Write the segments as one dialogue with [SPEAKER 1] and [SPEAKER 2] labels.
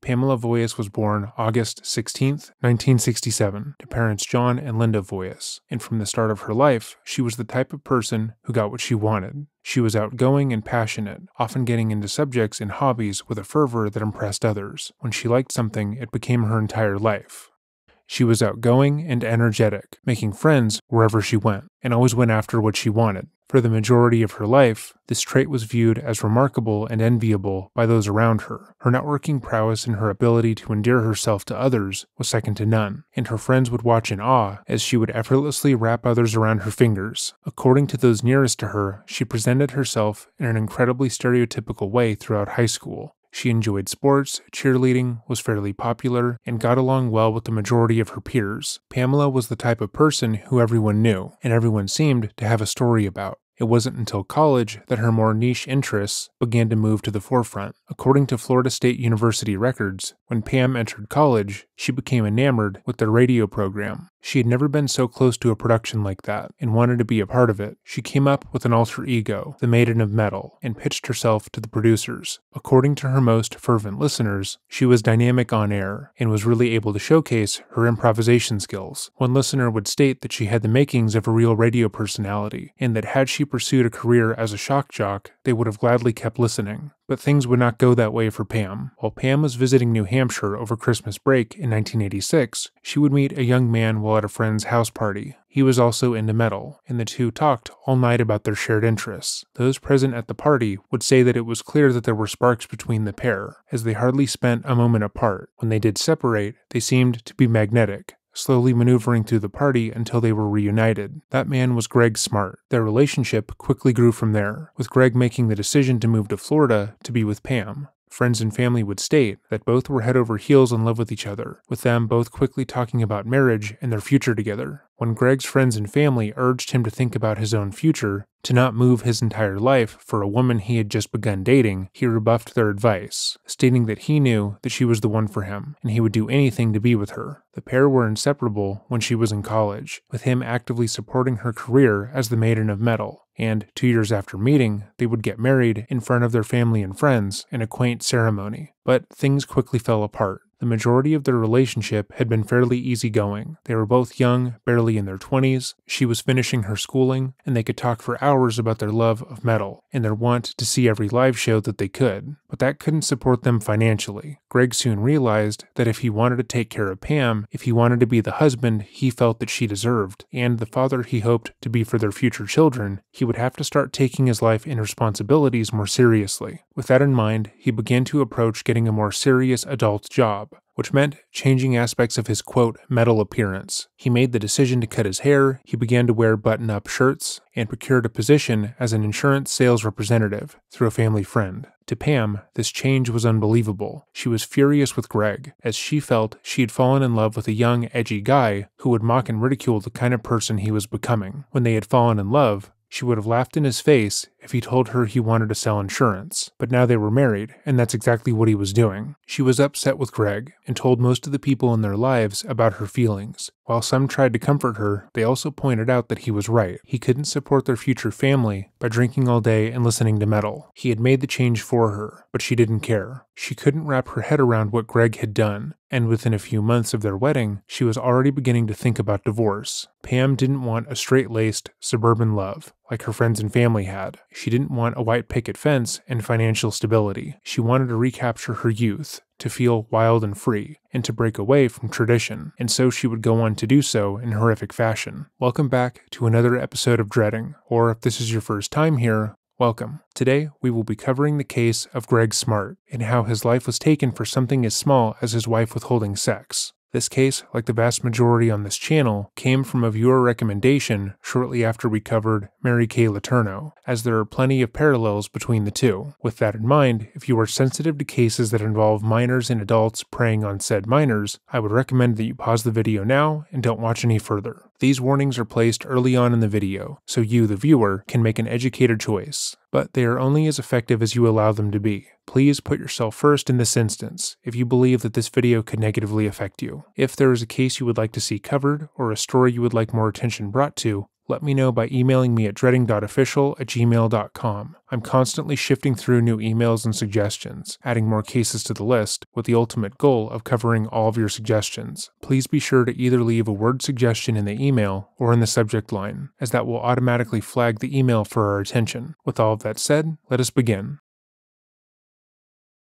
[SPEAKER 1] Pamela Voyes was born August 16, 1967, to parents John and Linda Voyes, and from the start of her life, she was the type of person who got what she wanted. She was outgoing and passionate, often getting into subjects and hobbies with a fervor that impressed others. When she liked something, it became her entire life. She was outgoing and energetic, making friends wherever she went, and always went after what she wanted. For the majority of her life, this trait was viewed as remarkable and enviable by those around her. Her networking prowess and her ability to endear herself to others was second to none, and her friends would watch in awe as she would effortlessly wrap others around her fingers. According to those nearest to her, she presented herself in an incredibly stereotypical way throughout high school. She enjoyed sports, cheerleading, was fairly popular, and got along well with the majority of her peers. Pamela was the type of person who everyone knew, and everyone seemed to have a story about. It wasn't until college that her more niche interests began to move to the forefront. According to Florida State University records, when Pam entered college, she became enamored with their radio program. She had never been so close to a production like that, and wanted to be a part of it. She came up with an alter ego, the Maiden of Metal, and pitched herself to the producers. According to her most fervent listeners, she was dynamic on air, and was really able to showcase her improvisation skills. One listener would state that she had the makings of a real radio personality, and that had she pursued a career as a shock jock, they would have gladly kept listening. But things would not go that way for Pam. While Pam was visiting New Hampshire over Christmas break in 1986, she would meet a young man while at a friend's house party. He was also into metal, and the two talked all night about their shared interests. Those present at the party would say that it was clear that there were sparks between the pair, as they hardly spent a moment apart. When they did separate, they seemed to be magnetic, slowly maneuvering through the party until they were reunited. That man was Greg Smart. Their relationship quickly grew from there, with Greg making the decision to move to Florida to be with Pam. Friends and family would state that both were head over heels in love with each other, with them both quickly talking about marriage and their future together. When Greg's friends and family urged him to think about his own future, to not move his entire life for a woman he had just begun dating, he rebuffed their advice, stating that he knew that she was the one for him, and he would do anything to be with her. The pair were inseparable when she was in college, with him actively supporting her career as the Maiden of Metal. And 2 years after meeting, they would get married in front of their family and friends in a quaint ceremony. But things quickly fell apart. The majority of their relationship had been fairly easygoing. They were both young, barely in their 20s, she was finishing her schooling, and they could talk for hours about their love of metal, and their want to see every live show that they could. But that couldn't support them financially. Greg soon realized that if he wanted to take care of Pam, if he wanted to be the husband he felt that she deserved, and the father he hoped to be for their future children, he would have to start taking his life and responsibilities more seriously. With that in mind, he began to approach getting a more serious adult job, which meant changing aspects of his, quote, metal appearance. He made the decision to cut his hair, he began to wear button-up shirts, and procured a position as an insurance sales representative through a family friend. To Pam, this change was unbelievable. She was furious with Greg, as she felt she had fallen in love with a young, edgy guy who would mock and ridicule the kind of person he was becoming. When they had fallen in love, she would have laughed in his face if he told her he wanted to sell insurance, but now they were married, and that's exactly what he was doing. She was upset with Greg, and told most of the people in their lives about her feelings. While some tried to comfort her, they also pointed out that he was right. He couldn't support their future family by drinking all day and listening to metal. He had made the change for her, but she didn't care. She couldn't wrap her head around what Greg had done, and within a few months of their wedding, she was already beginning to think about divorce. Pam didn't want a straight-laced, suburban love, like her friends and family had. She didn't want a white picket fence and financial stability. She wanted to recapture her youth, to feel wild and free, and to break away from tradition, and so she would go on to do so in horrific fashion. Welcome back to another episode of Dreading, or if this is your first time here, welcome. Today, we will be covering the case of Greg Smart, and how his life was taken for something as small as his wife withholding sex. This case, like the vast majority on this channel, came from a viewer recommendation shortly after we covered Mary Kay Letourneau, as there are plenty of parallels between the two. With that in mind, if you are sensitive to cases that involve minors and adults preying on said minors, I would recommend that you pause the video now and don't watch any further. These warnings are placed early on in the video, so you, the viewer, can make an educated choice, but they are only as effective as you allow them to be. Please put yourself first in this instance if you believe that this video could negatively affect you. If there is a case you would like to see covered, or a story you would like more attention brought to, Let me know by emailing me at dreading.official@gmail.com. I'm constantly shifting through new emails and suggestions, adding more cases to the list, with the ultimate goal of covering all of your suggestions. Please be sure to either leave a word suggestion in the email or in the subject line, as that will automatically flag the email for our attention. With all of that said, let us begin.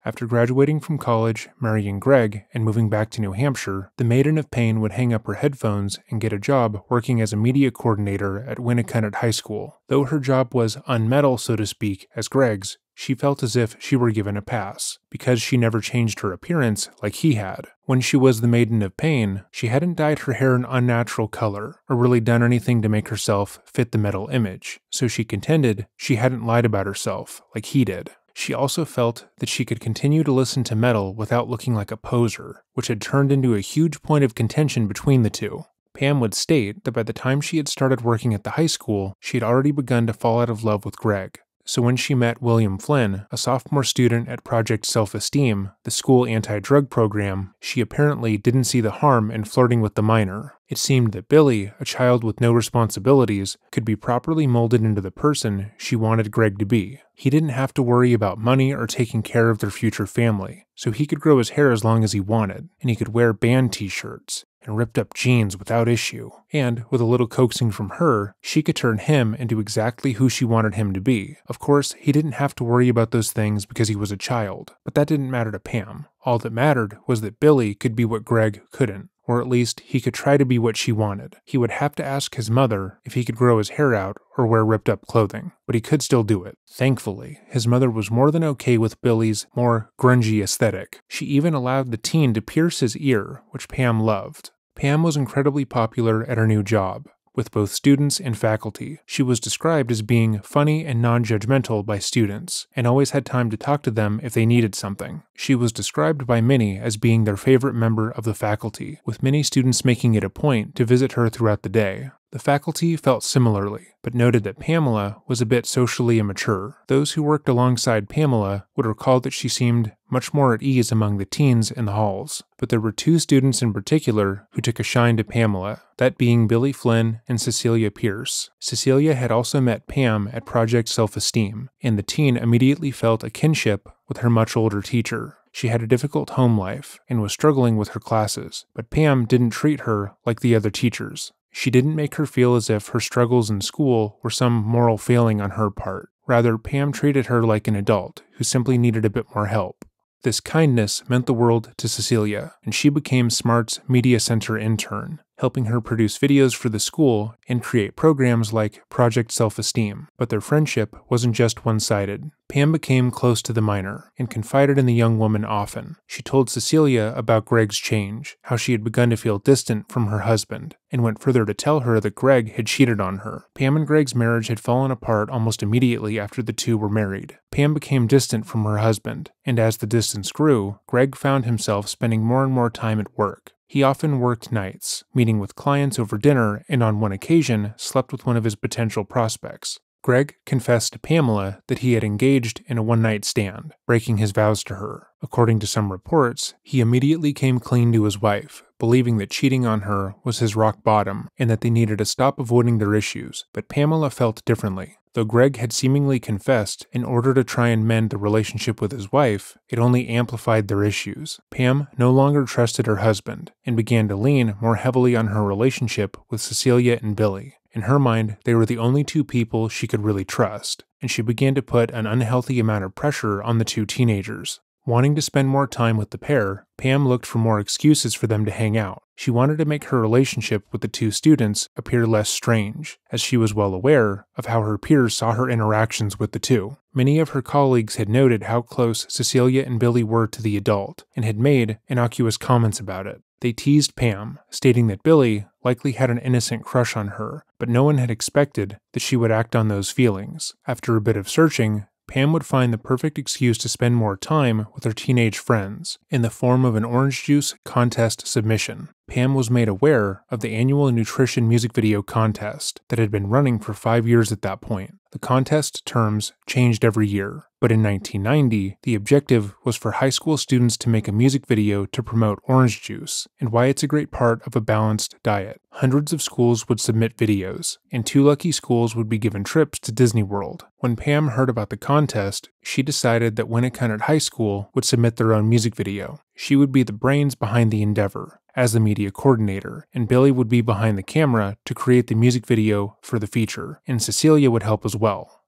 [SPEAKER 1] After graduating from college, marrying Greg, and moving back to New Hampshire, the Maiden of Pain would hang up her headphones and get a job working as a media coordinator at Winnacunnet High School. Though her job was unmetal, so to speak, as Greg's, she felt as if she were given a pass, because she never changed her appearance like he had. When she was the Maiden of Pain, she hadn't dyed her hair an unnatural color, or really done anything to make herself fit the metal image, so she contended she hadn't lied about herself like he did. She also felt that she could continue to listen to metal without looking like a poser, which had turned into a huge point of contention between the two. Pam would state that by the time she had started working at the high school, she had already begun to fall out of love with Greg. So when she met William Flynn, a sophomore student at Project Self-Esteem, the school anti-drug program, she apparently didn't see the harm in flirting with the minor. It seemed that Billy, a child with no responsibilities, could be properly molded into the person she wanted Greg to be. He didn't have to worry about money or taking care of their future family, so he could grow his hair as long as he wanted, and he could wear band t-shirts and ripped up jeans without issue. And, with a little coaxing from her, she could turn him into exactly who she wanted him to be. Of course, he didn't have to worry about those things because he was a child, but that didn't matter to Pam. All that mattered was that Billy could be what Greg couldn't. Or at least, he could try to be what she wanted. He would have to ask his mother if he could grow his hair out or wear ripped-up clothing, but he could still do it. Thankfully, his mother was more than okay with Billy's more grungy aesthetic. She even allowed the teen to pierce his ear, which Pam loved. Pam was incredibly popular at her new job. With both students and faculty. She was described as being funny and non-judgmental by students, and always had time to talk to them if they needed something. She was described by many as being their favorite member of the faculty, with many students making it a point to visit her throughout the day. The faculty felt similarly, but noted that Pamela was a bit socially immature. Those who worked alongside Pamela would recall that she seemed much more at ease among the teens in the halls. But there were two students in particular who took a shine to Pamela, that being Billy Flynn and Cecilia Pierce. Cecilia had also met Pam at Project Self-Esteem, and the teen immediately felt a kinship with her much older teacher. She had a difficult home life and was struggling with her classes, but Pam didn't treat her like the other teachers. She didn't make her feel as if her struggles in school were some moral failing on her part. Rather, Pam treated her like an adult who simply needed a bit more help. This kindness meant the world to Cecilia, and she became Smart's Media Center intern, helping her produce videos for the school and create programs like Project Self-Esteem. But their friendship wasn't just one-sided. Pam became close to the minor and confided in the young woman often. She told Cecilia about Greg's change, how she had begun to feel distant from her husband, and went further to tell her that Greg had cheated on her. Pam and Greg's marriage had fallen apart almost immediately after the two were married. Pam became distant from her husband, and as the distance grew, Greg found himself spending more and more time at work. He often worked nights, meeting with clients over dinner, and on one occasion slept with one of his potential prospects. Greg confessed to Pamela that he had engaged in a one-night stand, breaking his vows to her. According to some reports, he immediately came clean to his wife, believing that cheating on her was his rock bottom and that they needed to stop avoiding their issues. But Pamela felt differently. Though Greg had seemingly confessed in order to try and mend the relationship with his wife, it only amplified their issues. Pam no longer trusted her husband and began to lean more heavily on her relationship with Cecilia and Billy. In her mind, they were the only two people she could really trust, and she began to put an unhealthy amount of pressure on the two teenagers. Wanting to spend more time with the pair, Pam looked for more excuses for them to hang out. She wanted to make her relationship with the two students appear less strange, as she was well aware of how her peers saw her interactions with the two. Many of her colleagues had noted how close Cecilia and Billy were to the adult, and had made innocuous comments about it. They teased Pam, stating that Billy likely had an innocent crush on her, but no one had expected that she would act on those feelings. After a bit of searching, Pam would find the perfect excuse to spend more time with her teenage friends, in the form of an orange juice contest submission. Pam was made aware of the annual nutrition music video contest that had been running for 5 years at that point. The contest terms changed every year, but in 1990, the objective was for high school students to make a music video to promote orange juice and why it's a great part of a balanced diet. Hundreds of schools would submit videos, and 2 lucky schools would be given trips to Disney World. When Pam heard about the contest, she decided that Winnicott High School would submit their own music video. She would be the brains behind the endeavor, as the media coordinator, and Billy would be behind the camera to create the music video for the feature, and Cecilia would help as well.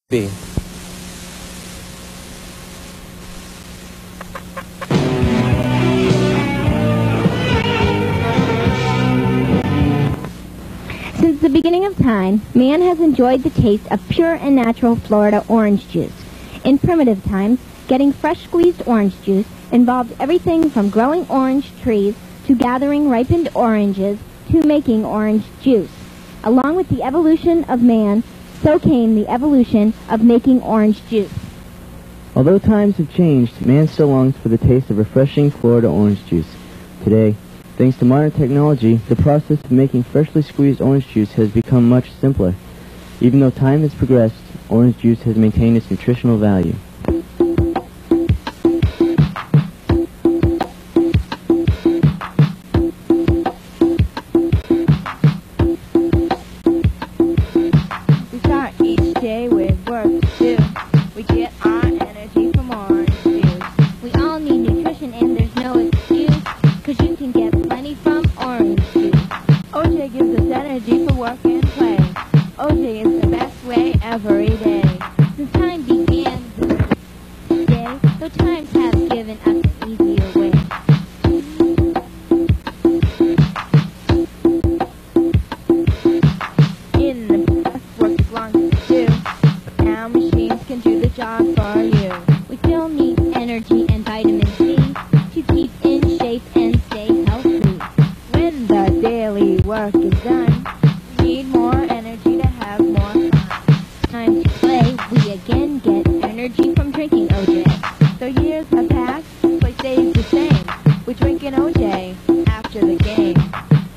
[SPEAKER 2] B.
[SPEAKER 3] Since the beginning of time, man has enjoyed the taste of pure and natural Florida orange juice. In primitive times, getting fresh squeezed orange juice involved everything from growing orange trees to gathering ripened oranges to making orange juice. Along with the evolution of man, so came the evolution of making orange juice.
[SPEAKER 2] Although times have changed, man still longs for the taste of refreshing Florida orange juice. Today, thanks to modern technology, the process of making freshly squeezed orange juice has become much simpler. Even though time has progressed, orange juice has maintained its nutritional value.
[SPEAKER 4] We start each day with work to do. We get our energy from orange juice.
[SPEAKER 3] We all need nutrition and there's no excuse, 'cause you can get plenty from orange juice.
[SPEAKER 4] OJ gives us energy for work and play. OJ is the best way every day.
[SPEAKER 3] Since time began this day, though times have given us an easier way.
[SPEAKER 4] In the past, work is long to do. Now machines can do the job for you.
[SPEAKER 3] We still need energy and vitamin C to keep in shape and stay healthy.
[SPEAKER 4] When the daily work is done, we need more energy to have more fun.
[SPEAKER 3] Time to play, we again get energy from drinking OJ.
[SPEAKER 4] Though years have passed, play stays the same. We drink an OJ after the game.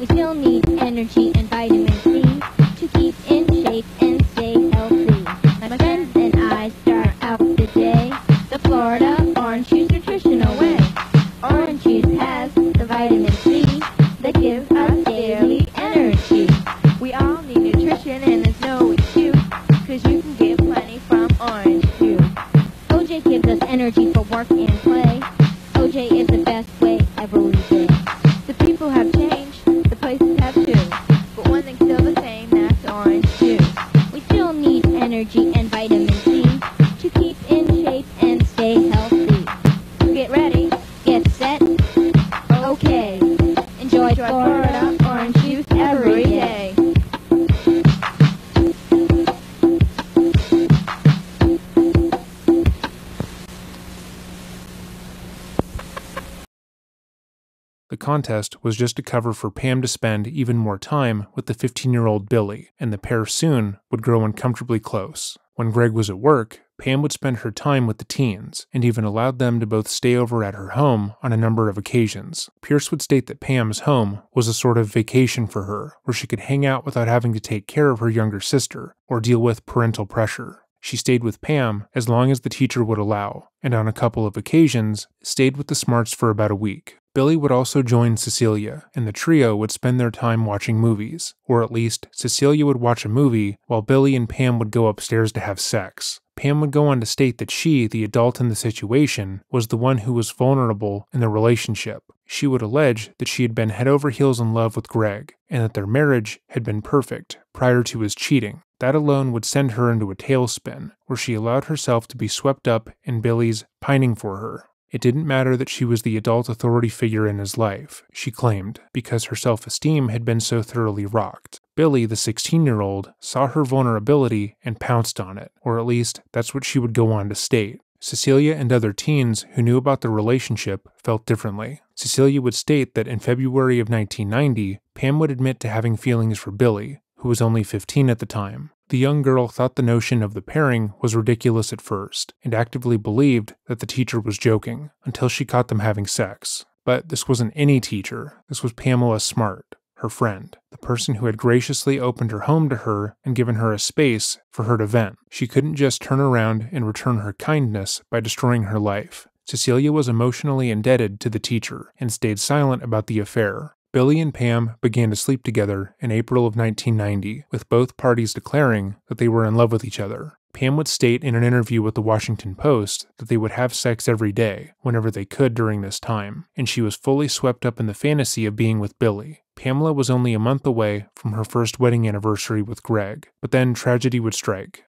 [SPEAKER 3] We still need energy and vitamin C to keep in shape and stay healthy. My friends and I start out the day the Florida orange juice nutritional way. Orange juice has the vitamin C that gives us daily energy.
[SPEAKER 4] We all need nutrition and there's no excuse, 'cause you can get plenty from orange juice.
[SPEAKER 3] OJ gives us energy for work and play. OJ is the best way every day.
[SPEAKER 4] The people have changed, the places have too, but one thing's still the same, that's orange juice.
[SPEAKER 3] We still need energy and vitamin C to keep in shape and stay healthy.
[SPEAKER 4] Get ready,
[SPEAKER 3] Get set,
[SPEAKER 4] okay.
[SPEAKER 3] enjoy
[SPEAKER 4] Florida
[SPEAKER 3] Florida
[SPEAKER 4] orange juice every day.
[SPEAKER 1] The contest was just a cover for Pam to spend even more time with the 15-year-old Billy, and the pair soon would grow uncomfortably close. When Greg was at work, Pam would spend her time with the teens, and even allowed them to both stay over at her home on a number of occasions. Pierce would state that Pam's home was a sort of vacation for her, where she could hang out without having to take care of her younger sister or deal with parental pressure. She stayed with Pam as long as the teacher would allow, and on a couple of occasions, stayed with the Smarts for about a week. Billy would also join Cecilia, and the trio would spend their time watching movies, or at least Cecilia would watch a movie while Billy and Pam would go upstairs to have sex. Pam would go on to state that she, the adult in the situation, was the one who was vulnerable in the relationship. She would allege that she had been head over heels in love with Greg, and that their marriage had been perfect prior to his cheating. That alone would send her into a tailspin, where she allowed herself to be swept up in Billy's pining for her. It didn't matter that she was the adult authority figure in his life, she claimed, because her self-esteem had been so thoroughly rocked. Billy, the 16-year-old, saw her vulnerability and pounced on it, or at least that's what she would go on to state. Cecilia and other teens who knew about the relationship felt differently. Cecilia would state that in February of 1990, Pam would admit to having feelings for Billy, who was only 15 at the time. The young girl thought the notion of the pairing was ridiculous at first, and actively believed that the teacher was joking, until she caught them having sex. But this wasn't any teacher. This was Pamela Smart, her friend, the person who had graciously opened her home to her and given her a space for her to vent. She couldn't just turn around and return her kindness by destroying her life. Cecilia was emotionally indebted to the teacher and stayed silent about the affair. Billy and Pam began to sleep together in April of 1990, with both parties declaring that they were in love with each other. Pam would state in an interview with the Washington Post that they would have sex every day, whenever they could during this time, and she was fully swept up in the fantasy of being with Billy. Pamela was only a month away from her first wedding anniversary with Greg, but then tragedy would strike.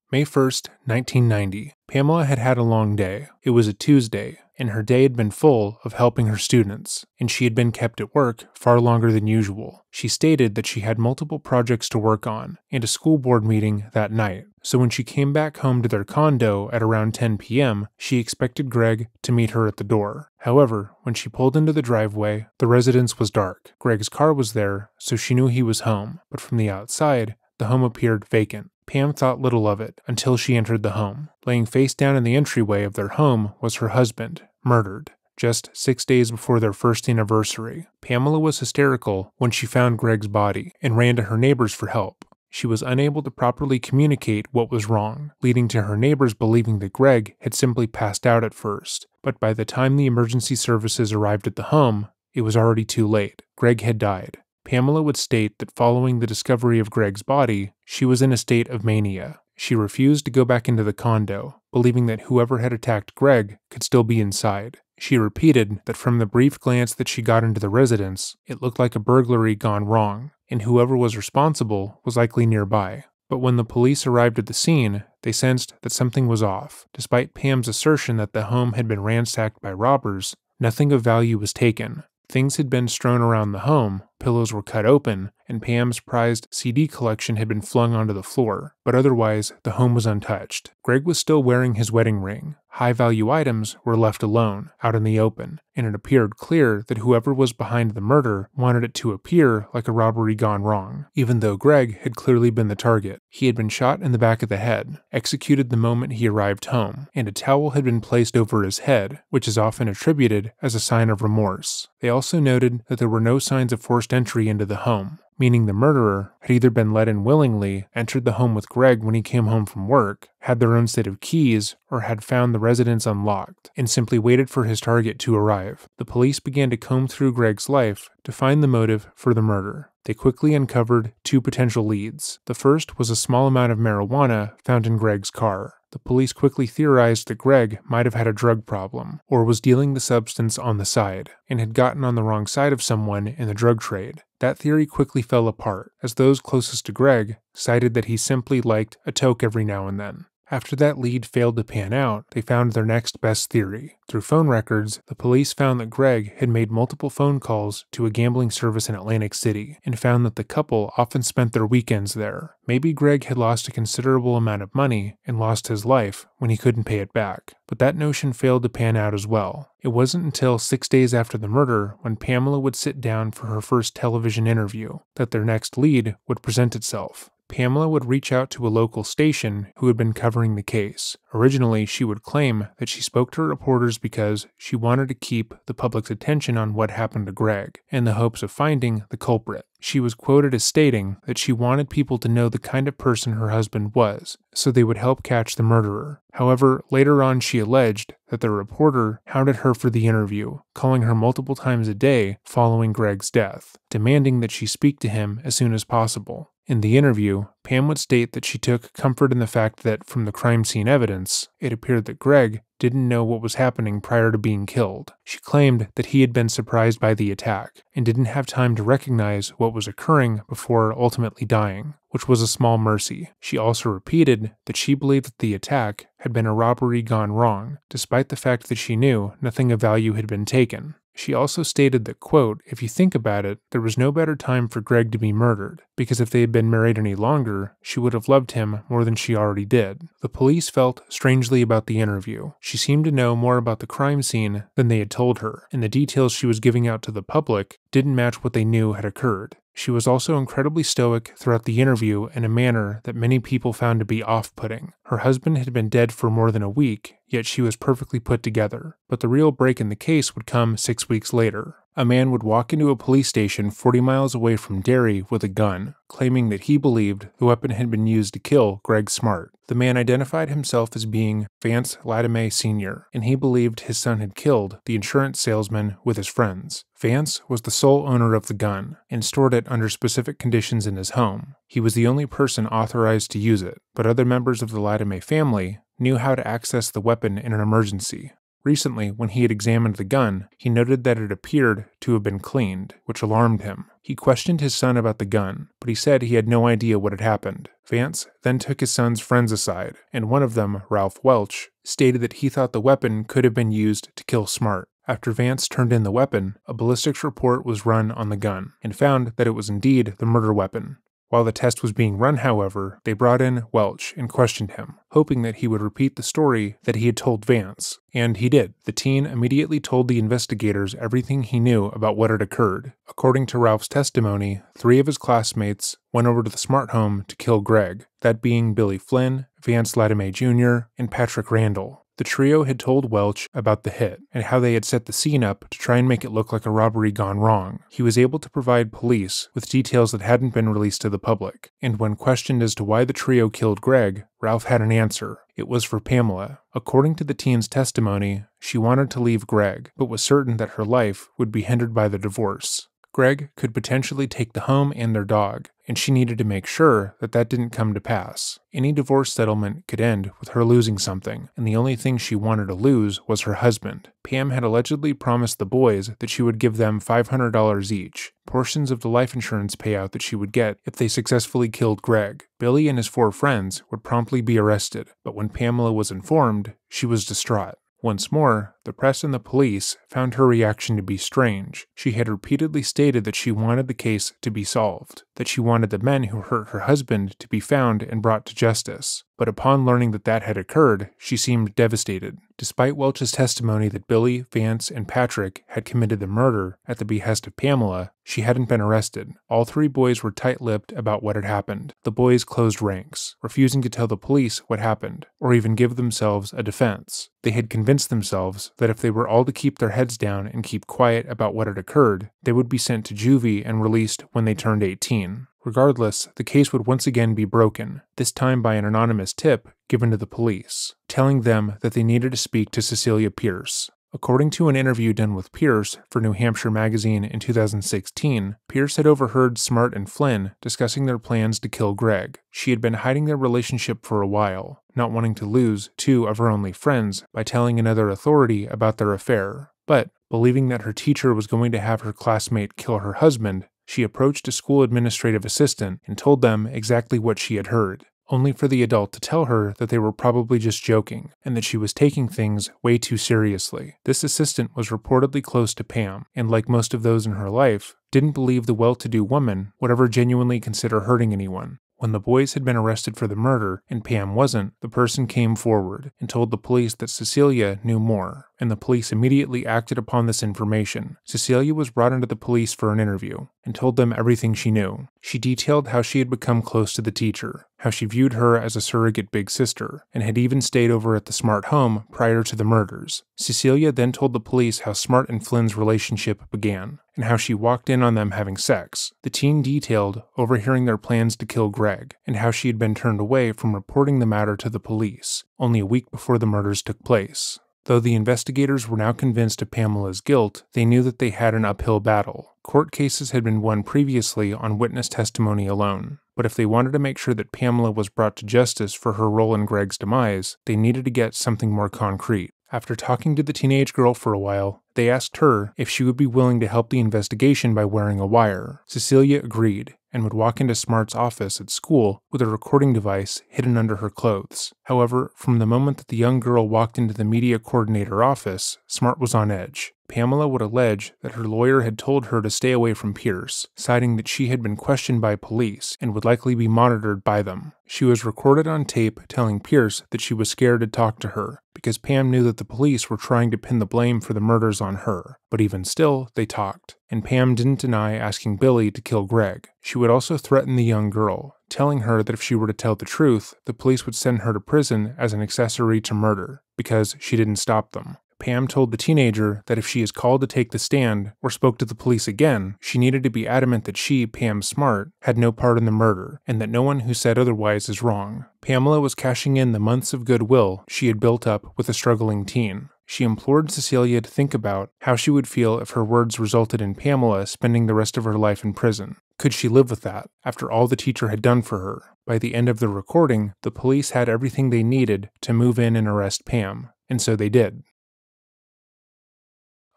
[SPEAKER 1] May 1st, 1990. Pamela had had a long day. It was a Tuesday, and her day had been full of helping her students, and she had been kept at work far longer than usual. She stated that she had multiple projects to work on, and a school board meeting that night. So when she came back home to their condo at around 10 p.m., she expected Greg to meet her at the door. However, when she pulled into the driveway, the residence was dark. Greg's car was there, so she knew he was home, but from the outside, the home appeared vacant. Pam thought little of it until she entered the home. Laying face down in the entryway of their home was her husband, murdered, just 6 days before their first anniversary. Pamela was hysterical when she found Greg's body and ran to her neighbors for help. She was unable to properly communicate what was wrong, leading to her neighbors believing that Greg had simply passed out at first. But by the time the emergency services arrived at the home, it was already too late. Greg had died. Pamela would state that following the discovery of Greg's body, she was in a state of mania. She refused to go back into the condo, believing that whoever had attacked Greg could still be inside. She repeated that from the brief glance that she got into the residence, it looked like a burglary gone wrong, and whoever was responsible was likely nearby. But when the police arrived at the scene, they sensed that something was off. Despite Pam's assertion that the home had been ransacked by robbers, nothing of value was taken. Things had been strewn around the home, pillows were cut open, and Pam's prized CD collection had been flung onto the floor, but otherwise, the home was untouched. Greg was still wearing his wedding ring. High-value items were left alone, out in the open, and it appeared clear that whoever was behind the murder wanted it to appear like a robbery gone wrong, even though Greg had clearly been the target. He had been shot in the back of the head, executed the moment he arrived home, and a towel had been placed over his head, which is often attributed as a sign of remorse. They also noted that there were no signs of forced entry into the home, meaning the murderer had either been let in willingly, entered the home with Greg when he came home from work, had their own set of keys, or had found the residence unlocked, and simply waited for his target to arrive. The police began to comb through Greg's life to find the motive for the murder. They quickly uncovered two potential leads. The first was a small amount of marijuana found in Greg's car. The police quickly theorized that Greg might have had a drug problem, or was dealing the substance on the side, and had gotten on the wrong side of someone in the drug trade. That theory quickly fell apart, as those closest to Greg cited that he simply liked a toke every now and then. After that lead failed to pan out, they found their next best theory. Through phone records, the police found that Greg had made multiple phone calls to a gambling service in Atlantic City, and found that the couple often spent their weekends there. Maybe Greg had lost a considerable amount of money and lost his life when he couldn't pay it back. But that notion failed to pan out as well. It wasn't until 6 days after the murder, when Pamela would sit down for her first television interview, that their next lead would present itself. Pamela would reach out to a local station who had been covering the case. Originally, she would claim that she spoke to reporters because she wanted to keep the public's attention on what happened to Greg, in the hopes of finding the culprit. She was quoted as stating that she wanted people to know the kind of person her husband was, so they would help catch the murderer. However, later on she alleged that the reporter hounded her for the interview, calling her multiple times a day following Greg's death, demanding that she speak to him as soon as possible. In the interview, Pam would state that she took comfort in the fact that, from the crime scene evidence, it appeared that Greg didn't know what was happening prior to being killed. She claimed that he had been surprised by the attack and didn't have time to recognize what was occurring before ultimately dying, which was a small mercy. She also repeated that she believed that the attack had been a robbery gone wrong, despite the fact that she knew nothing of value had been taken. She also stated that, quote, "If you think about it, there was no better time for Greg to be murdered, because if they had been married any longer, she would have loved him more than she already did." The police felt strangely about the interview. She seemed to know more about the crime scene than they had told her, and the details she was giving out to the public didn't match what they knew had occurred. She was also incredibly stoic throughout the interview in a manner that many people found to be off-putting. Her husband had been dead for more than a week, yet she was perfectly put together. But the real break in the case would come 6 weeks later. A man would walk into a police station 40 miles away from Derry with a gun, claiming that he believed the weapon had been used to kill Greg Smart. The man identified himself as being Vance Latimer Sr., and he believed his son had killed the insurance salesman with his friends. Vance was the sole owner of the gun and stored it under specific conditions in his home. He was the only person authorized to use it, but other members of the Latimer family knew how to access the weapon in an emergency. Recently, when he had examined the gun, he noted that it appeared to have been cleaned, which alarmed him. He questioned his son about the gun, but he said he had no idea what had happened. Vance then took his son's friends aside, and one of them, Ralph Welch, stated that he thought the weapon could have been used to kill Smart. After Vance turned in the weapon, a ballistics report was run on the gun, and found that it was indeed the murder weapon. While the test was being run, however, they brought in Welch and questioned him, hoping that he would repeat the story that he had told Vance, and he did. The teen immediately told the investigators everything he knew about what had occurred. According to Ralph's testimony, 3 of his classmates went over to the Smart home to kill Greg, that being Billy Flynn, Vance Latimer Jr., and Patrick Randall. The trio had told Welch about the hit and how they had set the scene up to try and make it look like a robbery gone wrong. He was able to provide police with details that hadn't been released to the public, and when questioned as to why the trio killed Greg, Ralph had an answer. It was for Pamela. According to the teen's testimony, she wanted to leave Greg, but was certain that her life would be hindered by the divorce. Greg could potentially take the home and their dog, and she needed to make sure that that didn't come to pass. Any divorce settlement could end with her losing something, and the only thing she wanted to lose was her husband. Pam had allegedly promised the boys that she would give them $500 each, portions of the life insurance payout that she would get if they successfully killed Greg. Billy and his 4 friends would promptly be arrested, but when Pamela was informed, she was distraught. Once more, the press and the police found her reaction to be strange. She had repeatedly stated that she wanted the case to be solved, that she wanted the men who hurt her husband to be found and brought to justice. But upon learning that that had occurred, she seemed devastated. Despite Welch's testimony that Billy, Vance, and Patrick had committed the murder at the behest of Pamela, she hadn't been arrested. All 3 boys were tight-lipped about what had happened. The boys closed ranks, refusing to tell the police what happened, or even give themselves a defense. They had convinced themselves that if they were all to keep their heads down and keep quiet about what had occurred, they would be sent to juvie and released when they turned 18. Regardless, the case would once again be broken, this time by an anonymous tip given to the police, telling them that they needed to speak to Cecilia Pierce. According to an interview done with Pierce for New Hampshire Magazine in 2016, Pierce had overheard Smart and Flynn discussing their plans to kill Greg. She had been hiding their relationship for a while, not wanting to lose 2 of her only friends by telling another authority about their affair. But, believing that her teacher was going to have her classmate kill her husband, she approached a school administrative assistant and told them exactly what she had heard, only for the adult to tell her that they were probably just joking, and that she was taking things way too seriously. This assistant was reportedly close to Pam, and like most of those in her life, didn't believe the well-to-do woman would ever genuinely consider hurting anyone. When the boys had been arrested for the murder, and Pam wasn't, the person came forward and told the police that Cecilia knew more, and the police immediately acted upon this information. Cecilia was brought into the police for an interview, and told them everything she knew. She detailed how she had become close to the teacher, how she viewed her as a surrogate big sister, and had even stayed over at the Smart home prior to the murders. Cecilia then told the police how Smart and Flynn's relationship began, and how she walked in on them having sex. The teen detailed overhearing their plans to kill Greg, and how she had been turned away from reporting the matter to the police, only a week before the murders took place. Though the investigators were now convinced of Pamela's guilt, they knew that they had an uphill battle. Court cases had been won previously on witness testimony alone, but if they wanted to make sure that Pamela was brought to justice for her role in Greg's demise, they needed to get something more concrete. After talking to the teenage girl for a while, they asked her if she would be willing to help the investigation by wearing a wire. Cecilia agreed, and would walk into Smart's office at school with a recording device hidden under her clothes. However, from the moment that the young girl walked into the media coordinator office, Smart was on edge. Pamela would allege that her lawyer had told her to stay away from Pierce, citing that she had been questioned by police and would likely be monitored by them. She was recorded on tape telling Pierce that she was scared to talk to her. because Pam knew that the police were trying to pin the blame for the murders on her. But even still, they talked, and Pam didn't deny asking Billy to kill Greg. She would also threaten the young girl, telling her that if she were to tell the truth, the police would send her to prison as an accessory to murder, because she didn't stop them. Pam told the teenager that if she is called to take the stand or spoke to the police again, she needed to be adamant that she, Pam Smart, had no part in the murder, and that no one who said otherwise is wrong. Pamela was cashing in the months of goodwill she had built up with a struggling teen. She implored Cecilia to think about how she would feel if her words resulted in Pamela spending the rest of her life in prison. Could she live with that, after all the teacher had done for her? By the end of the recording, the police had everything they needed to move in and arrest Pam, and so they did.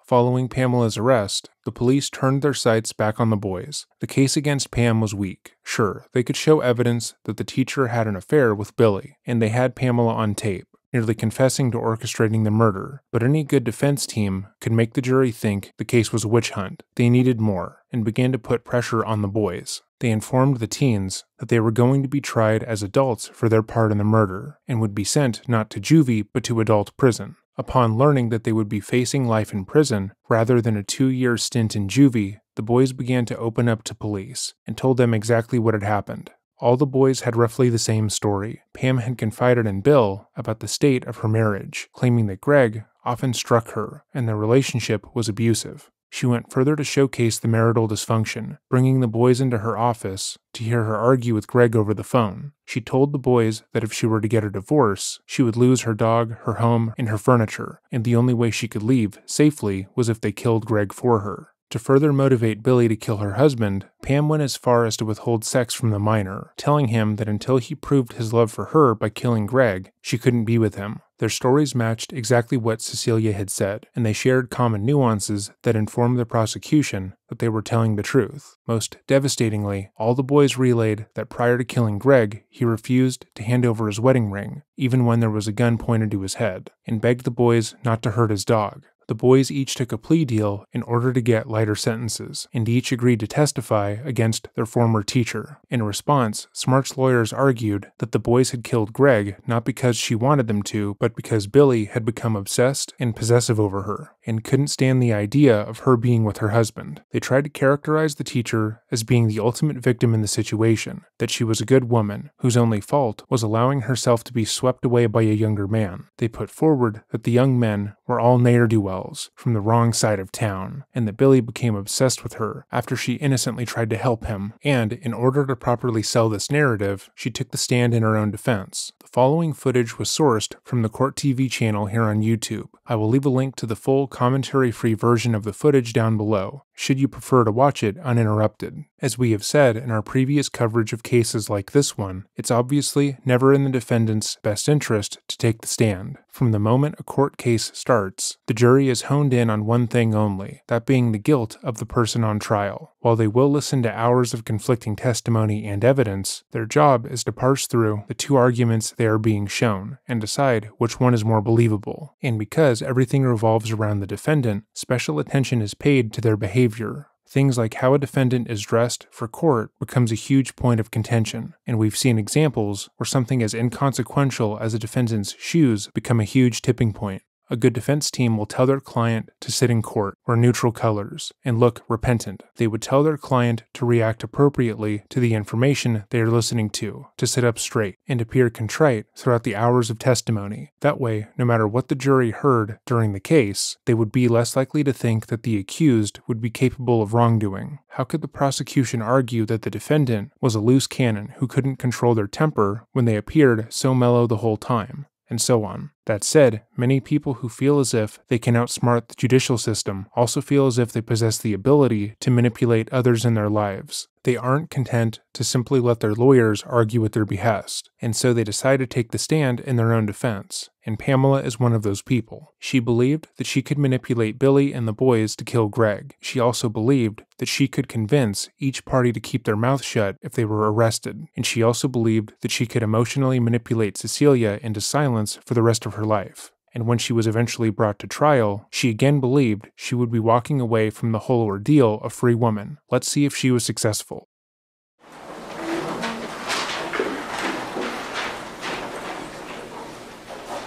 [SPEAKER 1] Following Pamela's arrest, the police turned their sights back on the boys. The case against Pam was weak. Sure, they could show evidence that the teacher had an affair with Billy, and they had Pamela on tape, nearly confessing to orchestrating the murder, but any good defense team could make the jury think the case was a witch hunt. They needed more, and began to put pressure on the boys. They informed the teens that they were going to be tried as adults for their part in the murder, and would be sent not to juvie but to adult prison. Upon learning that they would be facing life in prison rather than a 2-year stint in juvie, the boys began to open up to police and told them exactly what had happened. All the boys had roughly the same story. Pam had confided in Bill about the state of her marriage, claiming that Greg often struck her and their relationship was abusive. She went further to showcase the marital dysfunction, bringing the boys into her office to hear her argue with Greg over the phone. She told the boys that if she were to get a divorce, she would lose her dog, her home, and her furniture, and the only way she could leave safely was if they killed Greg for her. To further motivate Billy to kill her husband, Pam went as far as to withhold sex from the minor, telling him that until he proved his love for her by killing Greg, she couldn't be with him. Their stories matched exactly what Cecilia had said, and they shared common nuances that informed the prosecution that they were telling the truth. Most devastatingly, all the boys relayed that prior to killing Greg, he refused to hand over his wedding ring, even when there was a gun pointed to his head, and begged the boys not to hurt his dog. The boys each took a plea deal in order to get lighter sentences, and each agreed to testify against their former teacher. In response, Smart's lawyers argued that the boys had killed Greg not because she wanted them to, but because Billy had become obsessed and possessive over her, and couldn't stand the idea of her being with her husband. They tried to characterize the teacher as being the ultimate victim in the situation, that she was a good woman, whose only fault was allowing herself to be swept away by a younger man. They put forward that the young men were all ne'er-do-wells from the wrong side of town, and that Billy became obsessed with her after she innocently tried to help him, and in order to properly sell this narrative, she took the stand in her own defense. The following footage was sourced from the Court TV channel here on YouTube. I will leave a link to the full commentary-free version of the footage down below, should you prefer to watch it uninterrupted. As we have said in our previous coverage of cases like this one, it's obviously never in the defendant's best interest to take the stand. From the moment a court case starts, the jury is honed in on one thing only, that being the guilt of the person on trial. While they will listen to hours of conflicting testimony and evidence, their job is to parse through the two arguments they are being shown and decide which one is more believable. And because everything revolves around the defendant, special attention is paid to their behavior. Things like how a defendant is dressed for court becomes a huge point of contention, and we've seen examples where something as inconsequential as a defendant's shoes become a huge tipping point. A good defense team will tell their client to sit in court, wear neutral colors, and look repentant. They would tell their client to react appropriately to the information they are listening to sit up straight, and appear contrite throughout the hours of testimony. That way, no matter what the jury heard during the case, they would be less likely to think that the accused would be capable of wrongdoing. How could the prosecution argue that the defendant was a loose cannon who couldn't control their temper when they appeared so mellow the whole time? And so on. That said, many people who feel as if they can outsmart the judicial system also feel as if they possess the ability to manipulate others in their lives. They aren't content to simply let their lawyers argue at their behest, and so they decide to take the stand in their own defense. And Pamela is one of those people. She believed that she could manipulate Billy and the boys to kill Greg. She also believed that she could convince each party to keep their mouth shut if they were arrested. And she also believed that she could emotionally manipulate Cecilia into silence for the rest of her life. And when she was eventually brought to trial, she again believed she would be walking away from the whole ordeal a free woman. Let's see if she was successful.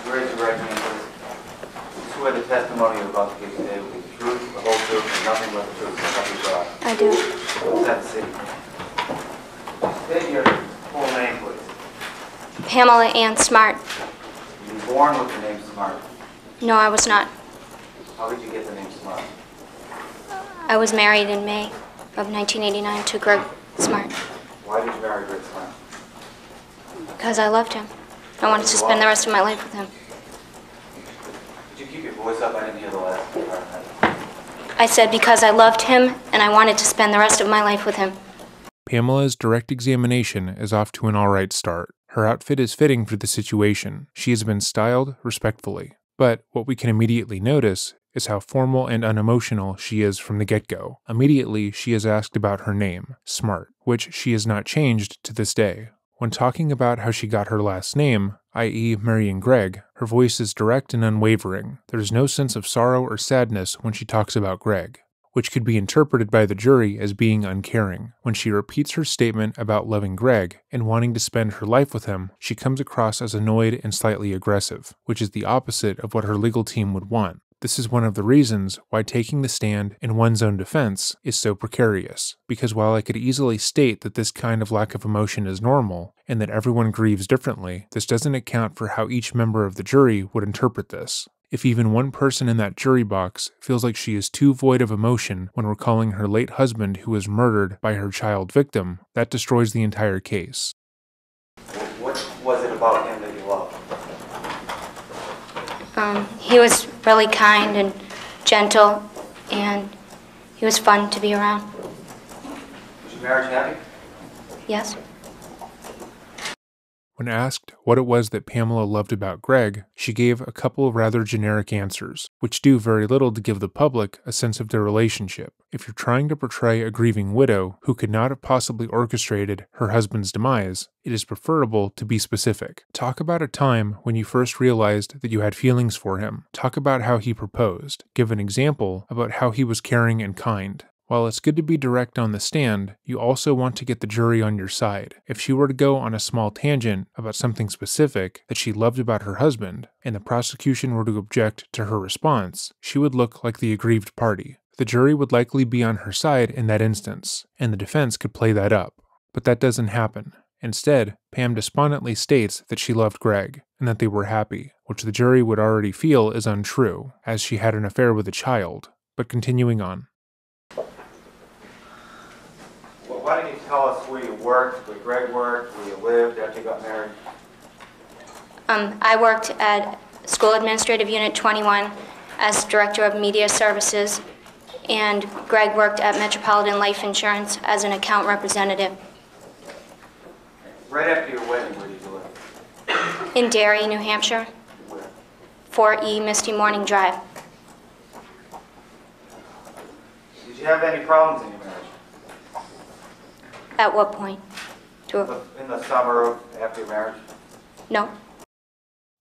[SPEAKER 5] Raise your right hand, please. swear the testimony you're about to give today will be the truth, the whole truth, and nothing but the truth, so help you God?
[SPEAKER 6] I do.
[SPEAKER 5] Let's have a seat. State your full name, please.
[SPEAKER 6] Pamela Ann Smart.
[SPEAKER 5] You were born with the name Smart.
[SPEAKER 6] No, I was not.
[SPEAKER 5] How did you get the name Smart?
[SPEAKER 6] I was married in May of 1989 to Greg Smart
[SPEAKER 5] Why did you marry Greg Smart?
[SPEAKER 6] because I loved him. I wanted to spend the rest of my life with him.
[SPEAKER 5] Could you keep your voice up? I didn't hear the last part of that.
[SPEAKER 6] I said because I loved him and I wanted to spend the rest of my life with him.
[SPEAKER 1] Pamela's direct examination is off to an alright start. Her outfit is fitting for the situation. She has been styled respectfully. But what we can immediately notice is how formal and unemotional she is from the get-go. Immediately, she is asked about her name, Smart, which she has not changed to this day. When talking about how she got her last name, i.e. marrying Greg, her voice is direct and unwavering. There is no sense of sorrow or sadness when she talks about Greg, which could be interpreted by the jury as being uncaring. When she repeats her statement about loving Greg and wanting to spend her life with him, she comes across as annoyed and slightly aggressive, which is the opposite of what her legal team would want. This is one of the reasons why taking the stand in one's own defense is so precarious, because while I could easily state that this kind of lack of emotion is normal, and that everyone grieves differently, this doesn't account for how each member of the jury would interpret this. If even one person in that jury box feels like she is too void of emotion when recalling her late husband who was murdered by her child victim, that destroys the entire case.
[SPEAKER 5] What was it about him that you loved?
[SPEAKER 6] He was really kind and gentle, and he was fun to be around.
[SPEAKER 5] Was your marriage happy?
[SPEAKER 6] Yes.
[SPEAKER 1] When asked what it was that Pamela loved about Greg, she gave a couple of rather generic answers, which do very little to give the public a sense of their relationship. If you're trying to portray a grieving widow who could not have possibly orchestrated her husband's demise, it is preferable to be specific. Talk about a time when you first realized that you had feelings for him. Talk about how he proposed. Give an example about how he was caring and kind. While it's good to be direct on the stand, you also want to get the jury on your side. If she were to go on a small tangent about something specific that she loved about her husband, and the prosecution were to object to her response, she would look like the aggrieved party. The jury would likely be on her side in that instance, and the defense could play that up. But that doesn't happen. Instead, Pam despondently states that she loved Greg, and that they were happy, which the jury would already feel is untrue, as she had an affair with a child. But continuing on.
[SPEAKER 5] Why don't you tell us where you worked, where Greg worked, where you lived after you got married?
[SPEAKER 6] I worked at School Administrative Unit 21 as Director of Media Services, and Greg worked at Metropolitan Life Insurance as an account representative.
[SPEAKER 5] Right after your wedding, where did you live?
[SPEAKER 6] In Derry, New Hampshire,
[SPEAKER 5] Where?
[SPEAKER 6] 4E Misty Morning Drive.
[SPEAKER 5] Did you have any problems in your marriage?
[SPEAKER 6] At what point?
[SPEAKER 5] In the summer after your marriage?
[SPEAKER 6] No.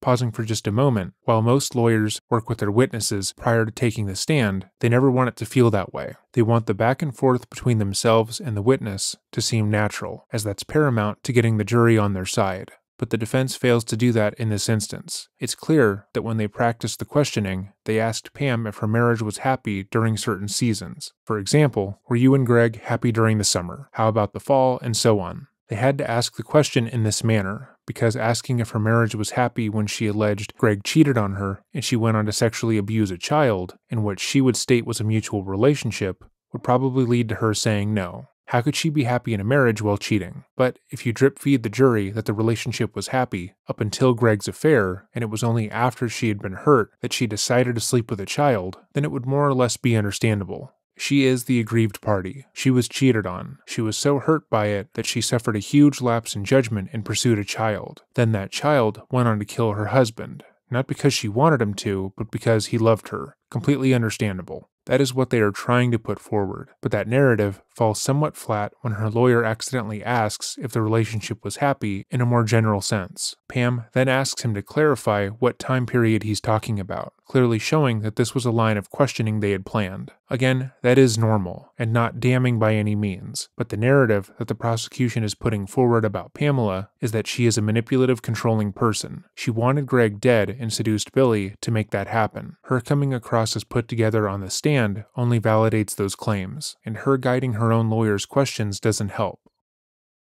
[SPEAKER 1] Pausing for just a moment, while most lawyers work with their witnesses prior to taking the stand, they never want it to feel that way. They want the back and forth between themselves and the witness to seem natural, as that's paramount to getting the jury on their side. But the defense fails to do that in this instance. It's clear that when they practiced the questioning, they asked Pam if her marriage was happy during certain seasons. For example, were you and Greg happy during the summer? How about the fall? And so on. They had to ask the question in this manner, because asking if her marriage was happy when she alleged Greg cheated on her and she went on to sexually abuse a child, in what she would state was a mutual relationship, would probably lead to her saying no. How could she be happy in a marriage while cheating? But if you drip feed the jury that the relationship was happy up until Greg's affair, and it was only after she had been hurt that she decided to sleep with a child, then it would more or less be understandable. She is the aggrieved party. She was cheated on. She was so hurt by it that she suffered a huge lapse in judgment and pursued a child. Then that child went on to kill her husband. Not because she wanted him to, but because he loved her. Completely understandable. That is what they are trying to put forward, but that narrative falls somewhat flat when her lawyer accidentally asks if the relationship was happy in a more general sense. Pam then asks him to clarify what time period he's talking about. clearly showing that this was a line of questioning they had planned. Again, that is normal, and not damning by any means, but the narrative that the prosecution is putting forward about Pamela is that she is a manipulative, controlling person. She wanted Greg dead and seduced Billy to make that happen. Her coming across as put together on the stand only validates those claims, and her guiding her own lawyer's questions doesn't help.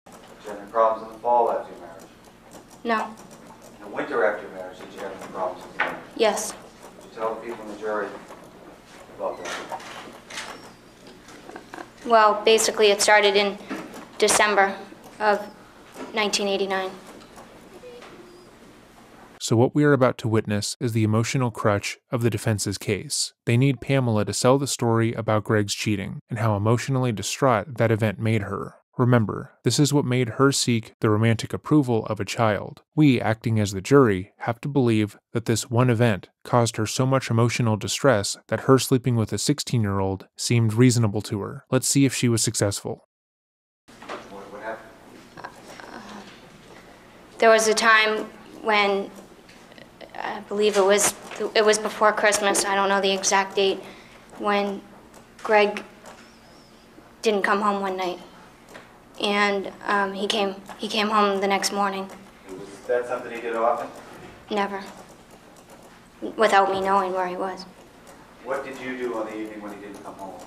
[SPEAKER 5] Did you have any problems in the fall after your marriage?
[SPEAKER 6] No.
[SPEAKER 5] In the winter after your marriage, did you have any problems with your marriage?
[SPEAKER 6] Yes.
[SPEAKER 5] Did you tell the people in the jury about that?
[SPEAKER 6] Well, basically it started in December of 1989.
[SPEAKER 1] So what we are about to witness is the emotional crutch of the defense's case. They need Pamela to sell the story about Greg's cheating and how emotionally distraught that event made her. Remember, this is what made her seek the romantic approval of a child. We, acting as the jury, have to believe that this one event caused her so much emotional distress that her sleeping with a 16-year-old seemed reasonable to her. Let's see if she was successful.
[SPEAKER 5] What happened?
[SPEAKER 6] There was a time when I believe it was before Christmas, I don't know the exact date, when Greg didn't come home one night. And he came home the next morning.
[SPEAKER 5] Was that something he did often?
[SPEAKER 6] Never. Without me knowing where he was.
[SPEAKER 5] What did you do on the evening when he didn't come home?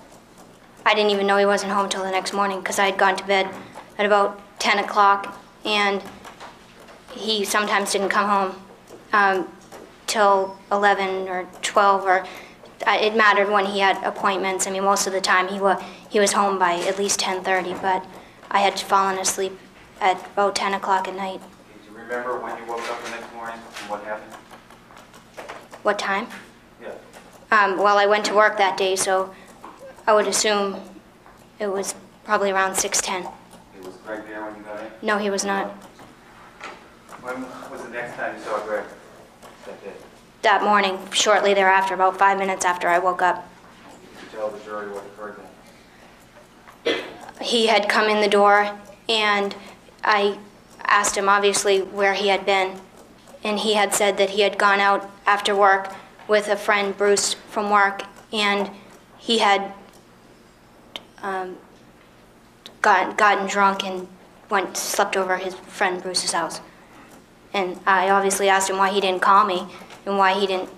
[SPEAKER 6] I didn't even know he wasn't home till the next morning because I had gone to bed at about 10 o'clock, and he sometimes didn't come home till 11 or 12, or it mattered when he had appointments. I mean, most of the time he was home by at least 10:30, but I had fallen asleep at about 10 o'clock at night.
[SPEAKER 5] Did you remember when you woke up the next morning and what happened?
[SPEAKER 6] What time?
[SPEAKER 5] Yeah.
[SPEAKER 6] Well, I went to work that day, so I would assume it was probably around 6:10.
[SPEAKER 5] Was Greg there when you got in?
[SPEAKER 6] No, he was not.
[SPEAKER 5] When was the next time you saw Greg that day?
[SPEAKER 6] That morning, shortly thereafter, about 5 minutes after I woke up.
[SPEAKER 5] Did you tell the jury what occurred then?
[SPEAKER 6] He had come in the door, and I asked him, obviously, where he had been. And he had said that he had gone out after work with a friend, Bruce, from work, and he had gotten drunk and slept over his friend Bruce's house. And I obviously asked him why he didn't call me and why he didn't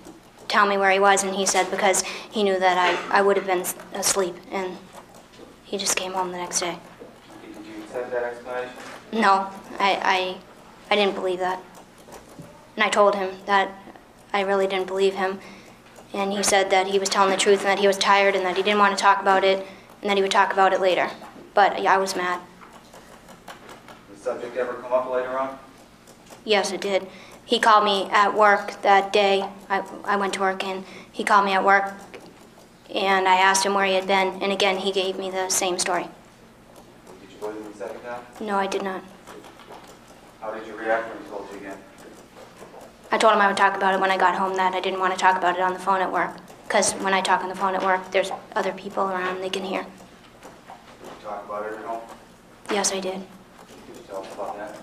[SPEAKER 6] tell me where he was, and he said because he knew that I would have been asleep, and he just came home the next day.
[SPEAKER 5] Did you accept that explanation?
[SPEAKER 6] No, I didn't believe that. And I told him that I really didn't believe him, and he said that he was telling the truth and that he was tired and that he didn't want to talk about it and that he would talk about it later. But yeah, I was mad.
[SPEAKER 5] Did the subject ever come up later on?
[SPEAKER 6] Yes, it did. He called me at work that day. I went to work, and he called me at work, and I asked him where he had been, and again, he gave me the same story.
[SPEAKER 5] Did you believe him the second time?
[SPEAKER 6] No, I did not.
[SPEAKER 5] How did you react when he told you again?
[SPEAKER 6] I told him I would talk about it when I got home, that I didn't want to talk about it on the phone at work, because when I talk on the phone at work, there's other people around, they can hear.
[SPEAKER 5] Did you talk about it at home?
[SPEAKER 6] Yes, I did.
[SPEAKER 5] Did you tell him about that?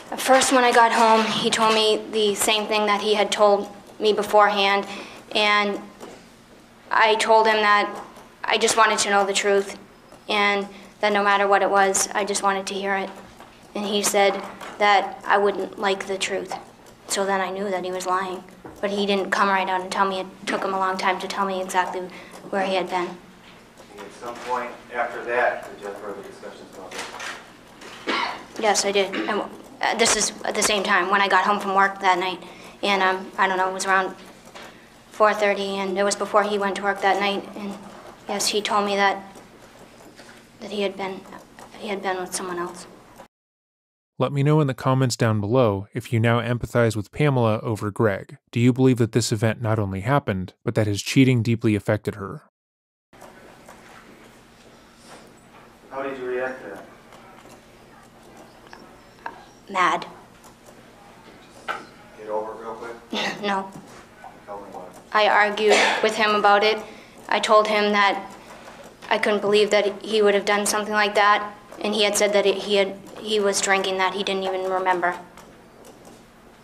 [SPEAKER 6] At first, when I got home, he told me the same thing that he had told me beforehand, and I told him that I just wanted to know the truth, and that no matter what it was, I just wanted to hear it. And he said that I wouldn't like the truth. So then I knew that he was lying. But he didn't come right out and tell me. It took him a long time to tell me exactly where he had been.
[SPEAKER 5] At some point after that, did you have further discussions about this?
[SPEAKER 6] Yes, I did. And this is at the same time when I got home from work that night. And I don't know, it was around 4:30, and it was before he went to work that night. And yes, he told me that he had been with someone else.
[SPEAKER 1] Let me know in the comments down below if you now empathize with Pamela over Greg. Do you believe that this event not only happened, but that his cheating deeply affected her?
[SPEAKER 5] How did you react to that?
[SPEAKER 6] Mad.
[SPEAKER 5] Get over it real quick?
[SPEAKER 6] No.
[SPEAKER 5] Tell me what.
[SPEAKER 6] I argued with him about it. I told him that I couldn't believe that he would have done something like that, and he had said that he was drinking, that he didn't even remember.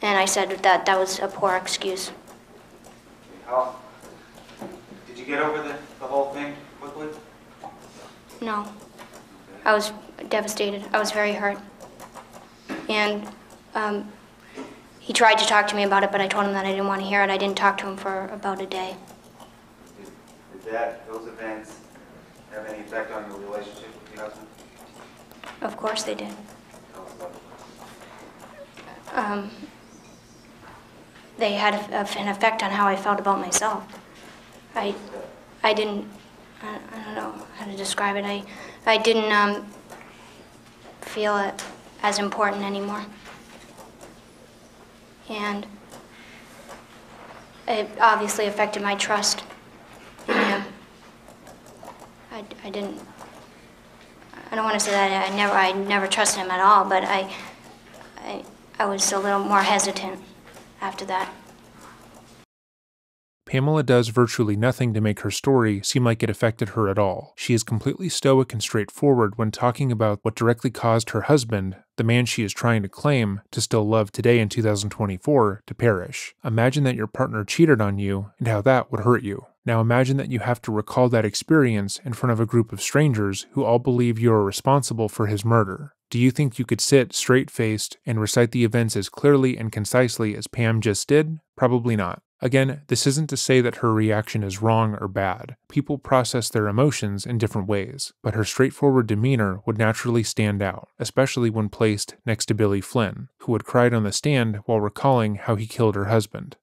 [SPEAKER 6] And I said that was a poor excuse.
[SPEAKER 5] How did you get over the whole thing quickly?
[SPEAKER 6] No. I was devastated. I was very hurt. And he tried to talk to me about it, but I told him that I didn't want to hear it. I didn't talk to him for about a day.
[SPEAKER 5] Did those events have any effect on your relationship with your husband?
[SPEAKER 6] Of course they did.
[SPEAKER 5] Tell us about it.
[SPEAKER 6] They had an effect on how I felt about myself. I didn't, I don't know how to describe it. I didn't feel it as important anymore. And it obviously affected my trust in him. I didn't, I don't want to say that I never trusted him at all, but I was a little more hesitant after that.
[SPEAKER 1] Pamela does virtually nothing to make her story seem like it affected her at all. She is completely stoic and straightforward when talking about what directly caused her husband, the man she is trying to claim to still love today in 2024, to perish. Imagine that your partner cheated on you and how that would hurt you. Now imagine that you have to recall that experience in front of a group of strangers who all believe you are responsible for his murder. Do you think you could sit straight-faced and recite the events as clearly and concisely as Pam just did? Probably not. Again, this isn't to say that her reaction is wrong or bad. People process their emotions in different ways, but her straightforward demeanor would naturally stand out, especially when placed next to Billy Flynn, who had cried on the stand while recalling how he killed her husband.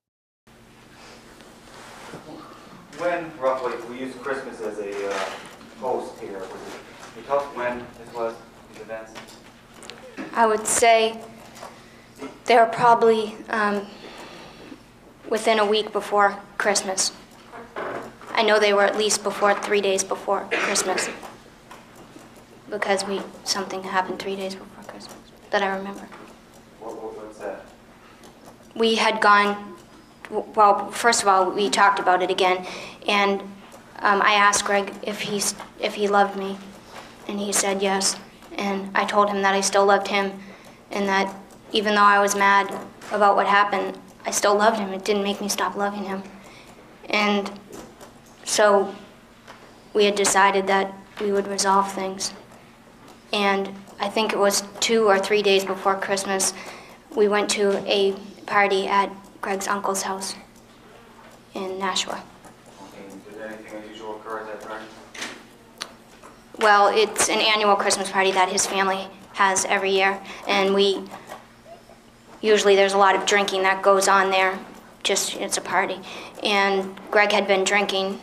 [SPEAKER 5] When, roughly, we use Christmas as a host here, can you tell us when this was, these events?
[SPEAKER 6] I would say they were probably within a week before Christmas. I know they were at least 3 days before Christmas, because something happened 3 days before Christmas that I remember.
[SPEAKER 5] What's that?
[SPEAKER 6] We had gone, well, first of all, we talked about it again, and I asked Greg if he loved me, and he said yes. And I told him that I still loved him, and that even though I was mad about what happened, I still loved him. It didn't make me stop loving him. And so we had decided that we would resolve things. And I think it was 2 or 3 days before Christmas, we went to a party at Greg's uncle's house in Nashua.
[SPEAKER 5] Did anything unusual occur at that party?
[SPEAKER 6] Well, it's an annual Christmas party that his family has every year, and usually there's a lot of drinking that goes on there, it's a party. And Greg had been drinking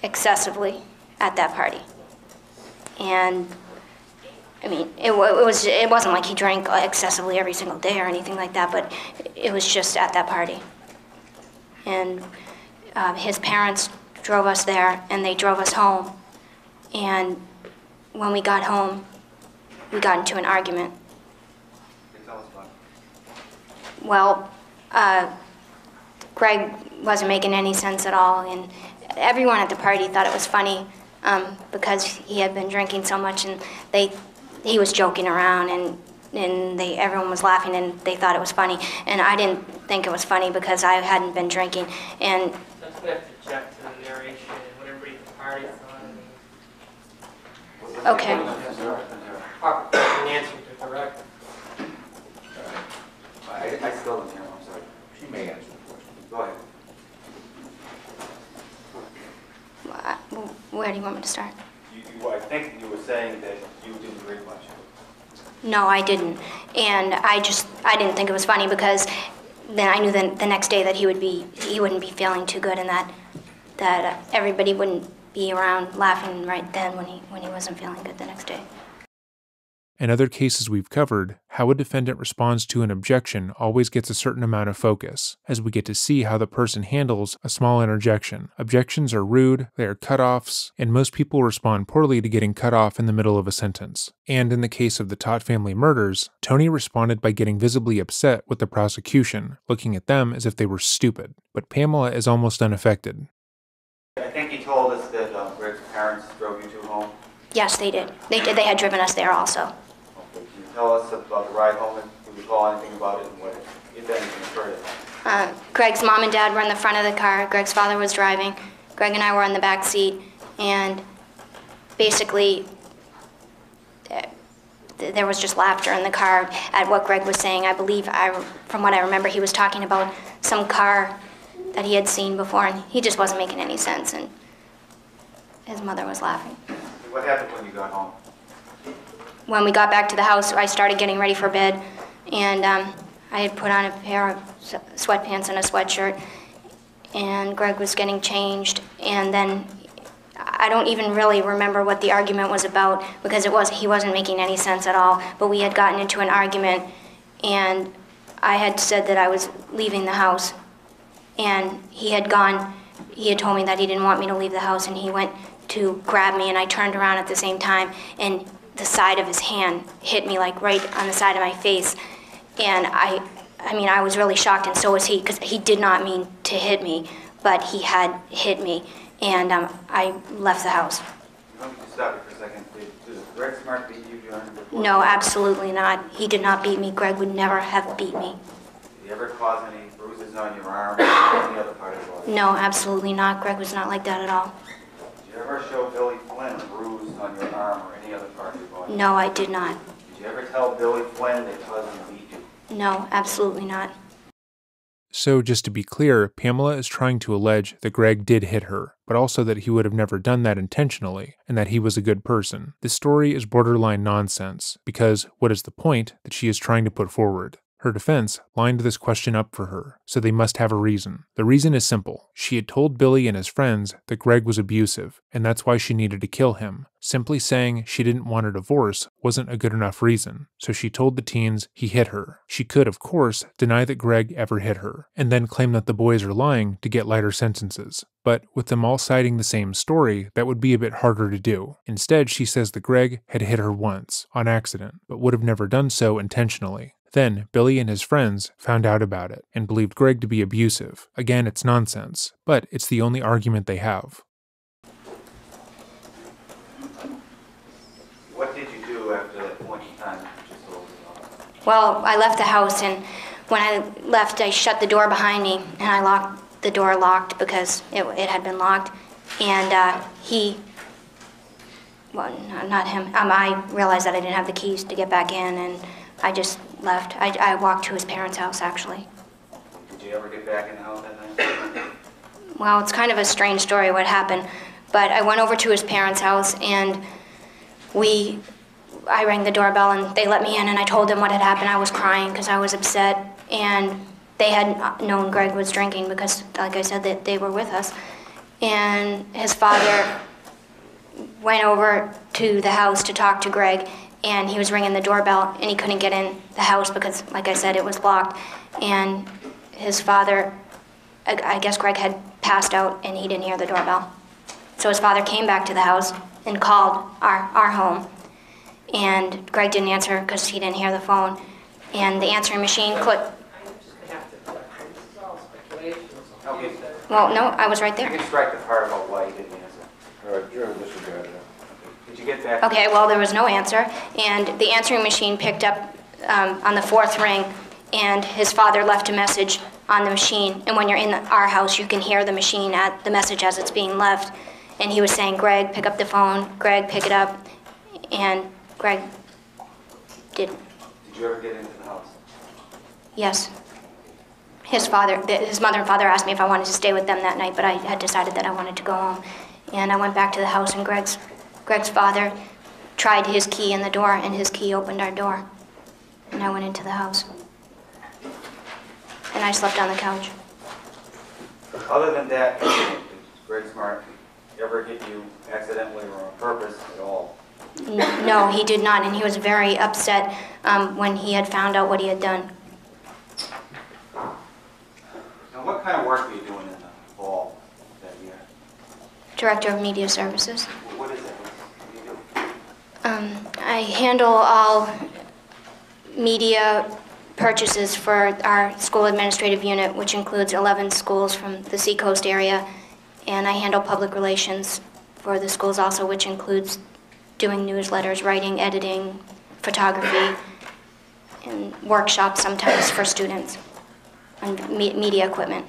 [SPEAKER 6] excessively at that party. And I mean, it wasn't like he drank excessively every single day or anything like that, but it was just at that party. And his parents drove us there, and they drove us home. And when we got home, we got into an argument.
[SPEAKER 5] Tell us about it.
[SPEAKER 6] Well, Greg wasn't making any sense at all, and everyone at the party thought it was funny because he had been drinking so much, and he was joking around, and everyone was laughing, and they thought it was funny. And I didn't think it was funny because I hadn't been drinking. And
[SPEAKER 7] That's we have to check to the narration and what everybody at the party thought.
[SPEAKER 6] okay.
[SPEAKER 7] An answer to correct.
[SPEAKER 5] I still don't hear, I'm sorry. She may answer the question. Go ahead.
[SPEAKER 6] Where do you want me to start?
[SPEAKER 5] I think you were saying that you didn't drink much.
[SPEAKER 6] No, I didn't. And I didn't think it was funny because then I knew the next day that he wouldn't be feeling too good, and that everybody wouldn't be around laughing right then when he wasn't feeling good the next day.
[SPEAKER 1] In other cases we've covered, how a defendant responds to an objection always gets a certain amount of focus, as we get to see how the person handles a small interjection. Objections are rude, they are cutoffs, and most people respond poorly to getting cut off in the middle of a sentence. And in the case of the Tott family murders, Tony responded by getting visibly upset with the prosecution, looking at them as if they were stupid. But Pamela is almost unaffected.
[SPEAKER 5] I think you told us that Greg's parents drove you to home.
[SPEAKER 6] Yes, they did. They had driven us there also.
[SPEAKER 5] Okay, can you tell us about the ride home? Do you recall anything about it and what, if anything, occurred at that?
[SPEAKER 6] Greg's mom and dad were in the front of the car. Greg's father was driving. Greg and I were in the back seat. And basically, there was just laughter in the car at what Greg was saying. I believe, from what I remember, he was talking about some car that he had seen before, and he just wasn't making any sense, and his mother was laughing.
[SPEAKER 5] What happened when you got home?
[SPEAKER 6] When we got back to the house, I started getting ready for bed, and I had put on a pair of sweatpants and a sweatshirt, and Greg was getting changed, and then I don't even really remember what the argument was about, because he wasn't making any sense at all, but we had gotten into an argument, and I had said that I was leaving the house, and he had told me that he didn't want me to leave the house, and he went to grab me, and I turned around at the same time, and the side of his hand hit me like right on the side of my face, and I was really shocked, and so was he, because he did not mean to hit me, but he had hit me, and I left the house.
[SPEAKER 5] Let me just stop you for a second. Did Greg Smart beat you during the report?
[SPEAKER 6] No, absolutely not. He did not beat me. Greg would never have beat me.
[SPEAKER 5] Did he ever cause any bruises on your arm or any other part of your body?
[SPEAKER 6] No, absolutely not. Greg was not like that at all.
[SPEAKER 5] Did you ever show Billy Flynn a bruise on your arm or any other part of your body?
[SPEAKER 6] No, I did not.
[SPEAKER 5] Did you ever tell Billy Flynn that cousin beat you?
[SPEAKER 6] No, absolutely not.
[SPEAKER 1] So, just to be clear, Pamela is trying to allege that Greg did hit her, but also that he would have never done that intentionally, and that he was a good person. This story is borderline nonsense, because what is the point that she is trying to put forward? Her defense lined this question up for her, so they must have a reason. The reason is simple. She had told Billy and his friends that Greg was abusive, and that's why she needed to kill him. Simply saying she didn't want a divorce wasn't a good enough reason, so she told the teens he hit her. She could, of course, deny that Greg ever hit her, and then claim that the boys are lying to get lighter sentences. But with them all citing the same story, that would be a bit harder to do. Instead, she says that Greg had hit her once, on accident, but would have never done so intentionally. Then, Billy and his friends found out about it, and believed Greg to be abusive. Again, it's nonsense, but it's the only argument they have.
[SPEAKER 5] What did you do after that point in time that you just told me about?
[SPEAKER 6] Well, I left the house, and when I left, I shut the door behind me, and I locked the door locked because it had been locked. And not him. I realized that I didn't have the keys to get back in, and I just left. I walked to his parents' house, actually.
[SPEAKER 5] Did you ever get back in the house that night?
[SPEAKER 6] Well, it's kind of a strange story what happened, but I went over to his parents' house, and I rang the doorbell, and they let me in, and I told them what had happened. I was crying because I was upset, and they had known Greg was drinking because, like I said, that they were with us. And his father went over to the house to talk to Greg, and he was ringing the doorbell, and he couldn't get in the house because, like I said, it was locked. And his father, I guess Greg had passed out, and he didn't hear the doorbell. So his father came back to the house and called our home, and Greg didn't answer because he didn't hear the phone. And the answering machine clicked.
[SPEAKER 5] Okay.
[SPEAKER 6] Well, no, I was right
[SPEAKER 5] You
[SPEAKER 6] there.
[SPEAKER 5] can strike the part about why you didn't answer. All right, you're disregard that. Did you get back?
[SPEAKER 6] Okay, well, there was no answer, and the answering machine picked up on the fourth ring, and his father left a message on the machine. And when you're in our house, you can hear the machine at the message as it's being left. And he was saying, "Greg, pick up the phone. Greg, pick it up." And Greg didn't.
[SPEAKER 5] Did you ever get into the house?
[SPEAKER 6] Yes. His mother and father asked me if I wanted to stay with them that night, but I had decided that I wanted to go home. And I went back to the house, and Greg's father tried his key in the door, and his key opened our door. And I went into the house. And I slept on the couch.
[SPEAKER 5] Other than that, did Greg Smart ever hit you accidentally or on purpose at all?
[SPEAKER 6] No, he did not, and he was very upset when he had found out what he had done.
[SPEAKER 5] Now, what kind of work were you doing in the fall that year?
[SPEAKER 6] Director of Media Services.
[SPEAKER 5] What is it? What do you do?
[SPEAKER 6] I handle all media purchases for our school administrative unit, which includes 11 schools from the Seacoast area, and I handle public relations for the schools also, which includes doing newsletters, writing, editing, photography, and workshops sometimes for students. on media equipment.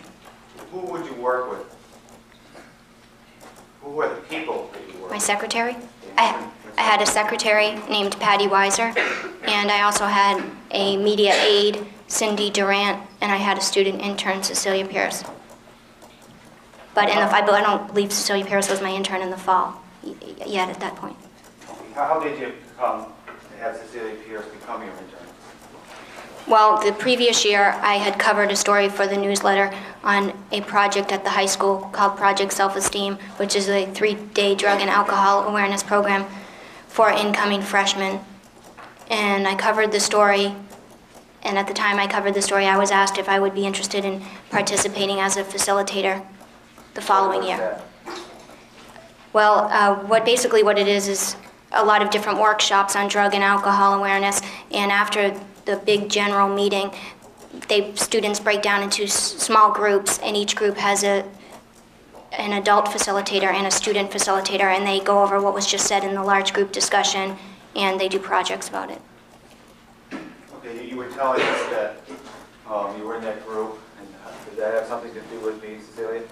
[SPEAKER 5] Who would you work with? Who were the people that you worked with?
[SPEAKER 6] My secretary? I had a secretary named Patty Weiser, and I also had a media aide, Cindy Durant, and I had a student intern, Cecilia Pierce. But I don't believe Cecilia Pierce was my intern in the fall yet at that point.
[SPEAKER 5] How did you come to have Cecilia Pierce become your intern?
[SPEAKER 6] Well, the previous year, I had covered a story for the newsletter on a project at the high school called Project Self-Esteem, which is a 3-day drug and alcohol awareness program for incoming freshmen. And I covered the story, and at the time I covered the story, I was asked if I would be interested in participating as a facilitator the following year. Well, what it is a lot of different workshops on drug and alcohol awareness, and after the big general meeting, students break down into small groups, and each group has an adult facilitator and a student facilitator, and they go over what was just said in the large group discussion, and they do projects about it.
[SPEAKER 5] Okay, you were telling us that you were in that group, and did that have something to do with me, Cecilia?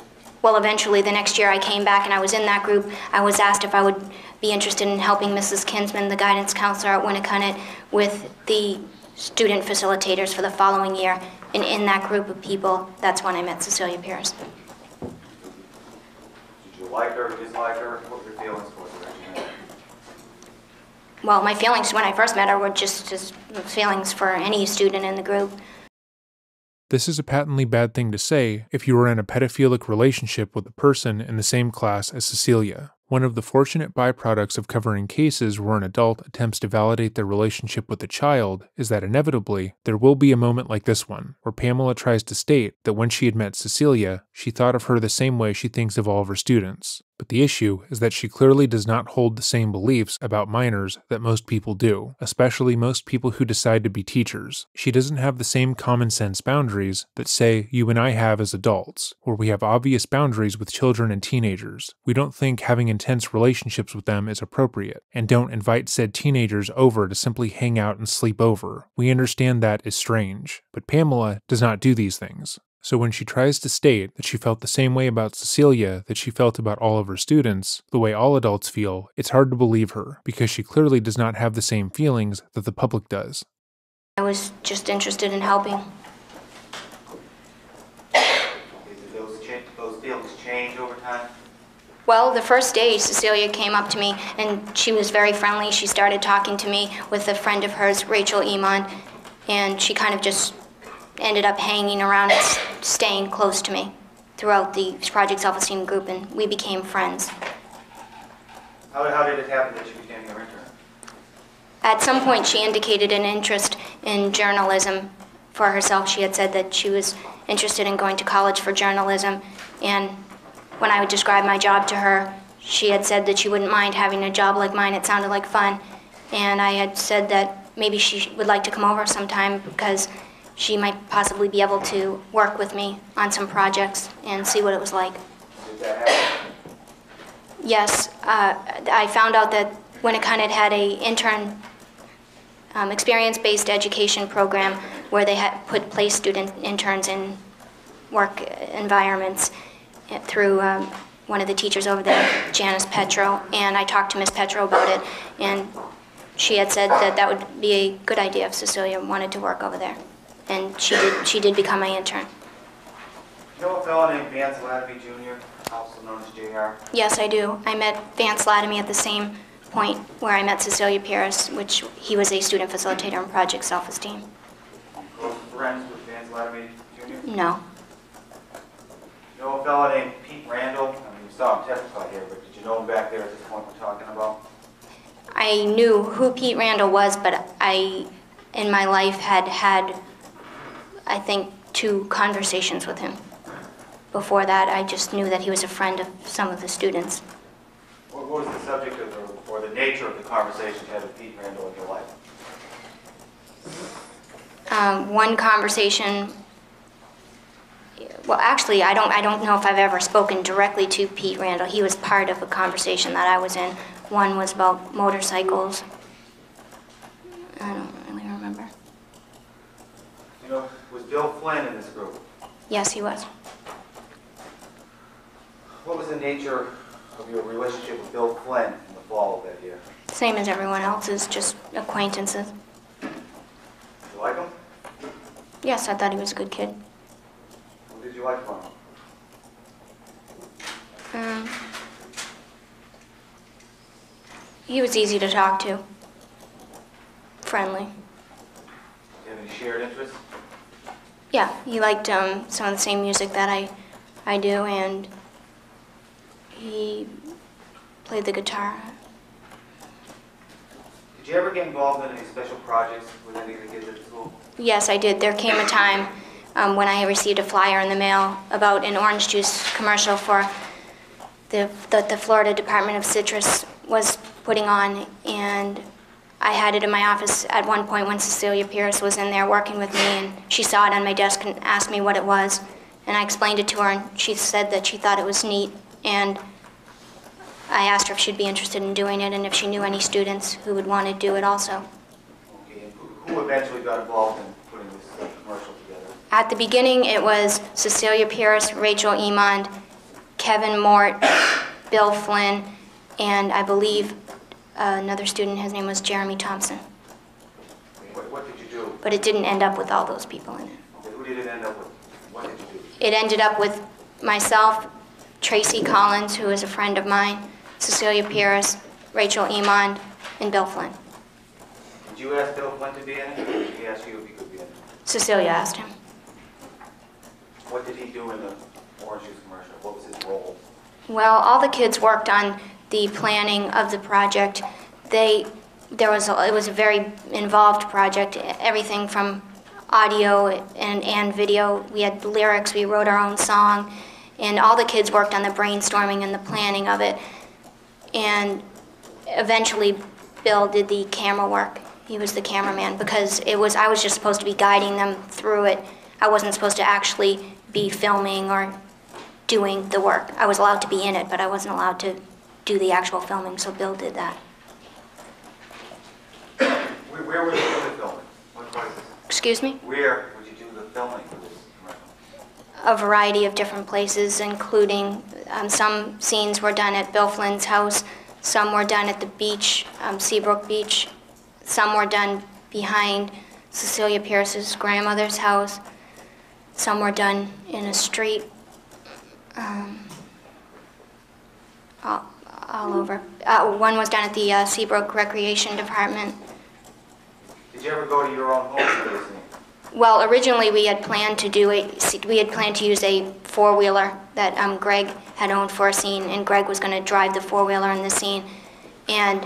[SPEAKER 6] Well, eventually, the next year I came back and I was in that group. I was asked if I would be interested in helping Mrs. Kinsman, the guidance counselor at Winnicott, with the student facilitators for the following year. And in that group of people, that's when I met Cecilia Pierce.
[SPEAKER 5] Did you like her, dislike her? What were your feelings towards her?
[SPEAKER 6] Well, my feelings when I first met her were just as feelings for any student in the group.
[SPEAKER 1] This is a patently bad thing to say if you were in a pedophilic relationship with a person in the same class as Cecilia. One of the fortunate byproducts of covering cases where an adult attempts to validate their relationship with a child is that inevitably, there will be a moment like this one, where Pamela tries to state that when she had met Cecilia, she thought of her the same way she thinks of all of her students. But the issue is that she clearly does not hold the same beliefs about minors that most people do, especially most people who decide to be teachers. She doesn't have the same common sense boundaries that, say, you and I have as adults, where we have obvious boundaries with children and teenagers. We don't think having intense relationships with them is appropriate, and don't invite said teenagers over to simply hang out and sleep over. We understand that is strange, but Pamela does not do these things. So when she tries to state that she felt the same way about Cecilia that she felt about all of her students, the way all adults feel, it's hard to believe her, because she clearly does not have the same feelings that the public does.
[SPEAKER 6] I was just interested in helping.
[SPEAKER 5] Did those feelings change over time?
[SPEAKER 6] Well, the first day, Cecilia came up to me, and she was very friendly. She started talking to me with a friend of hers, Rachel Iman, and she kind of just ended up hanging around and staying close to me throughout the Project Self-Esteem group, and we became friends.
[SPEAKER 5] How did it happen that you became your intern?
[SPEAKER 6] At some point, she indicated an interest in journalism for herself. She had said that she was interested in going to college for journalism, and when I would describe my job to her, she had said that she wouldn't mind having a job like mine. It sounded like fun, and I had said that maybe she would like to come over sometime because she might possibly be able to work with me on some projects and see what it was like.
[SPEAKER 5] Did that happen?
[SPEAKER 6] Yes, I found out that Winnicott had an intern experience-based education program where they had placed student interns in work environments through one of the teachers over there, Janice Petro, and I talked to Miss Petro about it, and she had said that that would be a good idea if Cecilia wanted to work over there. And she did become my intern.
[SPEAKER 5] You know a fellow named Vance Latimer Jr., also known as JR?
[SPEAKER 6] Yes, I do. I met Vance Latimer at the same point where I met Cecilia Pierce, which he was a student facilitator in Project Self-Esteem.
[SPEAKER 5] Close friends with Vance Latimer Jr.?
[SPEAKER 6] No.
[SPEAKER 5] You know a fellow named Pete Randall? I mean, you saw him testify here, but did you know him back there at this point we're talking about?
[SPEAKER 6] I knew who Pete Randall was, but I, in my life, had I think 2 conversations with him. Before that, I just knew that he was a friend of some of the students.
[SPEAKER 5] What was the subject of, or the nature of the conversation you had with Pete Randall in your life?
[SPEAKER 6] One conversation, well, actually, I don't know if I've ever spoken directly to Pete Randall. He was part of a conversation that I was in. One was about motorcycles. I don't really remember.
[SPEAKER 5] You know, was Bill Flynn in this group?
[SPEAKER 6] Yes, he was.
[SPEAKER 5] What was the nature of your relationship with Bill Flynn in the fall of that year?
[SPEAKER 6] Same as everyone else's, just acquaintances.
[SPEAKER 5] Did you like him?
[SPEAKER 6] Yes, I thought he was a good kid.
[SPEAKER 5] What did you like from him?
[SPEAKER 6] He was easy to talk to. Friendly.
[SPEAKER 5] Do you have any shared interests?
[SPEAKER 6] Yeah, he liked some of the same music that I do, and he played the guitar.
[SPEAKER 5] Did you ever get involved in any special projects with any of the kids at the school?
[SPEAKER 6] Yes, I did. There came a time when I received a flyer in the mail about an orange juice commercial for that the Florida Department of Citrus was putting on, and I had it in my office at one point when Cecilia Pierce was in there working with me, and she saw it on my desk and asked me what it was, and I explained it to her, and she said that she thought it was neat, and I asked her if she'd be interested in doing it and if she knew any students who would want to do it also.
[SPEAKER 5] Okay, and who eventually got involved in putting this commercial together?
[SPEAKER 6] At the beginning, it was Cecilia Pierce, Rachel Emond, Kevin Mort, Bill Flynn, and I believe another student, his name was Jeremy Thompson.
[SPEAKER 5] What did you do?
[SPEAKER 6] But it didn't end up with all those people in it.
[SPEAKER 5] Okay, who did it end up with? What did you do?
[SPEAKER 6] It ended up with myself, Tracy Collins, who is a friend of mine, Cecilia Pierce, Rachel Emond, and Bill Flynn.
[SPEAKER 5] Did you ask Bill Flynn to be in it, or did he ask you if he could be in it?
[SPEAKER 6] Cecilia asked him.
[SPEAKER 5] What did he do in the orange juice commercial? What was his role?
[SPEAKER 6] Well, all the kids worked on the planning of the project. It was a very involved project, everything from audio and video. We had lyrics, we wrote our own song, and all the kids worked on the brainstorming and the planning of it. And eventually, Bill did the camera work. He was the cameraman because I was just supposed to be guiding them through it. I wasn't supposed to actually be filming or doing the work. I was allowed to be in it, but I wasn't allowed to do the actual filming, so Bill did that.
[SPEAKER 5] Where would you do the filming? What places?
[SPEAKER 6] Excuse me?
[SPEAKER 5] Where would you do the filming for this commercial?
[SPEAKER 6] A variety of different places, including some scenes were done at Bill Flynn's house, some were done at the beach, Seabrook Beach, some were done behind Cecilia Pierce's grandmother's house, some were done in a street, all over. One was done at the Seabrook Recreation Department.
[SPEAKER 5] Did you ever go to your own home to do this scene?
[SPEAKER 6] Well, originally we had planned to use a four-wheeler that Greg had owned for a scene, and Greg was going to drive the four-wheeler in the scene. And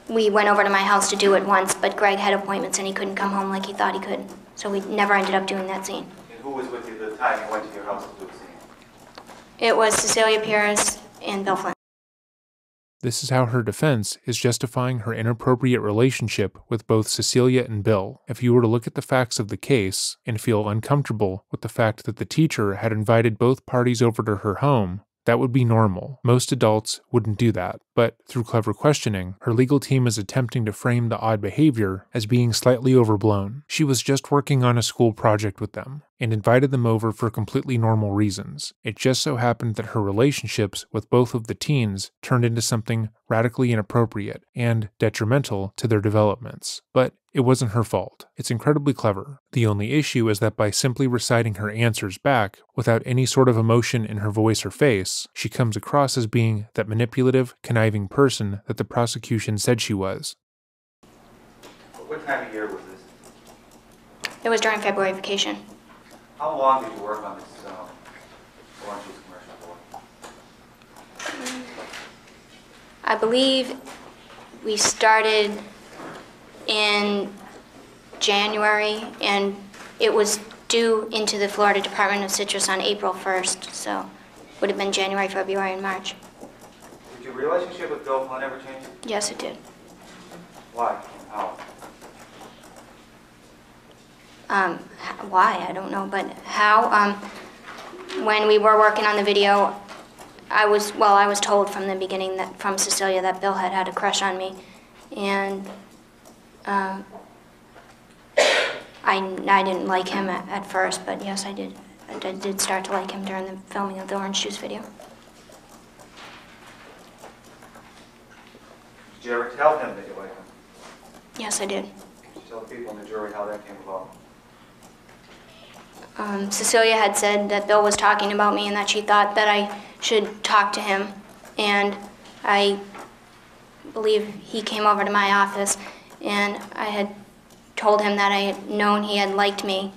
[SPEAKER 6] we went over to my house to do it once, but Greg had appointments and he couldn't come home like he thought he could. So we never ended up doing that scene.
[SPEAKER 5] And who was with you the time you went to your house to do the scene?
[SPEAKER 6] It was Cecilia Pierce and Bill Flynn.
[SPEAKER 1] This is how her defense is justifying her inappropriate relationship with both Cecilia and Bill. If you were to look at the facts of the case and feel uncomfortable with the fact that the teacher had invited both parties over to her home, that would be normal. Most adults wouldn't do that, but through clever questioning, her legal team is attempting to frame the odd behavior as being slightly overblown. She was just working on a school project with them and invited them over for completely normal reasons. It just so happened that her relationships with both of the teens turned into something radically inappropriate and detrimental to their developments. But it wasn't her fault. It's incredibly clever. The only issue is that by simply reciting her answers back without any sort of emotion in her voice or face, she comes across as being that manipulative, conniving person that the prosecution said she was.
[SPEAKER 5] What time of year was this?
[SPEAKER 6] It was during February vacation.
[SPEAKER 5] How long did you work on this orange juice commercial for?
[SPEAKER 6] I believe we started in January, and it was due into the Florida Department of Citrus on April 1st, so it would have been January, February, and March.
[SPEAKER 5] Did your relationship with Bill Flynn ever change?
[SPEAKER 6] Yes, it did.
[SPEAKER 5] Why? How?
[SPEAKER 6] Why? I don't know, but how? When we were working on the video, I was told from the beginning from Cecilia that Bill had a crush on me, and I didn't like him at first, but yes, I did I did start to like him during the filming of the orange juice video.
[SPEAKER 5] Did you ever tell him that you liked him?
[SPEAKER 6] Yes, I did.
[SPEAKER 5] Did you tell the people in the jury how that came about?
[SPEAKER 6] Cecilia had said that Bill was talking about me and that she thought that I should talk to him. And I believe he came over to my office and I had told him that I had known he had liked me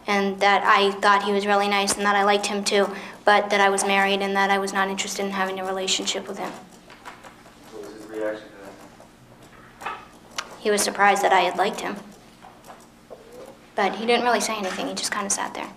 [SPEAKER 6] and that I thought he was really nice and that I liked him too, but that I was married and that I was not interested in having a relationship with him.
[SPEAKER 5] What was his reaction to that?
[SPEAKER 6] He was surprised that I had liked him. But he didn't really say anything, he just kind of sat there.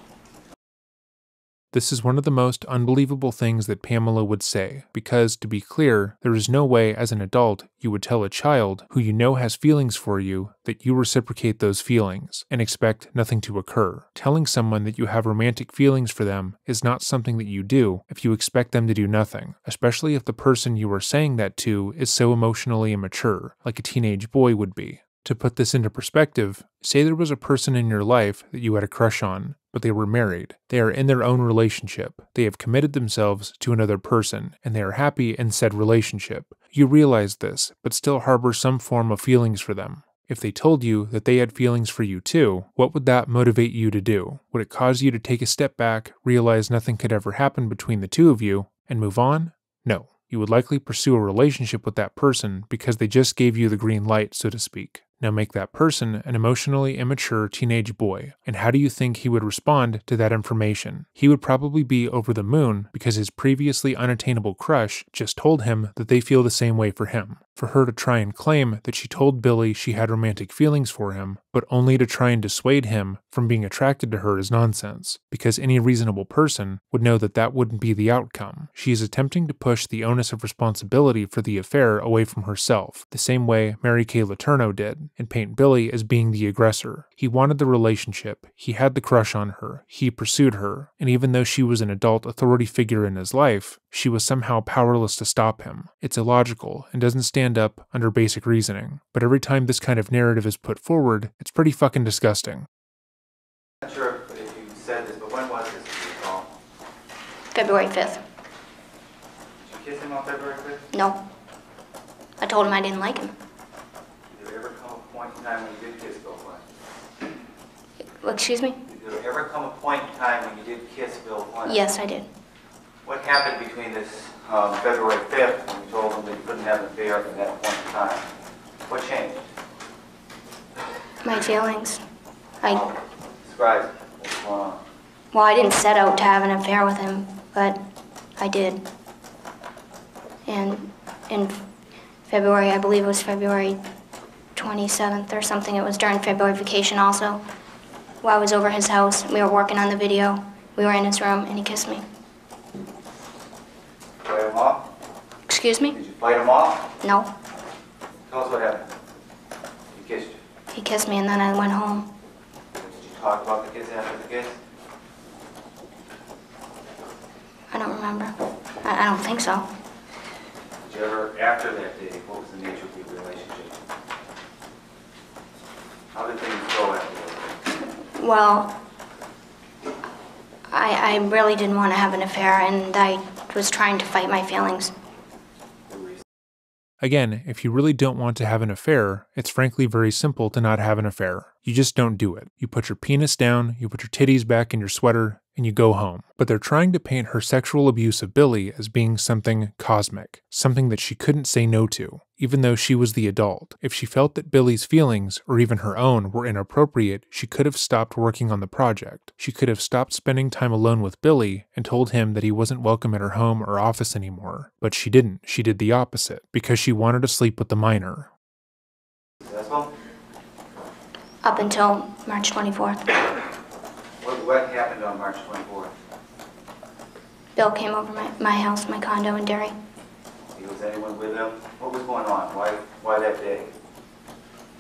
[SPEAKER 1] This is one of the most unbelievable things that Pamela would say, because, to be clear, there is no way as an adult you would tell a child who you know has feelings for you that you reciprocate those feelings and expect nothing to occur. Telling someone that you have romantic feelings for them is not something that you do if you expect them to do nothing, especially if the person you are saying that to is so emotionally immature, like a teenage boy would be. To put this into perspective, say there was a person in your life that you had a crush on, but they were married. They are in their own relationship. They have committed themselves to another person, and they are happy in said relationship. You realize this, but still harbor some form of feelings for them. If they told you that they had feelings for you too, what would that motivate you to do? Would it cause you to take a step back, realize nothing could ever happen between the two of you, and move on? No. You would likely pursue a relationship with that person because they just gave you the green light, so to speak. Now make that person an emotionally immature teenage boy, and how do you think he would respond to that information? He would probably be over the moon because his previously unattainable crush just told him that they feel the same way for him. For her to try and claim that she told Billy she had romantic feelings for him, but only to try and dissuade him from being attracted to her is nonsense, because any reasonable person would know that that wouldn't be the outcome. She is attempting to push the onus of responsibility for the affair away from herself, the same way Mary Kay Letourneau did, and paint Billy as being the aggressor. He wanted the relationship, he had the crush on her, he pursued her, and even though she was an adult authority figure in his life, she was somehow powerless to stop him. It's illogical and doesn't stand up under basic reasoning, but every time this kind of narrative is put forward, it's pretty fucking disgusting.
[SPEAKER 5] I'm not sure if you said this, but when was this call?
[SPEAKER 6] February 5th.
[SPEAKER 5] Did you kiss him on February 5th?
[SPEAKER 6] No. I told him I didn't like him.
[SPEAKER 5] Did there ever come a point in time when you did kiss Bill Flynn?
[SPEAKER 6] Excuse me?
[SPEAKER 5] Did there ever come a point in time when you did kiss Bill Flynn?
[SPEAKER 6] Yes, I did.
[SPEAKER 5] What happened between this February 5th when you told him that you couldn't have an affair at that point in time? What changed?
[SPEAKER 6] My feelings.
[SPEAKER 5] Describe it. What's going on?
[SPEAKER 6] Well, I didn't set out to have an affair with him, but I did. And in February, I believe it was February 27th or something, it was during February vacation also, while I was over his house, we were working on the video, we were in his room, and he kissed me.
[SPEAKER 5] Fight him off?
[SPEAKER 6] Excuse me?
[SPEAKER 5] Did you fight him off?
[SPEAKER 6] No.
[SPEAKER 5] Tell us what happened. He kissed you.
[SPEAKER 6] He kissed me and then I went home.
[SPEAKER 5] Did you talk about the kiss after the kiss?
[SPEAKER 6] I don't remember. I don't think so.
[SPEAKER 5] Did you ever, after that day, what was the nature of your relationship? How did things go after that?
[SPEAKER 6] Well, I really didn't want to have an affair, and I was trying to fight my feelings.
[SPEAKER 1] Again, if you really don't want to have an affair, it's frankly very simple to not have an affair. You just don't do it. You put your penis down, you put your titties back in your sweater, and you go home. But they're trying to paint her sexual abuse of Billy as being something cosmic, something that she couldn't say no to, even though she was the adult. If she felt that Billy's feelings, or even her own, were inappropriate, she could have stopped working on the project. She could have stopped spending time alone with Billy and told him that he wasn't welcome at her home or office anymore. But she didn't. She did the opposite, because she wanted to sleep with the minor.
[SPEAKER 5] Successful?
[SPEAKER 6] Up until March 24th.
[SPEAKER 5] What happened on March 24th?
[SPEAKER 6] Bill came over my house, my condo in Derry.
[SPEAKER 5] Was anyone with him? What was going on? Why that day?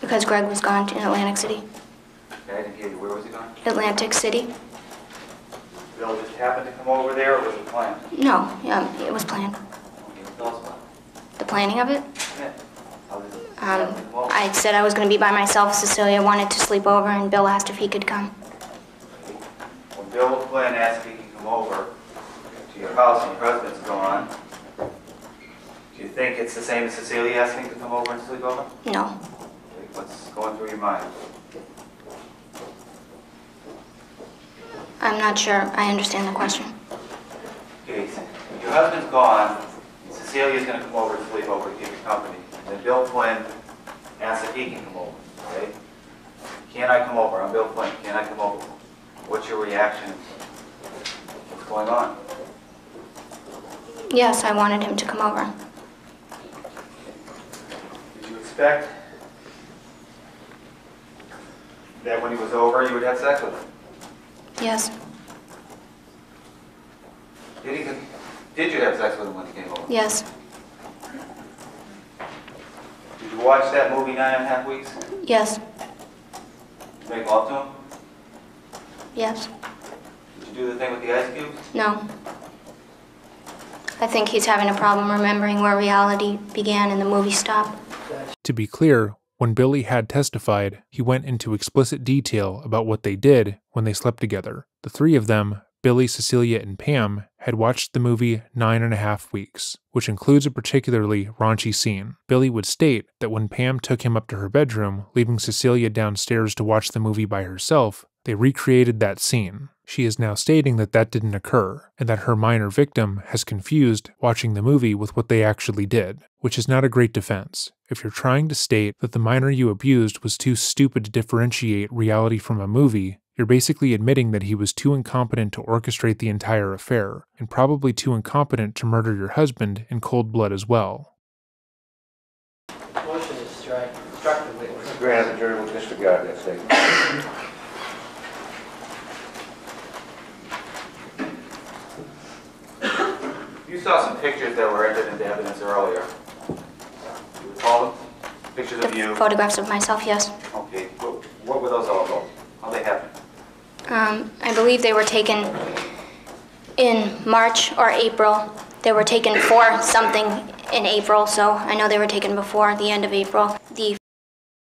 [SPEAKER 6] Because Greg was gone in Atlantic City.
[SPEAKER 5] Okay, I didn't hear you. Where was he gone?
[SPEAKER 6] Atlantic City?
[SPEAKER 5] Bill just happened to come over there, or was it planned?
[SPEAKER 6] No, it was planned.
[SPEAKER 5] Okay, tell us about it.
[SPEAKER 6] The planning of it?
[SPEAKER 5] Yeah. How did it
[SPEAKER 6] I said I was going to be by myself. Cecilia wanted to sleep over, and Bill asked if he could come.
[SPEAKER 5] When Bill Flynn asks if he can come over to your house and your husband's gone, do you think it's the same as Cecilia asking to come over and sleep over?
[SPEAKER 6] No.
[SPEAKER 5] Okay, what's going through your mind?
[SPEAKER 6] I'm not sure I understand the question.
[SPEAKER 5] Okay, so your husband's gone, and Cecilia's going to come over to sleep over to give you company. And then Bill Flynn asks if he can come over, okay? Can I come over? I'm Bill Flynn. Can I come over? What's your reaction? What's going on?
[SPEAKER 6] Yes, I wanted him to come over.
[SPEAKER 5] Did you expect that when he was over you would have sex with him?
[SPEAKER 6] Yes.
[SPEAKER 5] Did you have sex with him when he came over?
[SPEAKER 6] Yes.
[SPEAKER 5] Did you watch that movie 9.5 Weeks?
[SPEAKER 6] Yes.
[SPEAKER 5] Did you make love to him?
[SPEAKER 6] Yes.
[SPEAKER 5] Did you do the thing with the ice cubes?
[SPEAKER 6] No. I think he's having a problem remembering where reality began and the movie stopped.
[SPEAKER 1] To be clear, when Billy had testified, he went into explicit detail about what they did when they slept together. The three of them, Billy, Cecilia, and Pam, had watched the movie 9.5 Weeks, which includes a particularly raunchy scene. Billy would state that when Pam took him up to her bedroom, leaving Cecilia downstairs to watch the movie by herself, they recreated that scene. She is now stating that that didn't occur, and that her minor victim has confused watching the movie with what they actually did, which is not a great defense. If you're trying to state that the minor you abused was too stupid to differentiate reality from a movie, you're basically admitting that he was too incompetent to orchestrate the entire affair, and probably too incompetent to murder your husband in cold blood as well.
[SPEAKER 7] Motion is struck the witness.
[SPEAKER 8] Granted, the jury will disregard that statement.
[SPEAKER 5] You saw some pictures that were entered into evidence earlier. You recall them? Pictures of you?
[SPEAKER 6] Photographs of myself, yes.
[SPEAKER 5] Okay. What were those all about? How they happened?
[SPEAKER 6] I believe they were taken in March or April. They were taken for something in April, so I know they were taken before the end of April.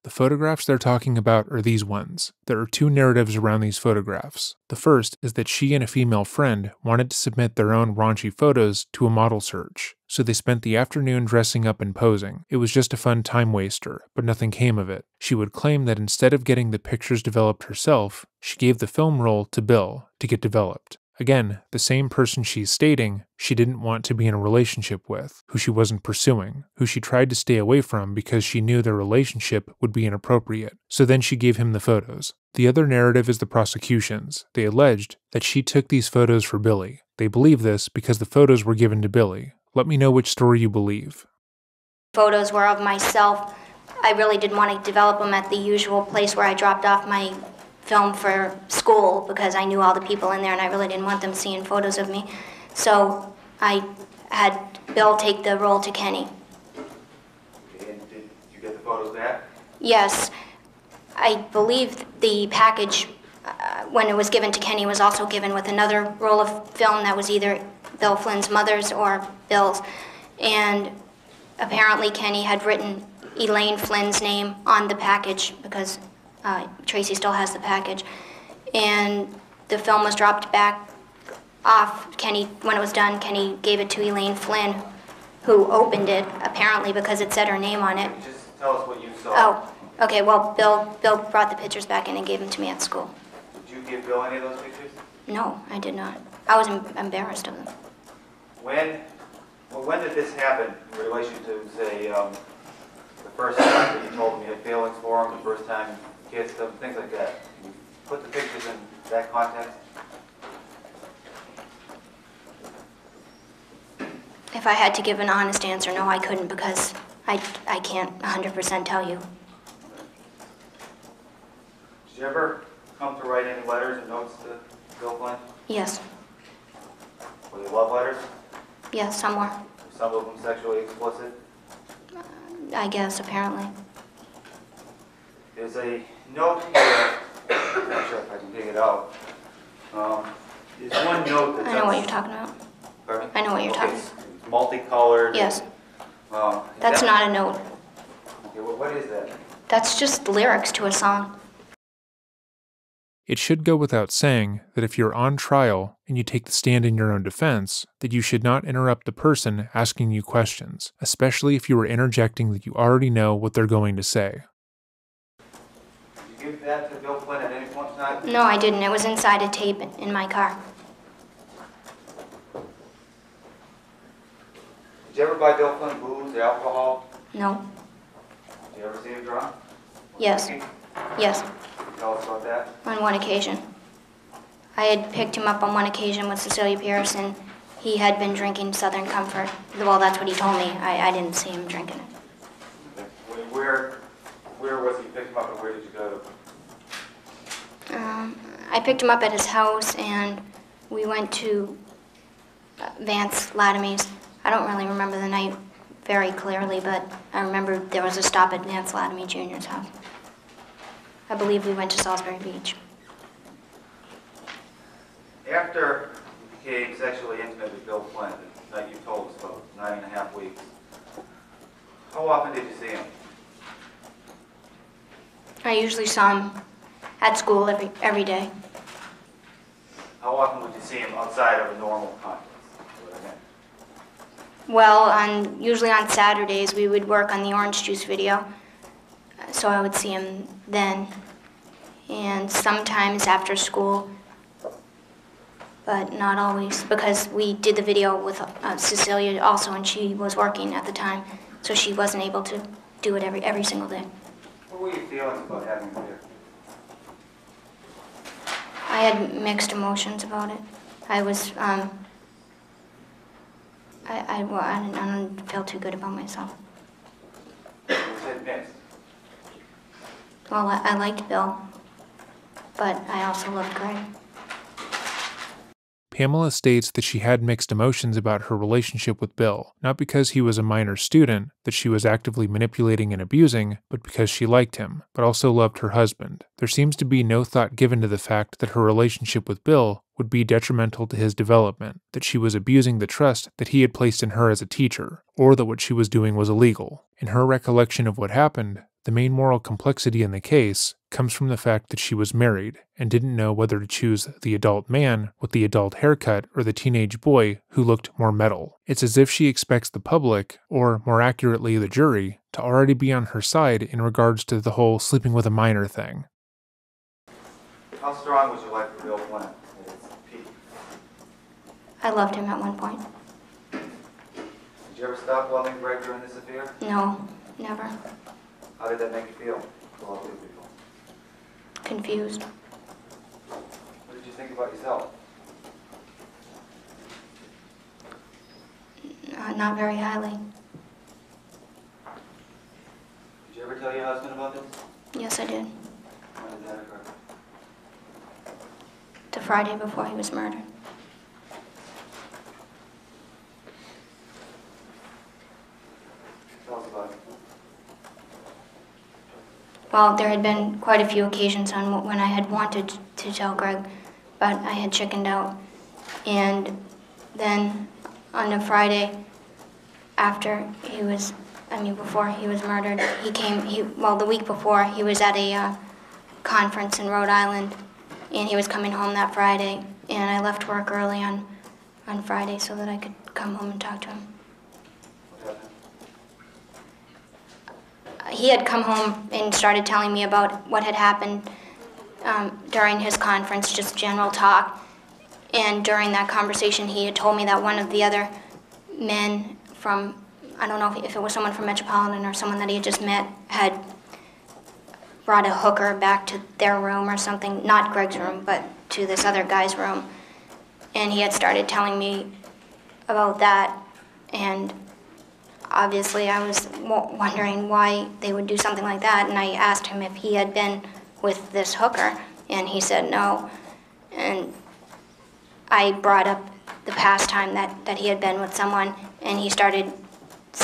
[SPEAKER 1] The photographs they're talking about are these ones. There are two narratives around these photographs. The first is that she and a female friend wanted to submit their own raunchy photos to a model search, so they spent the afternoon dressing up and posing. It was just a fun time waster, but nothing came of it. She would claim that instead of getting the pictures developed herself, she gave the film roll to Bill to get developed. Again, the same person she's stating she didn't want to be in a relationship with, who she wasn't pursuing, who she tried to stay away from because she knew their relationship would be inappropriate. So then she gave him the photos. The other narrative is the prosecution's. They alleged that she took these photos for Billy. They believe this because the photos were given to Billy. Let me know which story you believe.
[SPEAKER 6] Photos were of myself. I really didn't want to develop them at the usual place where I dropped off my film for school because I knew all the people in there and I really didn't want them seeing photos of me. So I had Bill take the roll to Kenny.
[SPEAKER 5] Okay, and did you get the photos back?
[SPEAKER 6] Yes. I believe the package, when it was given to Kenny, was also given with another roll of film that was either Bill Flynn's mother's or Bill's. And apparently Kenny had written Elaine Flynn's name on the package because Tracy still has the package. And the film was dropped back off. Kenny, when it was done, Kenny gave it to Elaine Flynn, who opened it, apparently because it said her name on it.
[SPEAKER 5] Just tell us what you saw.
[SPEAKER 6] Oh, okay, well, Bill brought the pictures back in and gave them to me at school.
[SPEAKER 5] Did you give Bill any of those pictures?
[SPEAKER 6] No, I did not. I was embarrassed of them.
[SPEAKER 5] When did this happen in relation to, say, the first time that you told him you had feelings for him, the first time you kissed him, things like that? Can you put the pictures in that context?
[SPEAKER 6] If I had to give an honest answer, no, I couldn't because I can't 100% tell you.
[SPEAKER 5] Did you ever come to write any letters or notes to Bill Flynn?
[SPEAKER 6] Yes.
[SPEAKER 5] Were they love letters?
[SPEAKER 6] Yes, some were.
[SPEAKER 5] Were some of them sexually explicit?
[SPEAKER 6] I guess, apparently.
[SPEAKER 5] There's a note here, I'm not sure if I can dig it out. There's one note that's...
[SPEAKER 6] I know what you're talking about.
[SPEAKER 5] Pardon me?
[SPEAKER 6] I know what you're talking
[SPEAKER 5] about. It's multicolored.
[SPEAKER 6] Yes.
[SPEAKER 5] Is
[SPEAKER 6] That's
[SPEAKER 5] that...
[SPEAKER 6] not a note.
[SPEAKER 5] Okay, well, what is that?
[SPEAKER 6] That's just lyrics to a song.
[SPEAKER 1] It should go without saying that if you're on trial and you take the stand in your own defense, that you should not interrupt the person asking you questions, especially if you are interjecting that you already know what they're going to say.
[SPEAKER 5] Did you give that to Bill Flynn at any point in time?
[SPEAKER 6] No, I didn't. It was inside a tape in my car.
[SPEAKER 5] Did you ever buy Bill Flynn booze or alcohol?
[SPEAKER 6] No.
[SPEAKER 5] Did you ever see him drunk?
[SPEAKER 6] Yes. Yes.
[SPEAKER 5] Can you tell us about that?
[SPEAKER 6] On one occasion. I had picked him up on one occasion with Cecilia Pierce, and he had been drinking Southern Comfort. Well, that's what he told me. I didn't see him drinking it.
[SPEAKER 5] Okay. Where was he picked him up and where did you go to?
[SPEAKER 6] I picked him up at his house, and we went to Vance Latamy's. I don't really remember the night very clearly, but I remember there was a stop at Vance Latomy Jr.'s house. I believe we went to Salisbury Beach.
[SPEAKER 5] After you became sexually intimate with Bill Flynn, the night you told us about, 9.5 weeks, how often did you see him?
[SPEAKER 6] I usually saw him at school every day.
[SPEAKER 5] How often would you see him outside of a normal conference?
[SPEAKER 6] Well, usually on Saturdays we would work on the orange juice video, so I would see him then, and sometimes after school, but not always, because we did the video with Cecilia also, and she was working at the time, so she wasn't able to do it every single day.
[SPEAKER 5] What were your feelings about having him here?
[SPEAKER 6] I had mixed emotions about it. I was, I don't feel too good about myself.
[SPEAKER 5] You said mixed.
[SPEAKER 6] Well, I liked Bill, but I also loved Greg.
[SPEAKER 1] Pamela states that she had mixed emotions about her relationship with Bill, not because he was a minor student that she was actively manipulating and abusing, but because she liked him, but also loved her husband. There seems to be no thought given to the fact that her relationship with Bill would be detrimental to his development, that she was abusing the trust that he had placed in her as a teacher, or that what she was doing was illegal. In her recollection of what happened, the main moral complexity in the case comes from the fact that she was married and didn't know whether to choose the adult man with the adult haircut or the teenage boy who looked more metal. It's as if she expects the public, or more accurately the jury, to already be on her side in regards to the whole sleeping with a minor thing.
[SPEAKER 5] How strong was your life for Bill Flynn at its peak?
[SPEAKER 6] I loved him at one point.
[SPEAKER 5] Did you ever stop loving Greg during this affair?
[SPEAKER 6] No, never.
[SPEAKER 5] How did that make you feel? To love two people?
[SPEAKER 6] Confused.
[SPEAKER 5] What did you think about yourself?
[SPEAKER 6] Not very highly.
[SPEAKER 5] Did you ever tell your husband about this?
[SPEAKER 6] Yes, I did.
[SPEAKER 5] When did that occur?
[SPEAKER 6] The Friday before he was murdered.
[SPEAKER 5] Tell us about it.
[SPEAKER 6] Well, there had been quite a few occasions when I had wanted to tell Greg, but I had chickened out. And then on a Friday after before he was murdered, the week before, he was at a conference in Rhode Island, and he was coming home that Friday, and I left work early on Friday so that I could come home and talk to him.
[SPEAKER 5] What happened?
[SPEAKER 6] He had come home and started telling me about what had happened during his conference, just general talk. And during that conversation, he had told me that one of the other men from, I don't know if it was someone from Metropolitan or someone that he had just met, had brought a hooker back to their room or something, not Greg's room, but to this other guy's room. And he had started telling me about that, and obviously I was wondering why they would do something like that, and I asked him if he had been with this hooker, and he said no. And I brought up the past time that he had been with someone, and he started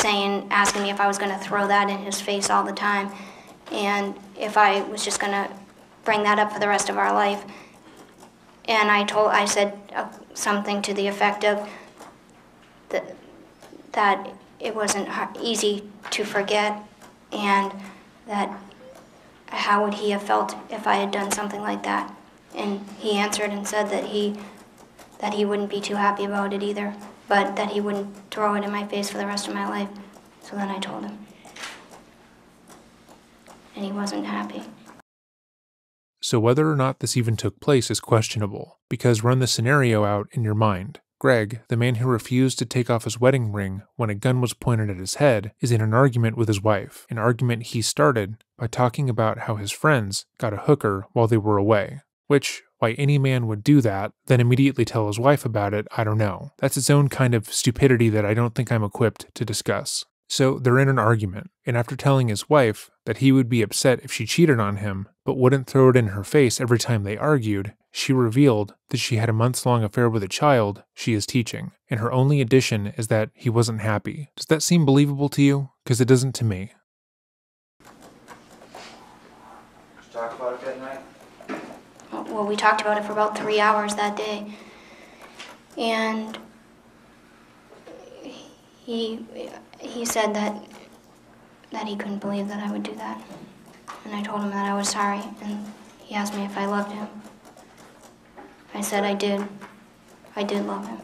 [SPEAKER 6] asking me if I was going to throw that in his face all the time, and if I was just going to bring that up for the rest of our life. And I said something to the effect of that it wasn't easy to forget, and that how would he have felt if I had done something like that. And he answered and said that he wouldn't be too happy about it either, but that he wouldn't throw it in my face for the rest of my life. So then I told him. And he wasn't happy.
[SPEAKER 1] So whether or not this even took place is questionable, because run the scenario out in your mind. Greg, the man who refused to take off his wedding ring when a gun was pointed at his head, is in an argument with his wife, an argument he started by talking about how his friends got a hooker while they were away. Which, why any man would do that, then immediately tell his wife about it, I don't know. That's its own kind of stupidity that I don't think I'm equipped to discuss. So they're in an argument, and after telling his wife that he would be upset if she cheated on him, but wouldn't throw it in her face every time they argued, she revealed that she had a months-long affair with a child she is teaching, and her only addition is that he wasn't happy. Does that seem believable to you? Because it doesn't to me.
[SPEAKER 5] Did you talk about it that night?
[SPEAKER 6] Well, we talked about it for about 3 hours that day. And he said that he couldn't believe that I would do that. And I told him that I was sorry, and he asked me if I loved him. I said I did. I did love him.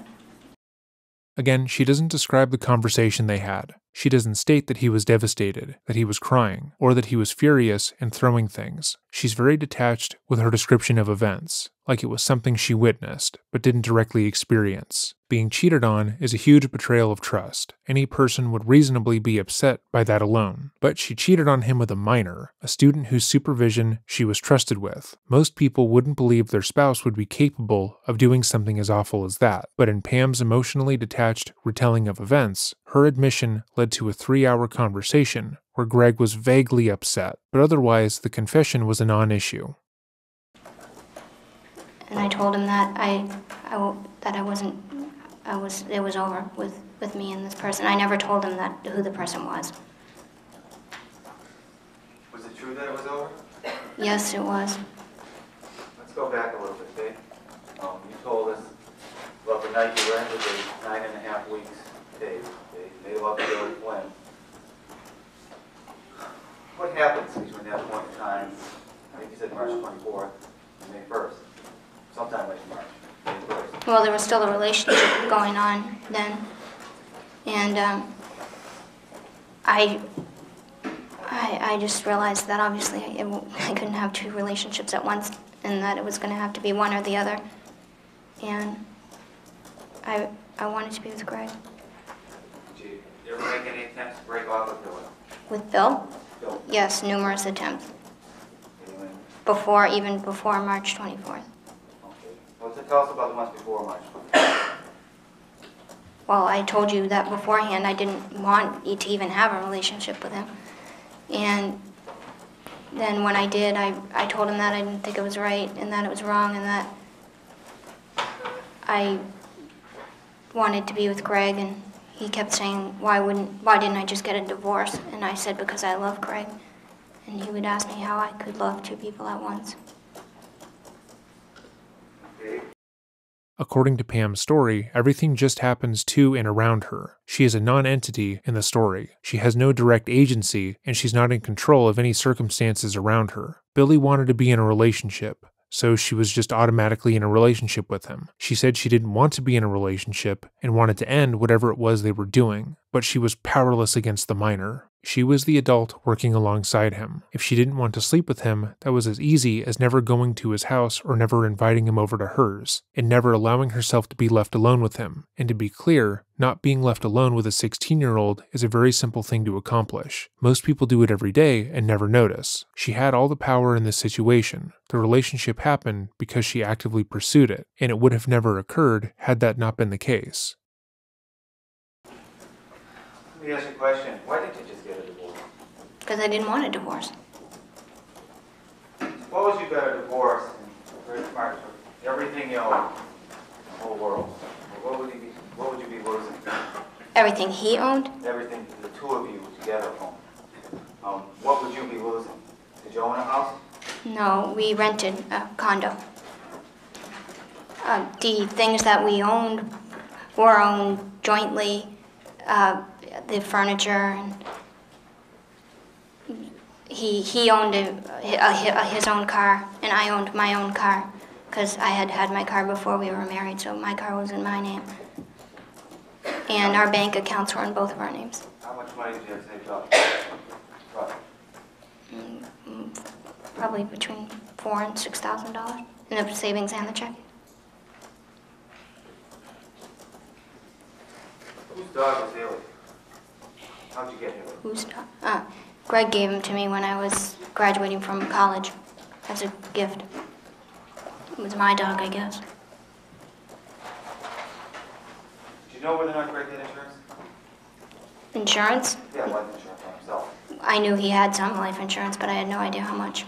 [SPEAKER 1] Again, she doesn't describe the conversation they had. She doesn't state that he was devastated, that he was crying, or that he was furious and throwing things. She's very detached with her description of events, like it was something she witnessed, but didn't directly experience. Being cheated on is a huge betrayal of trust. Any person would reasonably be upset by that alone. But she cheated on him with a minor, a student whose supervision she was trusted with. Most people wouldn't believe their spouse would be capable of doing something as awful as that. But in Pam's emotionally detached retelling of events, her admission led to a 3-hour conversation where Greg was vaguely upset, but otherwise the confession was a non-issue.
[SPEAKER 6] And I told him that it was over with me and this person. I never told him who the person was.
[SPEAKER 5] Was it true that it was over?
[SPEAKER 6] Yes, it was.
[SPEAKER 5] Let's go back a little bit, Dave. You told us about the night you were in with the 9.5 weeks, Dave. They loved Billy Flynn. What happened between that point in time, I think you said March 24th and May 1st, sometime late March, May 1st.
[SPEAKER 6] Well, there was still a relationship going on then, and I just realized that obviously I couldn't have 2 relationships at once, and that it was going to have to be one or the other, and I wanted to be with Greg.
[SPEAKER 5] Did you ever make any attempts to break off with Billy?
[SPEAKER 6] With Bill?
[SPEAKER 5] Bill.
[SPEAKER 6] Yes, numerous attempts.
[SPEAKER 5] Anyway.
[SPEAKER 6] Even before March 24th.
[SPEAKER 5] Okay. Well, tell us about the months before March 24th.
[SPEAKER 6] Well, I told you that beforehand. I didn't want to even have a relationship with him. And then when I did, I told him that I didn't think it was right and that it was wrong and that I wanted to be with Greg, and he kept saying, why didn't I just get a divorce? And I said, because I love Greg. And he would ask me how I could love 2 people at once.
[SPEAKER 1] According to Pam's story, everything just happens to and around her. She is a non-entity in the story. She has no direct agency, and she's not in control of any circumstances around her. Billy wanted to be in a relationship, so she was just automatically in a relationship with him. She said she didn't want to be in a relationship and wanted to end whatever it was they were doing, but she was powerless against the minor. She was the adult working alongside him. If she didn't want to sleep with him, that was as easy as never going to his house or never inviting him over to hers, and never allowing herself to be left alone with him. And to be clear, not being left alone with a 16-year-old is a very simple thing to accomplish. Most people do it every day and never notice. She had all the power in this situation. The relationship happened because she actively pursued it, and it would have never occurred had that not been the case.
[SPEAKER 5] Let me ask you a question. Why didn't you just get a divorce?
[SPEAKER 6] Because I didn't want a divorce.
[SPEAKER 5] Suppose you got a divorce and very smart, everything you own, the whole world. What would you be losing?
[SPEAKER 6] Everything he owned?
[SPEAKER 5] Everything the 2 of you together own. What would you be losing? Did you own a house?
[SPEAKER 6] No, we rented a condo. The things that we owned were owned jointly. The furniture, and he owned his own car, and I owned my own car. because I had had my car before we were married, so my car was in my name. And our bank accounts were in both of our names.
[SPEAKER 5] How much money did you have saved up?
[SPEAKER 6] Probably between $4,000 and $6,000 in the savings and the check.
[SPEAKER 5] Whose dog was Haley? How'd you get Haley?
[SPEAKER 6] Who's Greg gave him to me when I was graduating from college as a gift. It was my dog, I guess.
[SPEAKER 5] Do you know whether or not Greg had insurance?
[SPEAKER 6] Insurance?
[SPEAKER 5] Yeah, life insurance on himself.
[SPEAKER 6] I knew he had some life insurance, but I had no idea how much.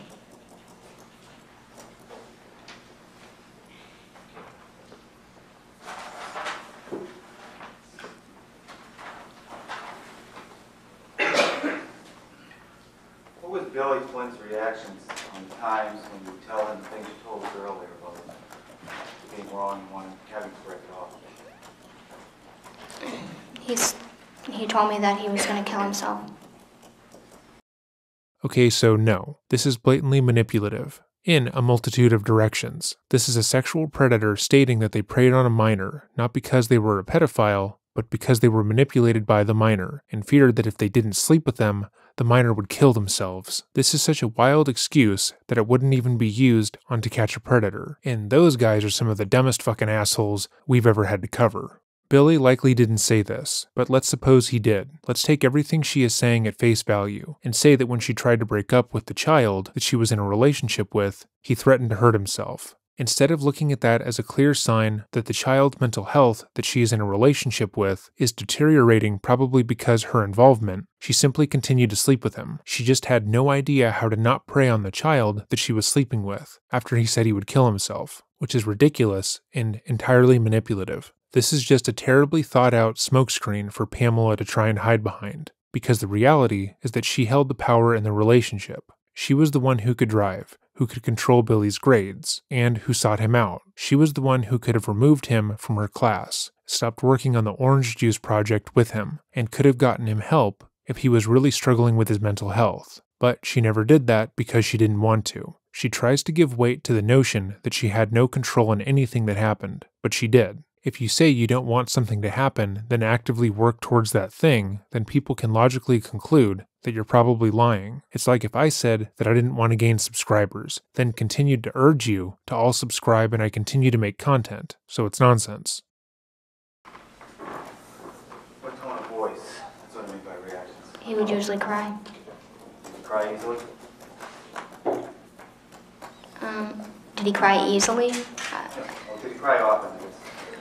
[SPEAKER 5] What was Billy Flynn's reactions on the times when you tell him the things you told us earlier about being wrong and wanting having to break it off?
[SPEAKER 6] He told me that he was going to kill himself.
[SPEAKER 1] Okay, so no, this is blatantly manipulative, in a multitude of directions. This is a sexual predator stating that they preyed on a minor, not because they were a pedophile, but because they were manipulated by the minor, and feared that if they didn't sleep with them, the minor would kill themselves. This is such a wild excuse that it wouldn't even be used on To Catch a Predator, and those guys are some of the dumbest fucking assholes we've ever had to cover. Billy likely didn't say this, but let's suppose he did. Let's take everything she is saying at face value, and say that when she tried to break up with the child that she was in a relationship with, he threatened to hurt himself. Instead of looking at that as a clear sign that the child's mental health that she is in a relationship with is deteriorating probably because her involvement, she simply continued to sleep with him. She just had no idea how to not prey on the child that she was sleeping with after he said he would kill himself, which is ridiculous and entirely manipulative. This is just a terribly thought out smokescreen for Pamela to try and hide behind, because the reality is that she held the power in the relationship. She was the one who could drive, who could control Billy's grades, and who sought him out. She was the one who could have removed him from her class, stopped working on the orange juice project with him, and could have gotten him help if he was really struggling with his mental health. But she never did that because she didn't want to. She tries to give weight to the notion that she had no control in anything that happened, but she did. If you say you don't want something to happen, then actively work towards that thing, then people can logically conclude that you're probably lying. It's like if I said that I didn't want to gain subscribers, then continued to urge you to all subscribe and I continue to make content, so it's nonsense.
[SPEAKER 5] What tone of voice? That's what I mean by reactions.
[SPEAKER 6] He would usually cry.
[SPEAKER 5] Did you cry easily?
[SPEAKER 6] Did he cry easily?
[SPEAKER 5] Or did he cry often?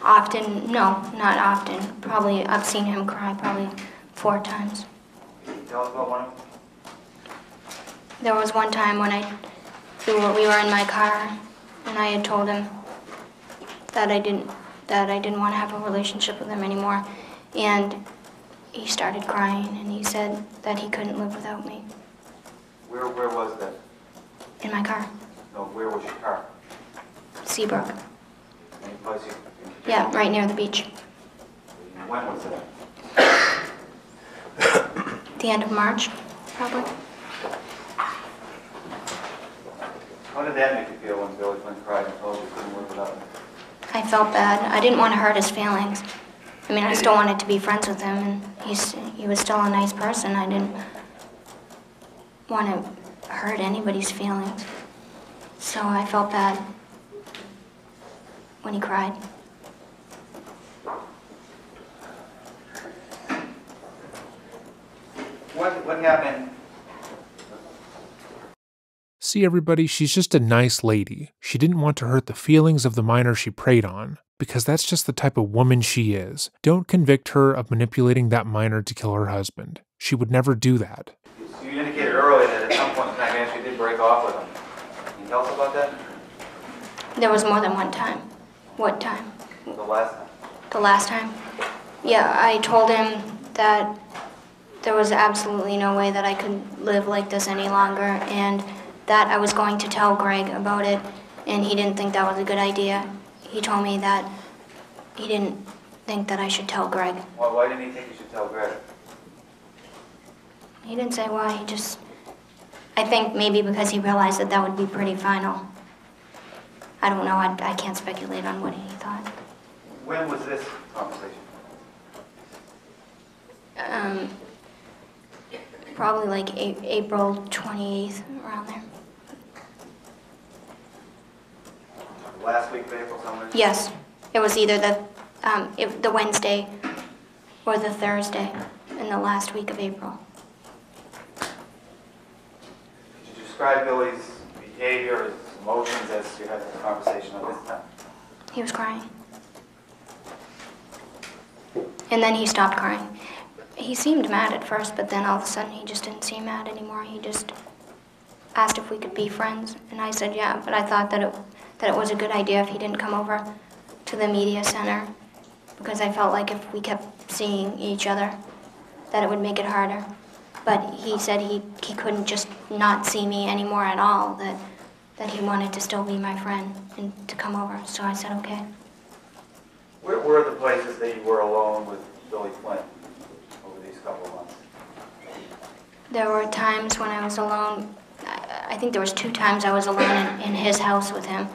[SPEAKER 6] Often? No, not often. Probably, I've seen him cry probably 4 times.
[SPEAKER 5] Can you tell us about one of them?
[SPEAKER 6] There was one time when we were in my car, and I had told him that I didn't want to have a relationship with him anymore, and he started crying, and he said that he couldn't live without me.
[SPEAKER 5] Where was that?
[SPEAKER 6] In my car.
[SPEAKER 5] No, where was your car?
[SPEAKER 6] Seabrook.
[SPEAKER 5] Any place you?
[SPEAKER 6] Yeah, right near the beach.
[SPEAKER 5] When was that?
[SPEAKER 6] The end of March, probably.
[SPEAKER 5] How did that make you feel when Billy Flynn cried and told you you couldn't live without him?
[SPEAKER 6] I felt bad. I didn't want to hurt his feelings. I mean, I still wanted to be friends with him, and he was still a nice person. I didn't want to hurt anybody's feelings. So I felt bad when he cried.
[SPEAKER 5] What happened?
[SPEAKER 1] See everybody, she's just a nice lady. She didn't want to hurt the feelings of the minor she preyed on, because that's just the type of woman she is. Don't convict her of manipulating that minor to kill her husband. She would never do that.
[SPEAKER 5] You indicated earlier that at some point in time you actually did break off with him. Can you tell us about that?
[SPEAKER 6] There was more than one time. What time?
[SPEAKER 5] The last time?
[SPEAKER 6] The last time? Yeah, I told him that there was absolutely no way that I could live like this any longer, and that I was going to tell Greg about it, and he didn't think that was a good idea. He told me that he didn't think that I should tell Greg.
[SPEAKER 5] Why didn't he think you should tell Greg?
[SPEAKER 6] He didn't say why, I think maybe because he realized that that would be pretty final. I don't know. I can't speculate on what he thought.
[SPEAKER 5] When was this conversation?
[SPEAKER 6] Probably like April 28th, around there.
[SPEAKER 5] Last week of April, somewhere?
[SPEAKER 6] Yes. It was either the Wednesday or the Thursday in the last week of April.
[SPEAKER 5] Could you describe Billy's behavior, his emotions as you had this conversation at this time?
[SPEAKER 6] He was crying. And then he stopped crying. He seemed mad at first, but then all of a sudden he just didn't seem mad anymore. He just asked if we could be friends, and I said yeah, but I thought that it was a good idea if he didn't come over to the media center, because I felt like if we kept seeing each other, that it would make it harder. But he said he couldn't just not see me anymore at all, that he wanted to still be my friend and to come over, so I said okay.
[SPEAKER 5] Where were the places that you were alone with Billy Flynn over these couple of months?
[SPEAKER 6] There were times when I was alone. I think there was 2 times I was alone in his house with him.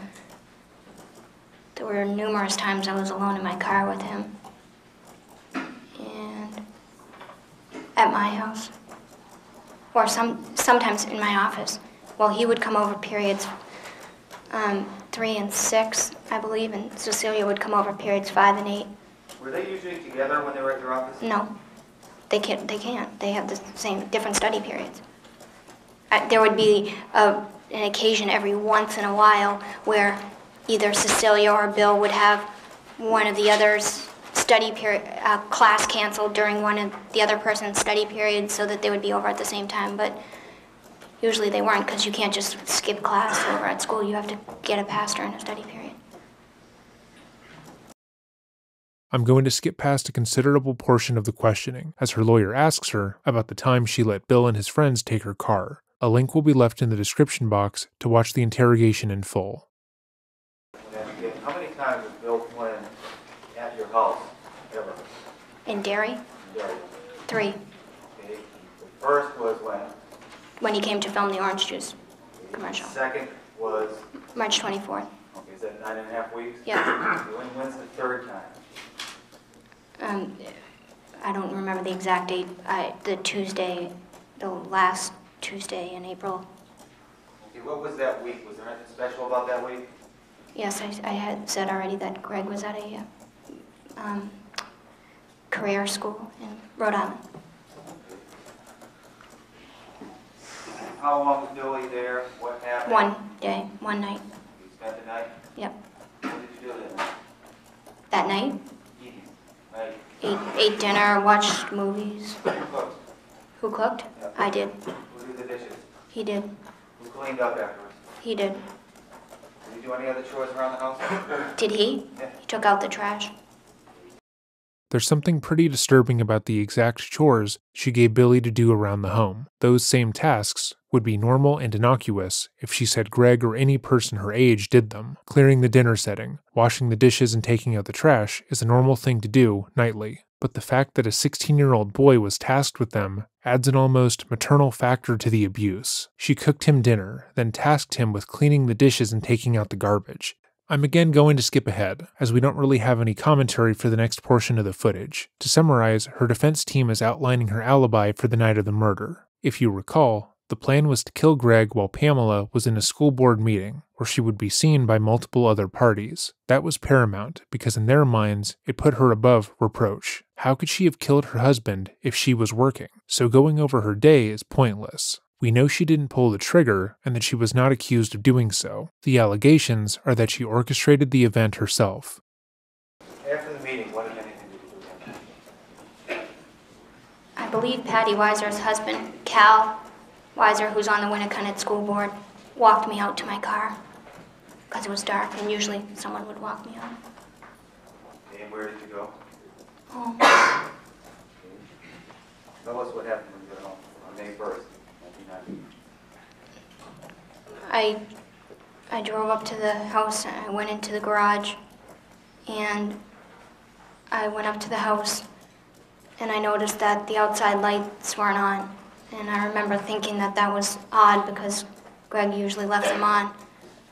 [SPEAKER 6] There were numerous times I was alone in my car with him. And at my house. Or sometimes in my office. Well, he would come over periods 3 and 6, I believe, and Cecilia would come over periods 5 and 8.
[SPEAKER 5] Were they usually together when they were at your office?
[SPEAKER 6] No, they can't. They have the same, different study periods. There would be an occasion every once in a while where either Cecilia or Bill would have one of the other's study period, class canceled during one of the other person's study periods so that they would be over at the same time, but usually they weren't, because you can't just skip class over at school. You have to get a pass during a study period.
[SPEAKER 1] I'm going to skip past a considerable portion of the questioning, as her lawyer asks her about the time she let Bill and his friends take her car. A link will be left in the description box to watch the interrogation in full.
[SPEAKER 5] How many times was Bill Flynn at your house, ever?
[SPEAKER 6] In Derry?
[SPEAKER 5] In Derry.
[SPEAKER 6] 3.
[SPEAKER 5] Okay. The first was when?
[SPEAKER 6] When he came to film the orange juice commercial.
[SPEAKER 5] The second was?
[SPEAKER 6] March 24th.
[SPEAKER 5] Okay, is that 9.5 weeks?
[SPEAKER 6] Yeah.
[SPEAKER 5] When's the third time?
[SPEAKER 6] I don't remember the exact date. The last Tuesday in April.
[SPEAKER 5] Okay, what was that week? Was there anything special about that week?
[SPEAKER 6] Yes, I had said already that Greg was at a career school in Rhode Island.
[SPEAKER 5] How long was Billy there? What happened?
[SPEAKER 6] 1 day, 1 night.
[SPEAKER 5] You spent the night?
[SPEAKER 6] Yep.
[SPEAKER 5] What did you do that night?
[SPEAKER 6] That night,
[SPEAKER 5] Eating. Right.
[SPEAKER 6] ate dinner, watched movies.
[SPEAKER 5] Who cooked?
[SPEAKER 6] Who cooked?
[SPEAKER 5] Yeah.
[SPEAKER 6] I did.
[SPEAKER 5] Who did the dishes?
[SPEAKER 6] He did.
[SPEAKER 5] Who cleaned up afterwards?
[SPEAKER 6] He did.
[SPEAKER 5] Did you do any other chores around the house?
[SPEAKER 6] Did he?
[SPEAKER 5] Yeah.
[SPEAKER 6] He took out the trash.
[SPEAKER 1] There's something pretty disturbing about the exact chores she gave Billy to do around the home. Those same tasks would be normal and innocuous if she said Greg or any person her age did them. Clearing the dinner setting, washing the dishes, and taking out the trash is a normal thing to do nightly. But the fact that a 16-year-old boy was tasked with them adds an almost maternal factor to the abuse. She cooked him dinner, then tasked him with cleaning the dishes and taking out the garbage. I'm again going to skip ahead, as we don't really have any commentary for the next portion of the footage. To summarize, her defense team is outlining her alibi for the night of the murder. If you recall, the plan was to kill Greg while Pamela was in a school board meeting, where she would be seen by multiple other parties. That was paramount, because in their minds, it put her above reproach. How could she have killed her husband if she was working? So going over her day is pointless. We know she didn't pull the trigger, and that she was not accused of doing so. The allegations are that she orchestrated the event herself.
[SPEAKER 5] After the meeting, what did anything to do with him?
[SPEAKER 6] I believe Patty Weiser's husband, Cal Weiser, who's on the Winnicott School Board, walked me out to my car because it was dark, and usually someone would walk me out.
[SPEAKER 5] And where did you go?
[SPEAKER 6] Home.
[SPEAKER 5] Tell us what happened when you got home on May 1st, 1990.
[SPEAKER 6] I drove up to the house, and I went into the garage, and I went up to the house, and I noticed that the outside lights weren't on. And I remember thinking that that was odd because Greg usually left them on.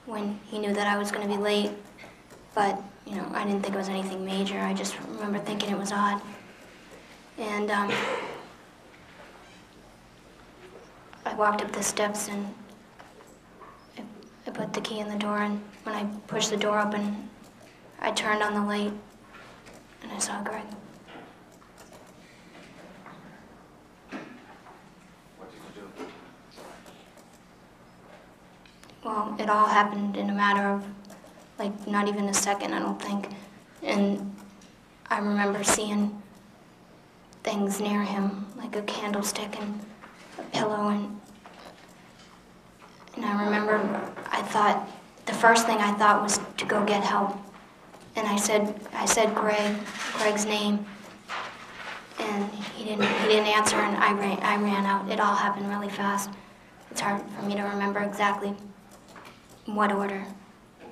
[SPEAKER 6] when he knew that I was going to be late. But, you know, I didn't think it was anything major. I just remember thinking it was odd. And I walked up the steps and I put the key in the door, and when I pushed the door open, I turned on the light and I saw Greg.
[SPEAKER 5] What did you do?
[SPEAKER 6] Well, it all happened in a matter of, like, not even a second, I don't think. And I remember seeing things near him, like a candlestick and a pillow, and I remember the first thing I thought was to go get help. And I said Greg's name, and he didn't answer, and I ran out. It all happened really fast. It's hard for me to remember exactly what order.
[SPEAKER 5] Did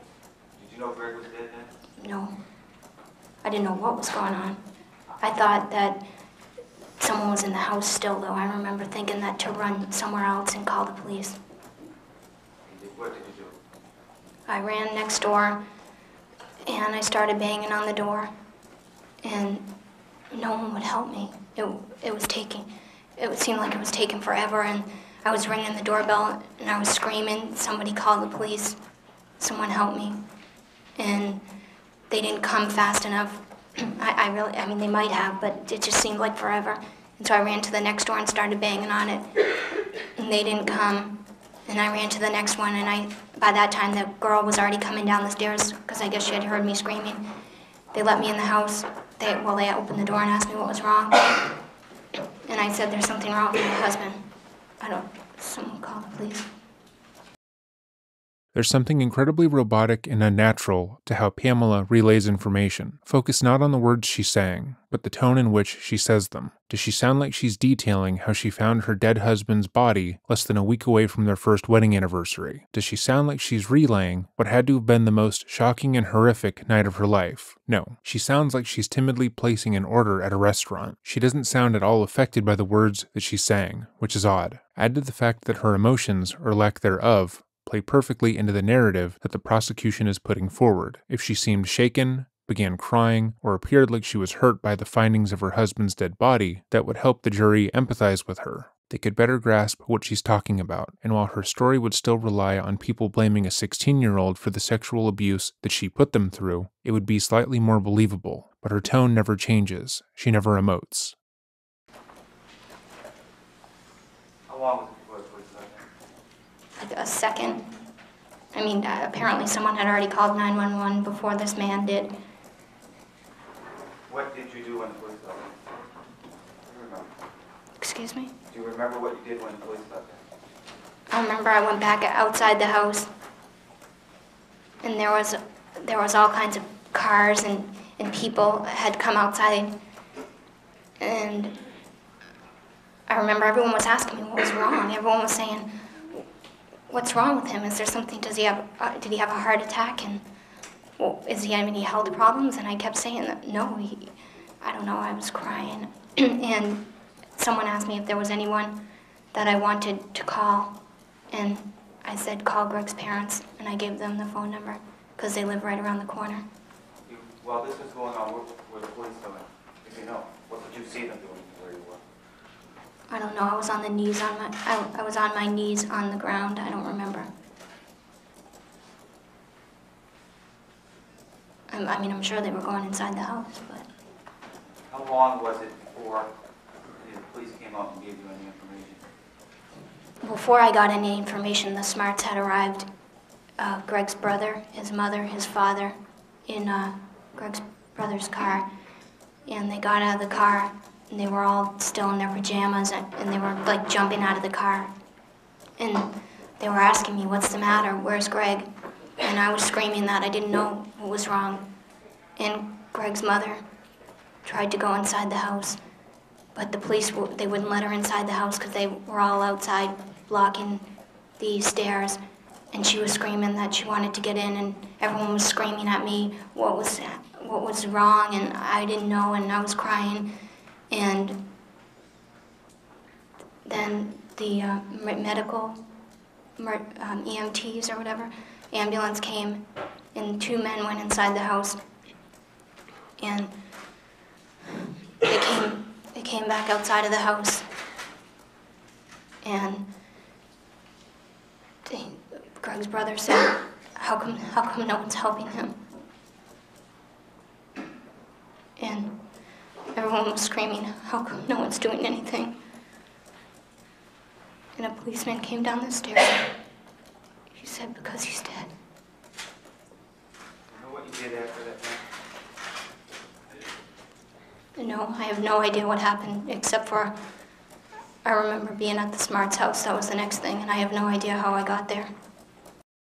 [SPEAKER 5] you know Greg was dead then?
[SPEAKER 6] No. I didn't know what was going on. I thought that someone was in the house still, though. I remember thinking that to run somewhere else and call the police.
[SPEAKER 5] What did you do?
[SPEAKER 6] I ran next door, and I started banging on the door, and no one would help me. It seemed like it was taking forever, and I was ringing the doorbell, and I was screaming, somebody call the police, someone help me. And they didn't come fast enough. I mean, they might have, but it just seemed like forever. And so I ran to the next door and started banging on it, and they didn't come. And I ran to the next one, and by that time, the girl was already coming down the stairs, because I guess she had heard me screaming. They let me in the house. They opened the door and asked me what was wrong. And I said, there's something wrong with my husband. Someone call the police.
[SPEAKER 1] There's something incredibly robotic and unnatural to how Pamela relays information. Focus not on the words she's saying, but the tone in which she says them. Does she sound like she's detailing how she found her dead husband's body less than a week away from their first wedding anniversary? Does she sound like she's relaying what had to have been the most shocking and horrific night of her life? No. She sounds like she's timidly placing an order at a restaurant. She doesn't sound at all affected by the words that she's saying, which is odd. Add to the fact that her emotions, or lack thereof, play perfectly into the narrative that the prosecution is putting forward. If she seemed shaken, began crying, or appeared like she was hurt by the findings of her husband's dead body, that would help the jury empathize with her. They could better grasp what she's talking about, and while her story would still rely on people blaming a 16-year-old for the sexual abuse that she put them through, it would be slightly more believable. But her tone never changes. She never emotes.
[SPEAKER 5] How long was it before the police got there?
[SPEAKER 6] Like a second. I mean, apparently someone had already called 911 before this man did.
[SPEAKER 5] What did you do when the police got there? Do you remember?
[SPEAKER 6] Excuse me?
[SPEAKER 5] Do you remember what you did when the police got there?
[SPEAKER 6] I remember I went back outside the house, and there was all kinds of cars and people had come outside, and I remember everyone was asking me what was wrong. Everyone was saying, "What's wrong with him? Is there something? Did he have a heart attack? And well, is he having any health problems?" And I kept saying that no, I don't know. I was crying, and someone asked me if there was anyone that I wanted to call, and I said call Greg's parents, and I gave them the phone number because they live right around the corner.
[SPEAKER 5] While this was going on, were the police coming? If you know, what did you see them doing where you were?
[SPEAKER 6] I don't know. I was on my knees on the ground. I don't remember. I mean, I'm sure they were going inside the house, but.
[SPEAKER 5] How long was it before the police came out and gave you any information?
[SPEAKER 6] Before I got any information, the Smarts had arrived. Greg's brother, his mother, his father, in Greg's brother's car, and they got out of the car. And they were all still in their pajamas, and they were like jumping out of the car. And they were asking me, "What's the matter? Where's Greg?" And I was screaming that I didn't know what was wrong. And Greg's mother tried to go inside the house, but the police, they wouldn't let her inside the house because they were all outside blocking the stairs. And she was screaming that she wanted to get in, and everyone was screaming at me what was wrong, and I didn't know, and I was crying. And then the medical EMTs or whatever, ambulance came, and 2 men went inside the house, and they came back outside of the house, and Greg's brother said, how come no one's helping him? And everyone was screaming, how come no one's doing anything? And a policeman came down the stairs. He said, because he's dead.
[SPEAKER 5] You know what you did after that night?
[SPEAKER 6] No, I have no idea what happened, except for I remember being at the Smarts house. That was the next thing, and I have no idea how I got there.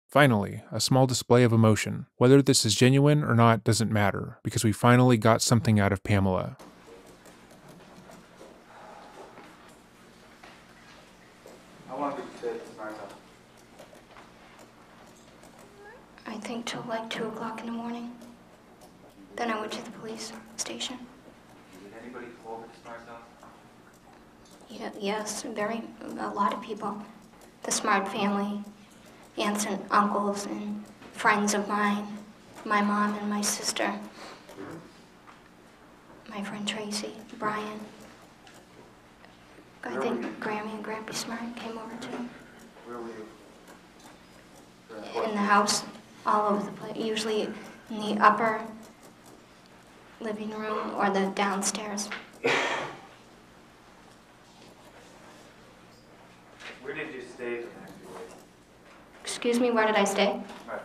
[SPEAKER 1] Finally, a small display of emotion. Whether this is genuine or not doesn't matter, because we finally got something out of Pamela.
[SPEAKER 5] How long did you stay at the Smarts house?
[SPEAKER 6] I think till like 2 o'clock in the morning. Then I went to the police station.
[SPEAKER 5] Did anybody come over to the Smarts house?
[SPEAKER 6] Yeah, yes, a lot of people. The Smart family, aunts and uncles and friends of mine, my mom and my sister, my friend Tracy, Brian. I think Grammy and Grampy Smart came over too.
[SPEAKER 5] Where were you?
[SPEAKER 6] In the house, all over the place, usually in the upper living room or the downstairs.
[SPEAKER 5] Where did you stay the next few days?
[SPEAKER 6] Excuse me, where did I stay?
[SPEAKER 5] Right.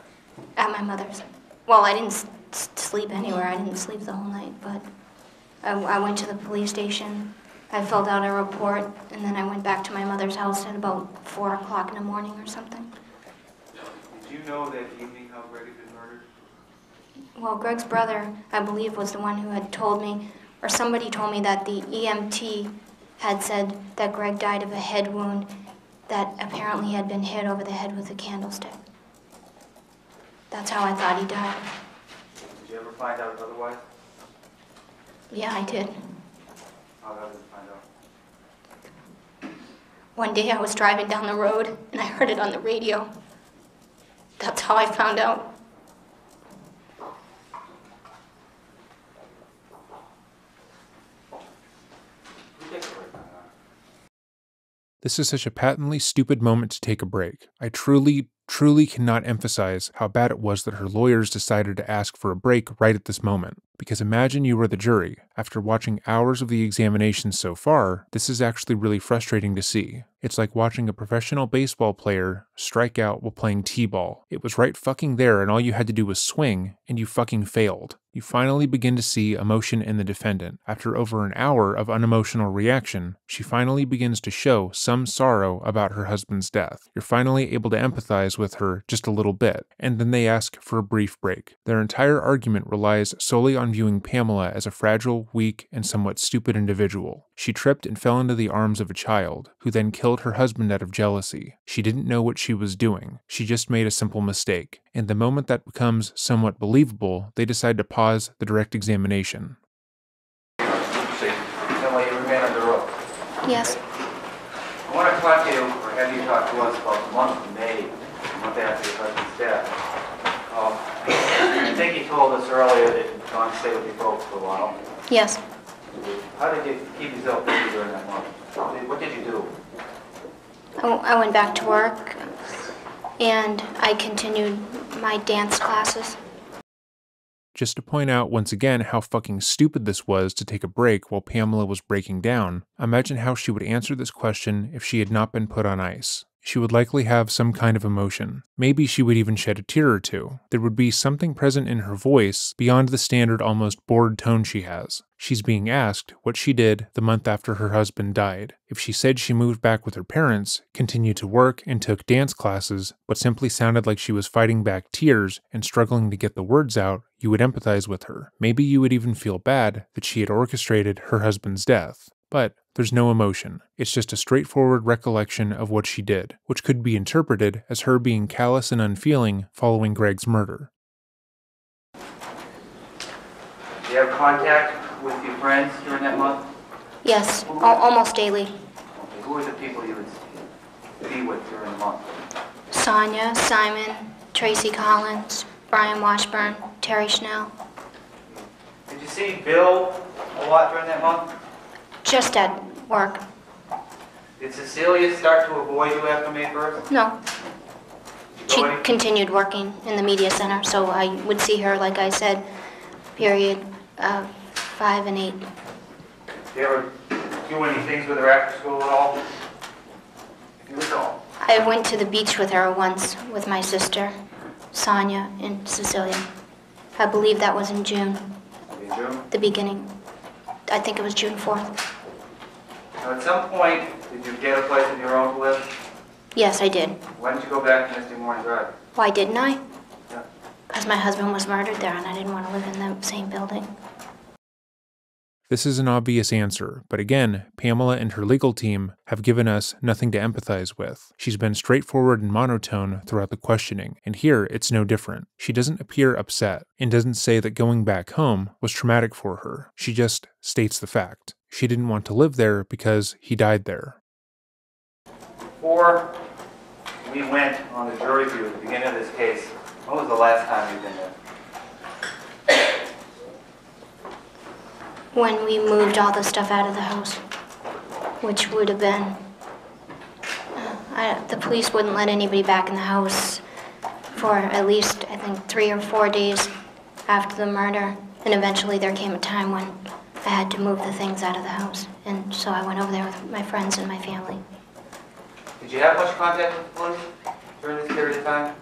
[SPEAKER 6] At my mother's. Well, I didn't sleep anywhere. I didn't sleep the whole night, but I went to the police station. I filled out a report, and then I went back to my mother's house at about 4 o'clock in the morning or something.
[SPEAKER 5] Did you know that evening how Greg had been murdered?
[SPEAKER 6] Well, Greg's brother, I believe, was the one who had told me, or somebody told me that the EMT had said that Greg died of a head wound that apparently had been hit over the head with a candlestick. That's how I thought he died.
[SPEAKER 5] Did you ever find out otherwise?
[SPEAKER 6] Yeah, I did.
[SPEAKER 5] How did you find out?
[SPEAKER 6] One day I was driving down the road and I heard it on the radio. That's how I found out.
[SPEAKER 1] This is such a patently stupid moment to take a break. I truly cannot emphasize how bad it was that her lawyers decided to ask for a break right at this moment. Because imagine you were the jury. After watching hours of the examination so far, this is actually really frustrating to see. It's like watching a professional baseball player strike out while playing t-ball. It was right fucking there and all you had to do was swing, and you fucking failed. You finally begin to see emotion in the defendant. After over an hour of unemotional reaction, she finally begins to show some sorrow about her husband's death. You're finally able to empathize with her just a little bit, and then they ask for a brief break. Their entire argument relies solely on viewing Pamela as a fragile, weak, and somewhat stupid individual. She tripped and fell into the arms of a child, who then killed her husband out of jealousy. She didn't know what she was doing. She just made a simple mistake. And the moment that becomes somewhat believable, they decide to pause the direct examination.
[SPEAKER 5] Pamela, you remain under oath.
[SPEAKER 6] Yes.
[SPEAKER 5] I want to talk to you, or have you talk to us about the month of May, the month after your husband's death. I think you told us earlier that John stayed with you folks for a while.
[SPEAKER 6] Yes.
[SPEAKER 5] How did you keep yourself busy during that month? What did you do?
[SPEAKER 6] I went back to work, and I continued my dance classes.
[SPEAKER 1] Just to point out once again how fucking stupid this was to take a break while Pamela was breaking down, imagine how she would answer this question if she had not been put on ice. She would likely have some kind of emotion. Maybe she would even shed a tear or two. There would be something present in her voice beyond the standard almost bored tone she has. She's being asked what she did the month after her husband died. If she said she moved back with her parents, continued to work, and took dance classes, but simply sounded like she was fighting back tears and struggling to get the words out, you would empathize with her. Maybe you would even feel bad that she had orchestrated her husband's death. But there's no emotion. It's just a straightforward recollection of what she did, which could be interpreted as her being callous and unfeeling following Greg's murder.
[SPEAKER 5] Do you have contact with your friends during that month?
[SPEAKER 6] Yes, almost daily.
[SPEAKER 5] Okay, who are the people you would be with during the month?
[SPEAKER 6] Sonia, Simon, Tracy Collins, Brian Washburn, Terry Schnell.
[SPEAKER 5] Did you see Bill a lot during that month?
[SPEAKER 6] Just at work.
[SPEAKER 5] Did Cecilia start to avoid you after May 1st?
[SPEAKER 6] No.
[SPEAKER 5] Did you
[SPEAKER 6] She
[SPEAKER 5] go any-
[SPEAKER 6] continued working in the media center, so I would see her, like I said, period 5 and 8.
[SPEAKER 5] Did you ever do any things with her after school at all? If you recall.
[SPEAKER 6] I went to the beach with her once with my sister, Sonia, and Cecilia. I believe that was in June,
[SPEAKER 5] In June?
[SPEAKER 6] the beginning. I think it was June 4th.
[SPEAKER 5] Now, at some point, did you get a place of your own to live?
[SPEAKER 6] Yes, I did.
[SPEAKER 5] Why didn't you go back to Misty Morning Drive?
[SPEAKER 6] Why didn't I?
[SPEAKER 5] Yeah.
[SPEAKER 6] Because my husband was murdered there and I didn't want to live in the same building.
[SPEAKER 1] This is an obvious answer, but again, Pamela and her legal team have given us nothing to empathize with. She's been straightforward and monotone throughout the questioning, and here it's no different. She doesn't appear upset, and doesn't say that going back home was traumatic for her. She just states the fact. She didn't want to live there because he died there.
[SPEAKER 5] Before we went on the jury view at the beginning of this case, when was the last time you've been there?
[SPEAKER 6] When we moved all the stuff out of the house, which would have been, the police wouldn't let anybody back in the house for at least, I think, 3 or 4 days after the murder. And eventually there came a time when I had to move the things out of the house. And so I went over there with my friends and my family.
[SPEAKER 5] Did you have much contact with the police during this period of time?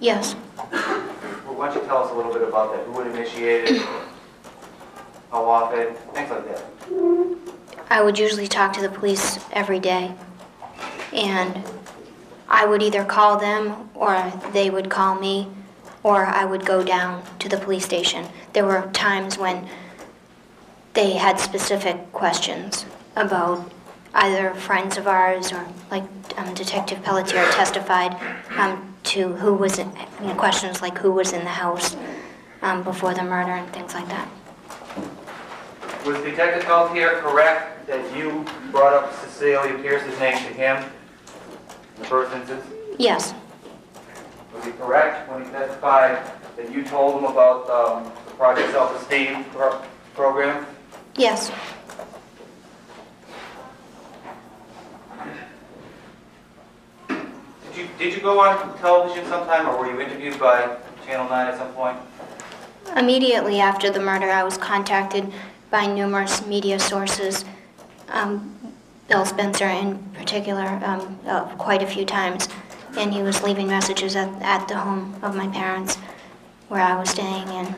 [SPEAKER 6] Yes.
[SPEAKER 5] Well, why don't you tell us a little bit about that? Who would initiate it? How often? Things like that.
[SPEAKER 6] I would usually talk to the police every day. And I would either call them or they would call me, or I would go down to the police station. There were times when they had specific questions about either friends of ours or like Detective Pelletier testified to who was in, questions like who was in the house before the murder and things like that.
[SPEAKER 5] Was Detective Pelletier correct that you brought up Cecilia Pierce's name to him in the first instance?
[SPEAKER 6] Yes.
[SPEAKER 5] Was he correct when he testified that you told him about the Project Self-Esteem program?
[SPEAKER 6] Yes.
[SPEAKER 5] Did you go on television sometime, or were you interviewed by Channel 9 at some point?
[SPEAKER 6] Immediately after the murder, I was contacted by numerous media sources, Bill Spencer in particular, quite a few times, and he was leaving messages at the home of my parents where I was staying, and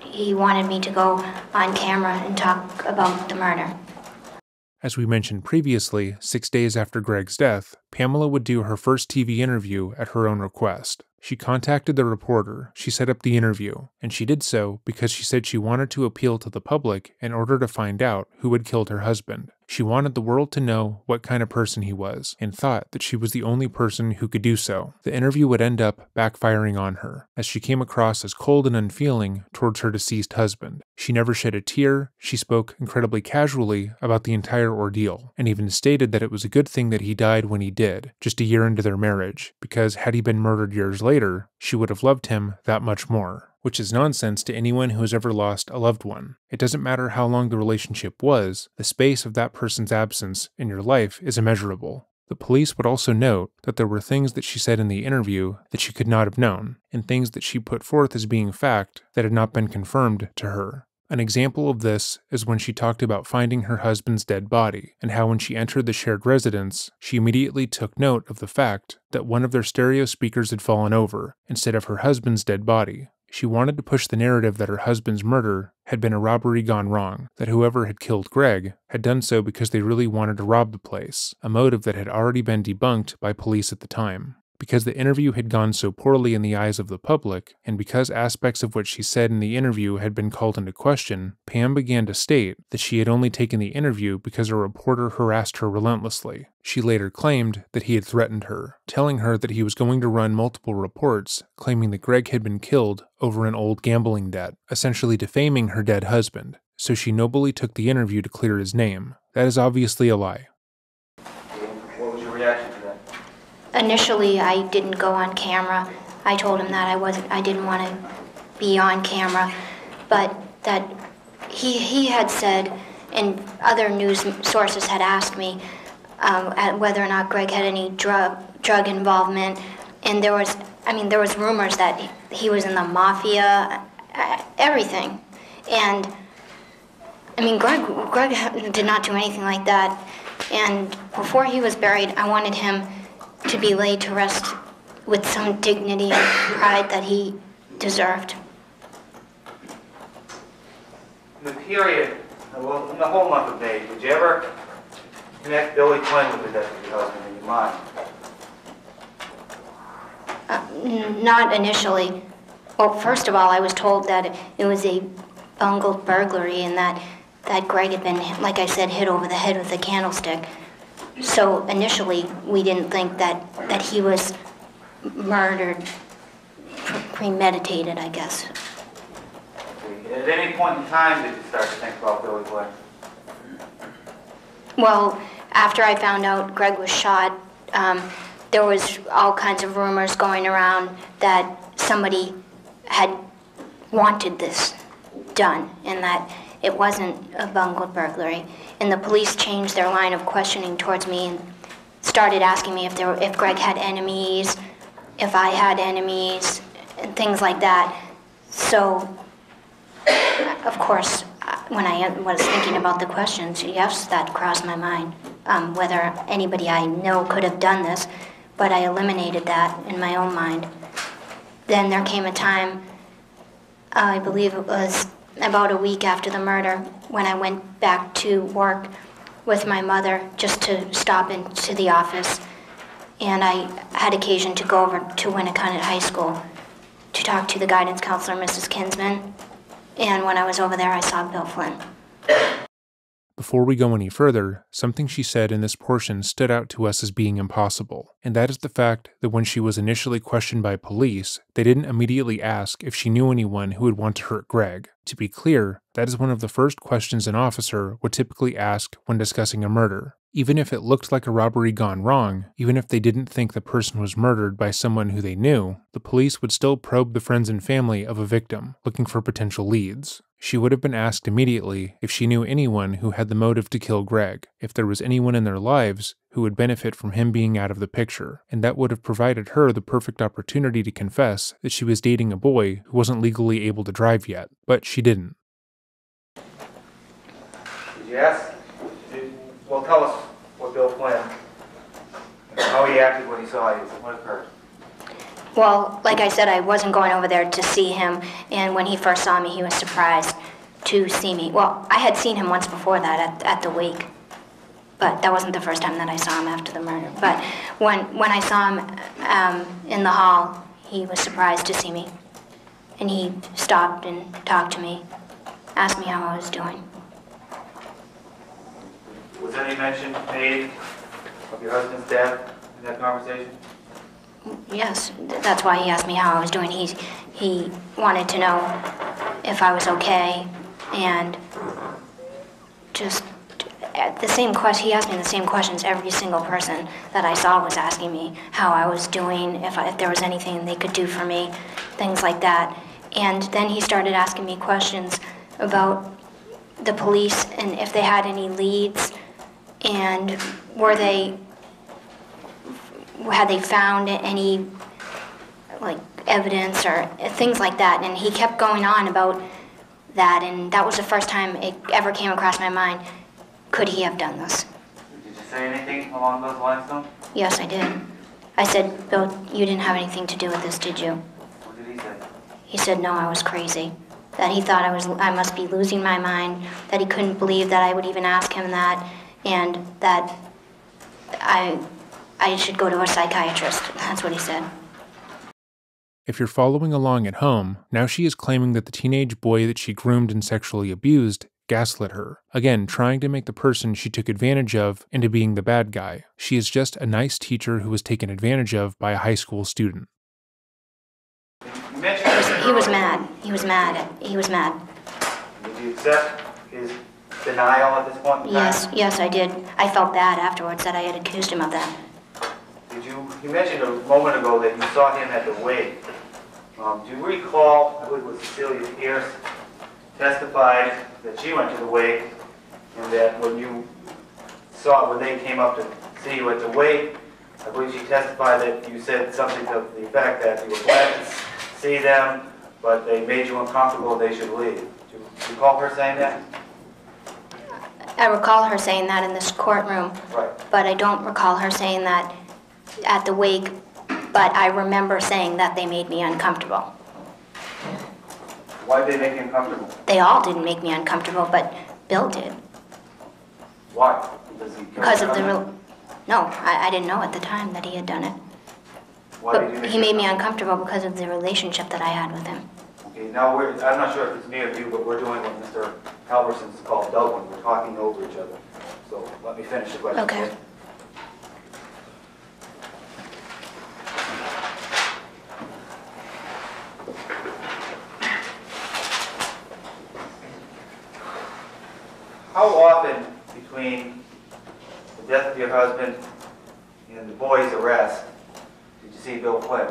[SPEAKER 6] he wanted me to go on camera and talk about the murder.
[SPEAKER 1] As we mentioned previously, 6 days after Greg's death, Pamela would do her first TV interview at her own request. She contacted the reporter, she set up the interview, and she did so because she said she wanted to appeal to the public in order to find out who had killed her husband. She wanted the world to know what kind of person he was, and thought that she was the only person who could do so. The interview would end up backfiring on her, as she came across as cold and unfeeling towards her deceased husband. She never shed a tear, she spoke incredibly casually about the entire ordeal, and even stated that it was a good thing that he died when he did, just a year into their marriage, because had he been murdered years later, she would have loved him that much more. Which is nonsense to anyone who has ever lost a loved one. It doesn't matter how long the relationship was, the space of that person's absence in your life is immeasurable. The police would also note that there were things that she said in the interview that she could not have known, and things that she put forth as being fact that had not been confirmed to her. An example of this is when she talked about finding her husband's dead body, and how when she entered the shared residence, she immediately took note of the fact that one of their stereo speakers had fallen over, instead of her husband's dead body. She wanted to push the narrative that her husband's murder had been a robbery gone wrong, that whoever had killed Greg had done so because they really wanted to rob the place, a motive that had already been debunked by police at the time. Because the interview had gone so poorly in the eyes of the public, and because aspects of what she said in the interview had been called into question, Pam began to state that she had only taken the interview because a reporter harassed her relentlessly. She later claimed that he had threatened her, telling her that he was going to run multiple reports, claiming that Greg had been killed over an old gambling debt, essentially defaming her dead husband. So she nobly took the interview to clear his name. That is obviously a lie.
[SPEAKER 5] What was your reaction to that?
[SPEAKER 6] initially I didn't go on camera. I told him that I didn't want to be on camera, but that he had said, and other news sources had asked me whether or not Greg had any drug involvement, and there was rumors that he was in the mafia, everything, and Greg did not do anything like that, and before he was buried, I wanted him to be laid to rest with some dignity and pride that he deserved.
[SPEAKER 5] In the period, well, in the whole month of May, did you ever connect Billy Quinn with the death of your husband in your mind?
[SPEAKER 6] Not initially. Well, first of all, I was told that it was a bungled burglary and that Greg had been, like I said, hit over the head with a candlestick. So initially, we didn't think that he was murdered, premeditated, I guess.
[SPEAKER 5] At any point in time did you start to think about Billy Quinn?
[SPEAKER 6] Well, after I found out Greg was shot, there was all kinds of rumors going around that somebody had wanted this done and that it wasn't a bungled burglary. And the police changed their line of questioning towards me and started asking me if Greg had enemies, if I had enemies, and things like that. So, of course, when I was thinking about the questions, yes, that crossed my mind, whether anybody I know could have done this, but I eliminated that in my own mind. Then there came a time, I believe it was about a week after the murder, when I went back to work with my mother just to stop into the office, and I had occasion to go over to Winnicott High School to talk to the guidance counselor, Mrs. Kinsman, and when I was over there, I saw Bill Flynn.
[SPEAKER 1] Before we go any further, something she said in this portion stood out to us as being impossible, and that is the fact that when she was initially questioned by police, they didn't immediately ask if she knew anyone who would want to hurt Greg. To be clear, that is one of the first questions an officer would typically ask when discussing a murder. Even if it looked like a robbery gone wrong, even if they didn't think the person was murdered by someone who they knew, the police would still probe the friends and family of a victim, looking for potential leads. She would have been asked immediately if she knew anyone who had the motive to kill Greg, if there was anyone in their lives who would benefit from him being out of the picture, and that would have provided her the perfect opportunity to confess that she was dating a boy who wasn't legally able to drive yet, but she didn't.
[SPEAKER 5] Did you ask? Well, tell us what Bill Flynn, how he acted when he saw you, what occurred.
[SPEAKER 6] Well, like I said, I wasn't going over there to see him, and when he first saw me, he was surprised to see me. Well, I had seen him once before that at the wake, but that wasn't the first time that I saw him after the murder. But when I saw him in the hall, he was surprised to see me, and he stopped and talked to me, asked me how I was doing.
[SPEAKER 5] Was any mention made of your husband's death in that conversation?
[SPEAKER 6] Yes, that's why he asked me how I was doing. He wanted to know if I was okay, and just the same question. He asked me the same questions every single person that I saw was asking me how I was doing, if there was anything they could do for me, things like that. And then he started asking me questions about the police and if they had any leads, and had they found any like evidence or things like that. And he kept going on about that, and that was the first time it ever came across my mind. Could he have done this?
[SPEAKER 5] Did you say anything along those lines to him?
[SPEAKER 6] Yes, I did. I said, Bill, you didn't have anything to do with this, did you?
[SPEAKER 5] What did he say?
[SPEAKER 6] He said, no, I was crazy. That he thought I must be losing my mind, that he couldn't believe that I would even ask him that, and that I should go to a psychiatrist. That's what he said.
[SPEAKER 1] If you're following along at home, now she is claiming that the teenage boy that she groomed and sexually abused gaslit her, again trying to make the person she took advantage of into being the bad guy. She is just a nice teacher who was taken advantage of by a high school student.
[SPEAKER 6] He was mad. He was mad. He was mad.
[SPEAKER 5] Did you accept his denial at this point in time?
[SPEAKER 6] Yes, I did. I felt bad afterwards that I had accused him of that.
[SPEAKER 5] Did you You mentioned a moment ago that you saw him at the wake. Do you recall, I believe it was Cecilia Pierce, testified that she went to the wake, and that when they came up to see you at the wake, I believe she testified that you said something to the effect that you were glad to see them, but they made you uncomfortable and they should leave. Do you recall her saying that?
[SPEAKER 6] I recall her saying that in this courtroom,
[SPEAKER 5] Right.
[SPEAKER 6] but I don't recall her saying that at the wake, but I remember saying that they made me uncomfortable.
[SPEAKER 5] Why did they make you uncomfortable?
[SPEAKER 6] They all didn't make me uncomfortable, but Bill did.
[SPEAKER 5] Why?
[SPEAKER 6] Because of the No, I didn't know at the time that he had done it.
[SPEAKER 5] Why did you
[SPEAKER 6] But
[SPEAKER 5] make
[SPEAKER 6] he made me uncomfortable because of the relationship that I had with him.
[SPEAKER 5] Okay, now I'm not sure if it's me or you, but we're doing what Mr. Halverson's called Dublin. We're talking over each other. So let me finish the question.
[SPEAKER 6] Okay.
[SPEAKER 5] How often between the death of your husband and the boy's arrest did you see Bill Flynn?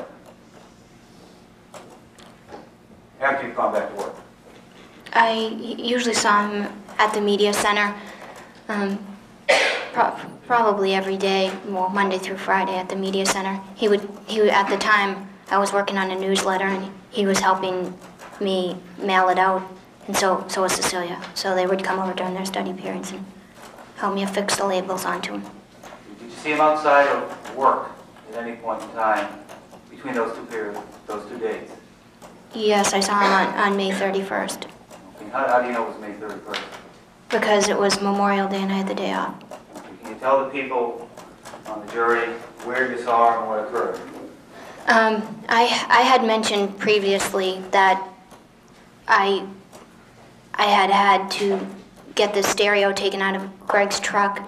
[SPEAKER 5] After you've gone back to work.
[SPEAKER 6] I usually saw him at the media center, probably every day, well, Monday through Friday at the media center. He would, at the time, I was working on a newsletter, and he was helping me mail it out, and so was Cecilia. So they would come over during their study periods and help me affix the labels onto him.
[SPEAKER 5] Did you see him outside of work at any point in time between those two periods, those 2 days?
[SPEAKER 6] Yes, I saw him on May 31st.
[SPEAKER 5] Okay, how do you know it was May 31st?
[SPEAKER 6] Because it was Memorial Day and I had the day off.
[SPEAKER 5] Okay, can you tell the people on the jury where you saw her and what occurred?
[SPEAKER 6] I had mentioned previously that I had to get the stereo taken out of Greg's truck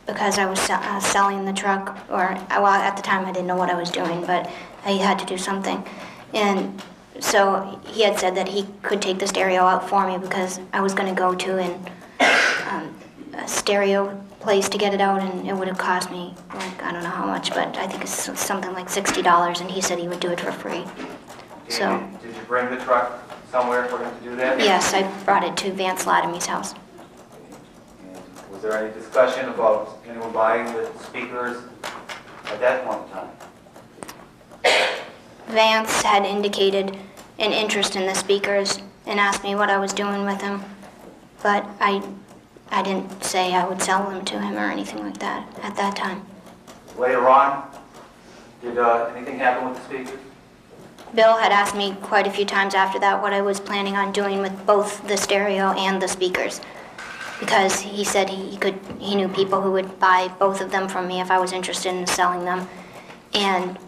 [SPEAKER 6] because I was selling the truck, well, at the time I didn't know what I was doing, but I had to do something. And so he had said that he could take the stereo out for me because I was going to go to a stereo place to get it out, and it would have cost me, like, I don't know how much, but I think it's something like $60, and he said he would do it for free.
[SPEAKER 5] Okay,
[SPEAKER 6] So,
[SPEAKER 5] did you bring the truck somewhere for him to do that?
[SPEAKER 6] yes, I brought it to Vance Latamy's house.
[SPEAKER 5] And was there any discussion about anyone buying the speakers at that point in time?
[SPEAKER 6] Vance had indicated an interest in the speakers and asked me what I was doing with them, but I didn't say I would sell them to him or anything like that at that time.
[SPEAKER 5] Later on, did anything happen with the speakers?
[SPEAKER 6] Bill had asked me quite a few times after that what I was planning on doing with both the stereo and the speakers, because he said he knew people who would buy both of them from me if I was interested in selling them. And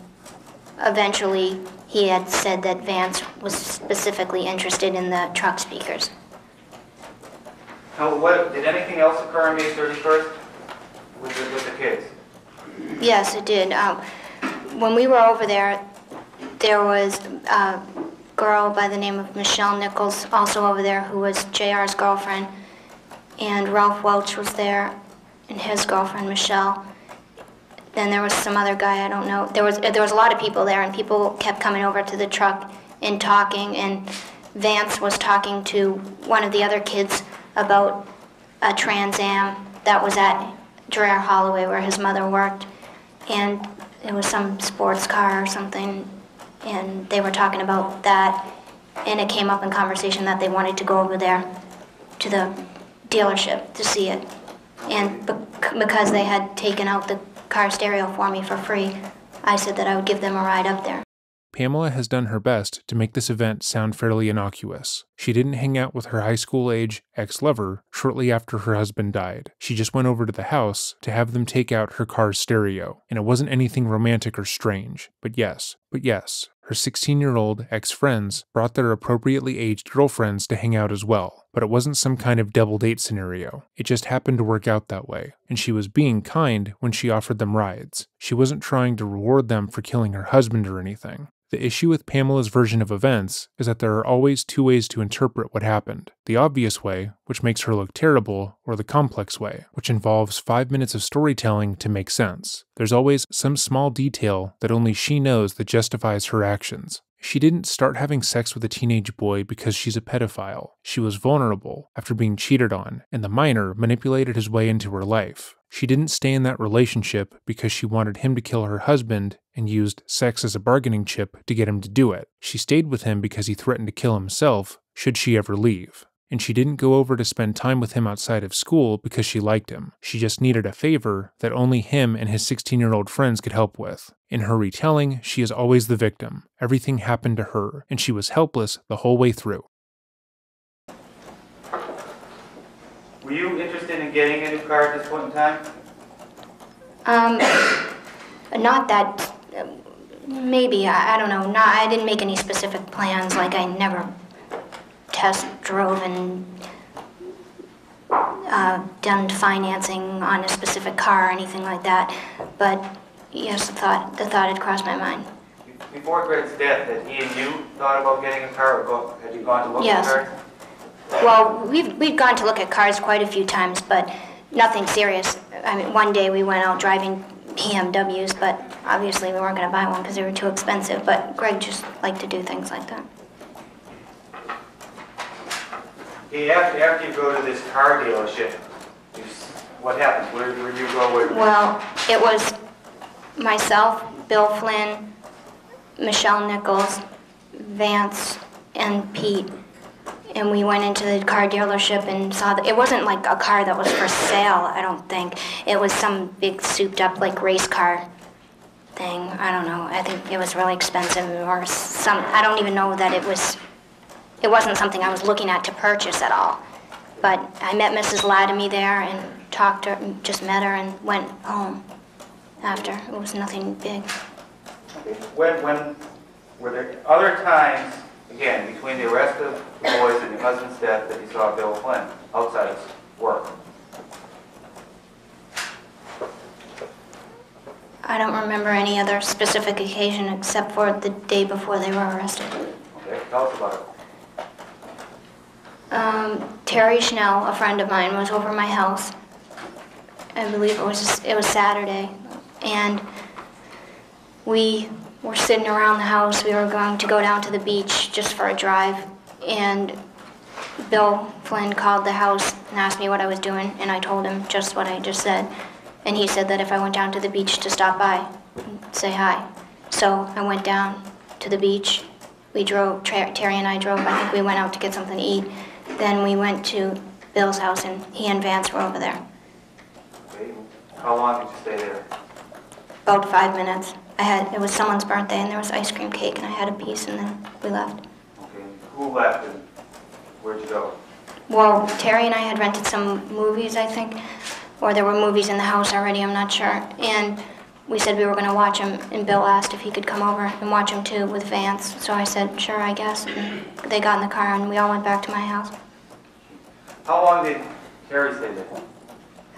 [SPEAKER 6] eventually he had said that Vance was specifically interested in the truck speakers.
[SPEAKER 5] Did anything else occur on May 31st with the kids?
[SPEAKER 6] Yes, it did. When we were over there, there was a girl by the name of Michelle Nichols also over there, who was JR's girlfriend, and Ralph Welch was there and his girlfriend Michelle. Then there was some other guy, I don't know. There was a lot of people there, and people kept coming over to the truck and talking, and Vance was talking to one of the other kids about a Trans Am that was at Gerard Holloway where his mother worked, and it was some sports car or something, and they were talking about that, and it came up in conversation that they wanted to go over there to the dealership to see it. And because they had taken out the car stereo for me for free, I said that I would give them a ride up there.
[SPEAKER 1] Pamela has done her best to make this event sound fairly innocuous. She didn't hang out with her high school-age ex-lover shortly after her husband died. She just went over to the house to have them take out her car's stereo, and it wasn't anything romantic or strange. But yes, her 16-year-old ex-friends brought their appropriately aged girlfriends to hang out as well. But it wasn't some kind of double date scenario. It just happened to work out that way, and she was being kind when she offered them rides. She wasn't trying to reward them for killing her husband or anything. The issue with Pamela's version of events is that there are always two ways to interpret what happened. The obvious way, which makes her look terrible, or the complex way, which involves 5 minutes of storytelling to make sense. There's always some small detail that only she knows that justifies her actions. She didn't start having sex with a teenage boy because she's a pedophile. She was vulnerable after being cheated on, and the minor manipulated his way into her life. She didn't stay in that relationship because she wanted him to kill her husband and used sex as a bargaining chip to get him to do it. She stayed with him because he threatened to kill himself should she ever leave. And she didn't go over to spend time with him outside of school because she liked him. She just needed a favor that only him and his 16-year-old friends could help with. In her retelling, she is always the victim. Everything happened to her, and she was helpless the whole way through.
[SPEAKER 5] Were you interested in getting a new car at this point in time?
[SPEAKER 6] Not that, maybe, I don't know. I didn't make any specific plans, like I never test drove and done financing on a specific car or anything like that. But yes, the thought had crossed my mind.
[SPEAKER 5] Before Greg's death, had he and you thought about getting a car, or had you gone to look at cars?
[SPEAKER 6] Well, we've gone to look at cars quite a few times, but nothing serious. I mean, one day we went out driving BMWs, but obviously we weren't going to buy one because they were too expensive. But Greg just liked to do things like that.
[SPEAKER 5] Okay, after you go to this car dealership, what happens? Where do you go?
[SPEAKER 6] Well, it was myself, Bill Flynn, Michelle Nichols, Vance, and Pete. And we went into the car dealership and saw that it wasn't like a car that was for sale, I don't think. It was some big souped up like race car thing. I don't know. I think it was really expensive or some, I don't even know that it wasn't something I was looking at to purchase at all. But I met Mrs. Latimer there and talked to her, just met her and went home after. It was nothing big.
[SPEAKER 5] When were there other times, again, between the arrest of the boys and your husband's death, that you saw Bill Flynn outside of work?
[SPEAKER 6] I don't remember any other specific occasion except for the day before they were arrested.
[SPEAKER 5] Okay, tell us about it.
[SPEAKER 6] Terry Schnell, a friend of mine, was over my house. I believe it was Saturday, and we were sitting around the house. We were going to go down to the beach just for a drive, and Bill Flynn called the house and asked me what I was doing, and I told him just what I just said. And he said that if I went down to the beach to stop by and say hi. So I went down to the beach. We drove, Terry and I drove. I think we went out to get something to eat. Then we went to Bill's house, and he and Vance were over there.
[SPEAKER 5] Okay. How long did you stay there?
[SPEAKER 6] About 5 minutes. It was someone's birthday, and there was ice cream cake, and I had a piece, and then we left.
[SPEAKER 5] Okay. Who left, and where'd you go?
[SPEAKER 6] Well, Terry and I had rented some movies, I think, or there were movies in the house already, I'm not sure. And we said we were going to watch them, and Bill asked if he could come over and watch them too with Vance. So I said, sure, I guess. And they got in the car, and we all went back to my house.
[SPEAKER 5] How long did Terry stay there?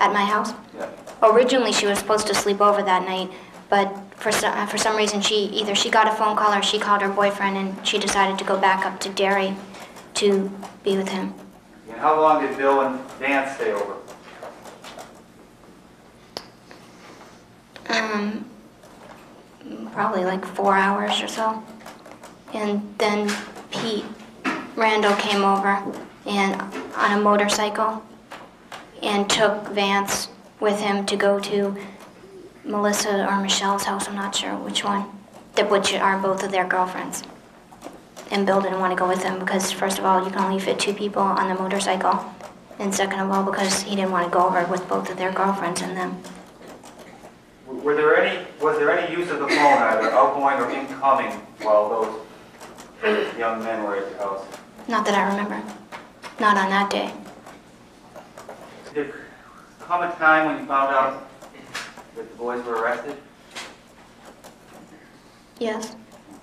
[SPEAKER 6] At my house?
[SPEAKER 5] Yeah.
[SPEAKER 6] Originally, she was supposed to sleep over that night, but for some reason, she got a phone call or she called her boyfriend, and she decided to go back up to Derry to be with him.
[SPEAKER 5] And how long did Bill and Vance stay over?
[SPEAKER 6] Probably like 4 hours or so. And then Pete Randall came over and on a motorcycle and took Vance with him to go to Melissa or Michelle's house, I'm not sure which one, which are both of their girlfriends. And Bill didn't want to go with them because, first of all, you can only fit 2 people on the motorcycle. And second of all, because he didn't want to go over with both of their girlfriends and them.
[SPEAKER 5] Was there any use of the phone, either outgoing or incoming, while those young men were at your house?
[SPEAKER 6] Not that I remember. Not on that day.
[SPEAKER 5] Did there come a time when you found out that the boys were arrested?
[SPEAKER 6] Yes.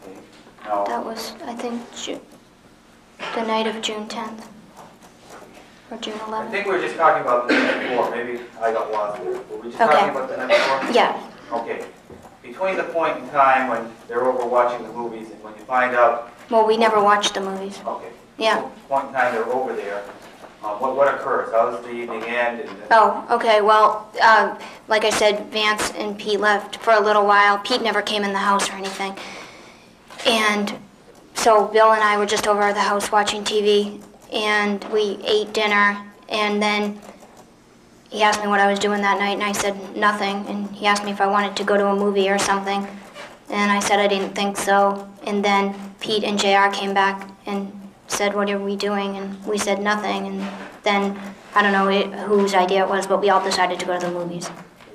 [SPEAKER 5] Okay. Now,
[SPEAKER 6] That was, I think, the night of June 10th. Or June 11th.
[SPEAKER 5] I think we were just talking about the night before. Maybe I got lost there. Were we just
[SPEAKER 6] Okay.
[SPEAKER 5] talking about the night before?
[SPEAKER 6] Yeah.
[SPEAKER 5] Okay. between the point in time when they're over watching the movies and when you find out,
[SPEAKER 6] Well, we never watched the movies.
[SPEAKER 5] okay,
[SPEAKER 6] Yeah.
[SPEAKER 5] point in time they're over there, what occurs? How does the evening end? And then,
[SPEAKER 6] Oh, okay, well, like I said, Vance and Pete left for a little while. Pete never came in the house or anything. And so Bill and I were just over at the house watching TV, and we ate dinner, and then he asked me what I was doing that night, and I said nothing, and he asked me if I wanted to go to a movie or something, and I said I didn't think so, and then Pete and JR came back and said, what are we doing? And we said nothing, and then, I don't know whose idea it was, but we all decided to go to the movies.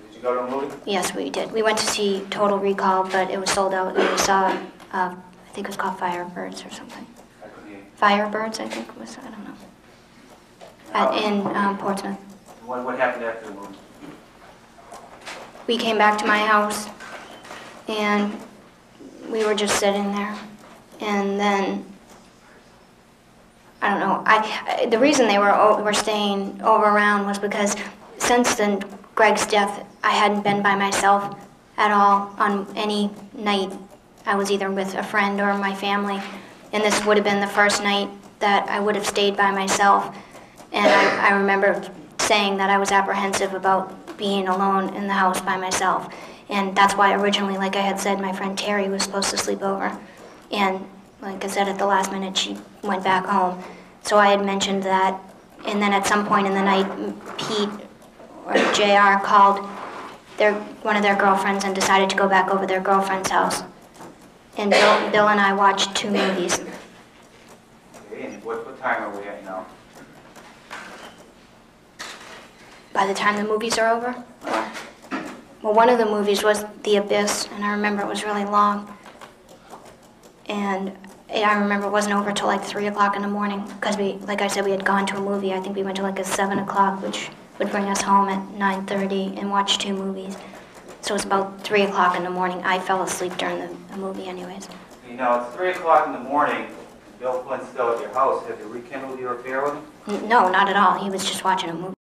[SPEAKER 5] did you go to a movie?
[SPEAKER 6] Yes, we did. We went to see Total Recall, but it was sold out, and we saw, I think it was called Firebirds or something.
[SPEAKER 5] I couldn't hear.
[SPEAKER 6] Firebirds, I think it was, I don't know. In Portsmouth.
[SPEAKER 5] What happened after the movie?
[SPEAKER 6] We came back to my house, and we were just sitting there, and then I don't know. The reason they were staying over around was because since Greg's death, I hadn't been by myself at all on any night. I was either with a friend or my family, and this would have been the first night that I would have stayed by myself. And I remember saying that I was apprehensive about being alone in the house by myself. And that's why originally, like I had said, my friend Terry was supposed to sleep over. And like I said, at the last minute, she went back home. So I had mentioned that. And then at some point in the night, Pete or JR called one of their girlfriends and decided to go back over their girlfriend's house. And Bill and I watched 2 movies.
[SPEAKER 5] Okay, and what time are we at now?
[SPEAKER 6] By the time the movies are over? Well, one of the movies was The Abyss, and I remember it was really long. And I remember it wasn't over till like 3 o'clock in the morning, because like I said, we had gone to a movie. I think we went to like a 7 o'clock, which would bring us home at 9:30 and watch 2 movies. So it was about 3 o'clock in the morning. I fell asleep during the movie anyways.
[SPEAKER 5] You know, it's 3 o'clock in the morning, and Bill Flynn's still at your house. Have you rekindled your affair with him?
[SPEAKER 6] No, not at all. He was just watching a movie.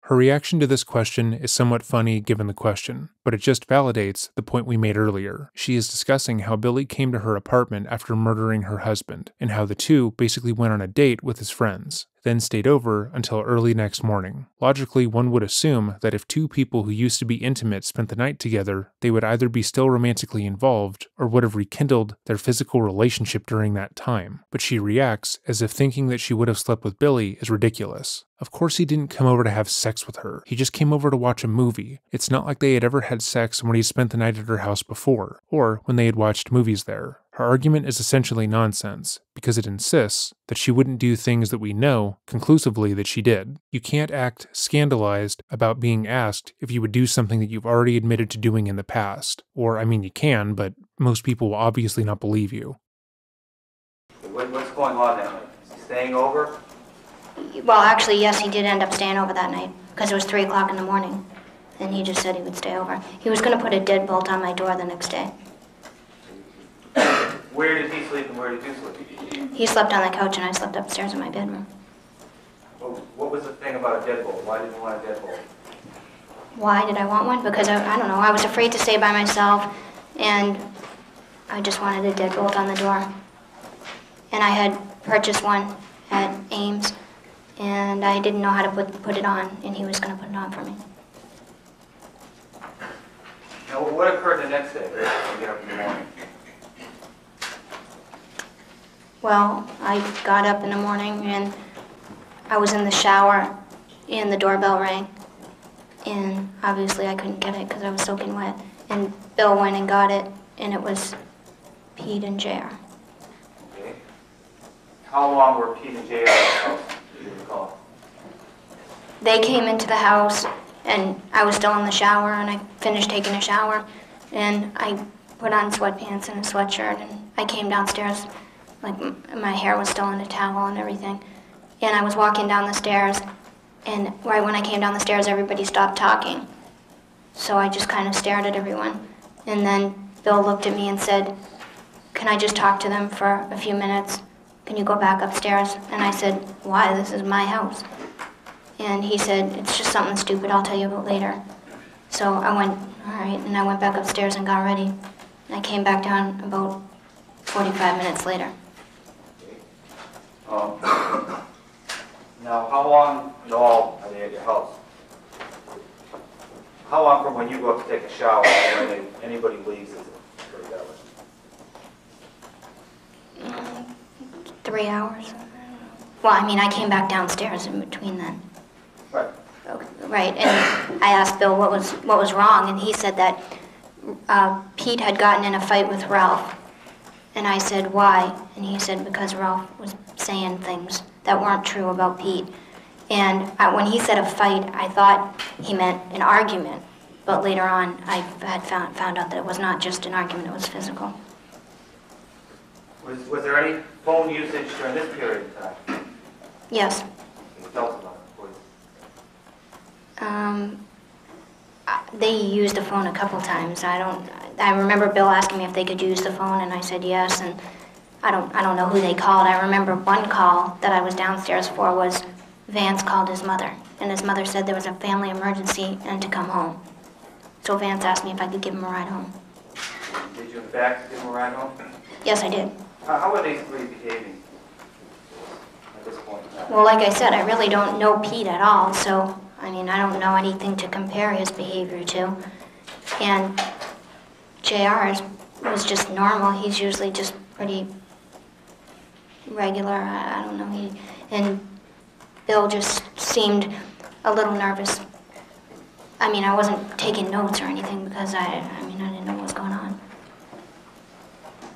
[SPEAKER 1] Her reaction to this question is somewhat funny given the question, but it just validates the point we made earlier. She is discussing how Billy came to her apartment after murdering her husband, and how the two basically went on a date with his friends, then stayed over until early next morning. Logically, one would assume that if 2 people who used to be intimate spent the night together, they would either be still romantically involved or would have rekindled their physical relationship during that time. But she reacts as if thinking that she would have slept with Billy is ridiculous. Of course he didn't come over to have sex with her. He just came over to watch a movie. It's not like they had ever had sex when he spent the night at her house before, or when they had watched movies there. Her argument is essentially nonsense, because it insists that she wouldn't do things that we know conclusively that she did. You can't act scandalized about being asked if you would do something that you've already admitted to doing in the past. Or, I mean, you can, but most people will obviously not believe you.
[SPEAKER 5] What's going on that night? Is he staying over?
[SPEAKER 6] Well, actually, yes, he did end up staying over that night, because it was 3 o'clock in the morning, and he just said he would stay over. He was going to put a deadbolt on my door the next day.
[SPEAKER 5] Where did he sleep and where did you sleep?
[SPEAKER 6] He slept on the couch, and I slept upstairs in my bedroom.
[SPEAKER 5] What was the thing about a deadbolt? Why did you want a deadbolt?
[SPEAKER 6] Why did I want one? Because, I don't know, I was afraid to stay by myself, and I just wanted a deadbolt on the door. And I had purchased one at Ames, and I didn't know how to put it on, and he was going to put it on for me.
[SPEAKER 5] Now, what occurred the next day when you get up in the morning?
[SPEAKER 6] Well, I got up in the morning, and I was in the shower, and the doorbell rang. And obviously I couldn't get it because I was soaking wet. And Bill went and got it, and it was Pete and JR.
[SPEAKER 5] Okay. How long were Pete and JR at the house, do you recall?
[SPEAKER 6] They came into the house, and I was still in the shower, and I finished taking a shower, and I put on sweatpants and a sweatshirt, and I came downstairs, like my hair was still in a towel and everything. And I was walking down the stairs, and right when I came down the stairs, everybody stopped talking. So I just kind of stared at everyone. And then Bill looked at me and said, "Can I just talk to them for a few minutes? Can you go back upstairs?" And I said, "Why? This is my house." And he said, "It's just something stupid I'll tell you about later." So I went, all right, and I went back upstairs and got ready. And I came back down about 45 minutes later.
[SPEAKER 5] Now, how long in all are they at your house? How long from when you go up to take a shower to when anybody leaves is it? Put it that way.
[SPEAKER 6] 3 hours. Well, I mean, I came back downstairs in between then.
[SPEAKER 5] Right.
[SPEAKER 6] Okay, right, and I asked Bill what was wrong, and he said that Pete had gotten in a fight with Ralph. And I said, why? And he said, because Ralph was saying things that weren't true about Pete. And when he said a fight, I thought he meant an argument. But later on, I had found out that it was not just an argument, it was physical.
[SPEAKER 5] Was there any phone usage during this period of time?
[SPEAKER 6] Yes.
[SPEAKER 5] Can you tell us about it, please?
[SPEAKER 6] They used the phone a couple times. I remember Bill asking me if they could use the phone, and I said yes, and I don't know who they called. I remember one call that I was downstairs for was Vance called his mother, and his mother said there was a family emergency and to come home. So Vance asked me if I could give him a ride home.
[SPEAKER 5] Did you in fact give him a ride home?
[SPEAKER 6] Yes, I did.
[SPEAKER 5] How were these three behaving at this point in time?
[SPEAKER 6] Well, like I said, I really don't know Pete at all, so, I mean, I don't know anything to compare his behavior to. And JR was just normal. He's usually just pretty regular. I don't know. And Bill just seemed a little nervous. I mean, I wasn't taking notes or anything because I didn't know what was going on.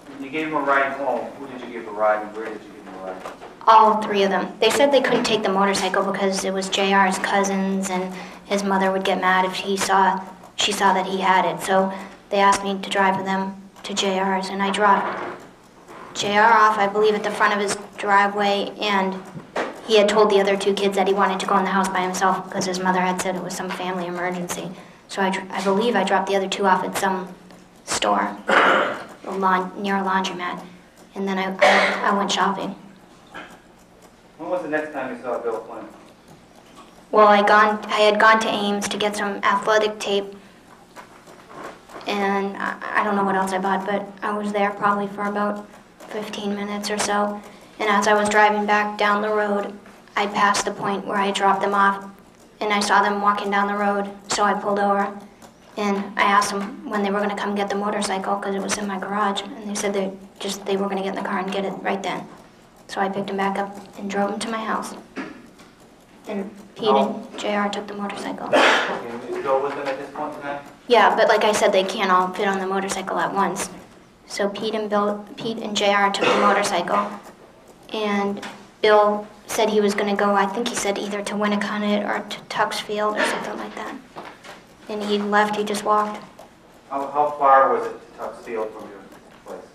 [SPEAKER 5] When you gave him a ride home, who did you give a ride and where did you give him a ride?
[SPEAKER 6] All three of them. They said they couldn't take the motorcycle because it was JR's cousins and his mother would get mad if she saw that he had it. So they asked me to drive with them to JR's, and I dropped JR off, I believe, at the front of his driveway, and he had told the other two kids that he wanted to go in the house by himself because his mother had said it was some family emergency. So I believe I dropped the other two off at some store near a laundromat, and then I went shopping.
[SPEAKER 5] When was the next time you saw Bill Flynn?
[SPEAKER 6] Well, I had gone to Ames to get some athletic tape, and I don't know what else I bought, but I was there probably for about 15 minutes or so. And as I was driving back down the road, I passed the point where I dropped them off, and I saw them walking down the road, so I pulled over. And I asked them when they were going to come get the motorcycle because it was in my garage, and they said they were going to get in the car and get it right then. So I picked them back up and drove them to my house. And Pete and JR took the motorcycle.
[SPEAKER 5] Can you go with them at this point in time?
[SPEAKER 6] Yeah, but like I said, they can't all fit on the motorcycle at once. So Pete and JR took the motorcycle, and Bill said he was going to go, I think he said either to Winnicott or to Tuxfield or something like that. And he left, he just walked.
[SPEAKER 5] How far was it to Tuxfield from your place?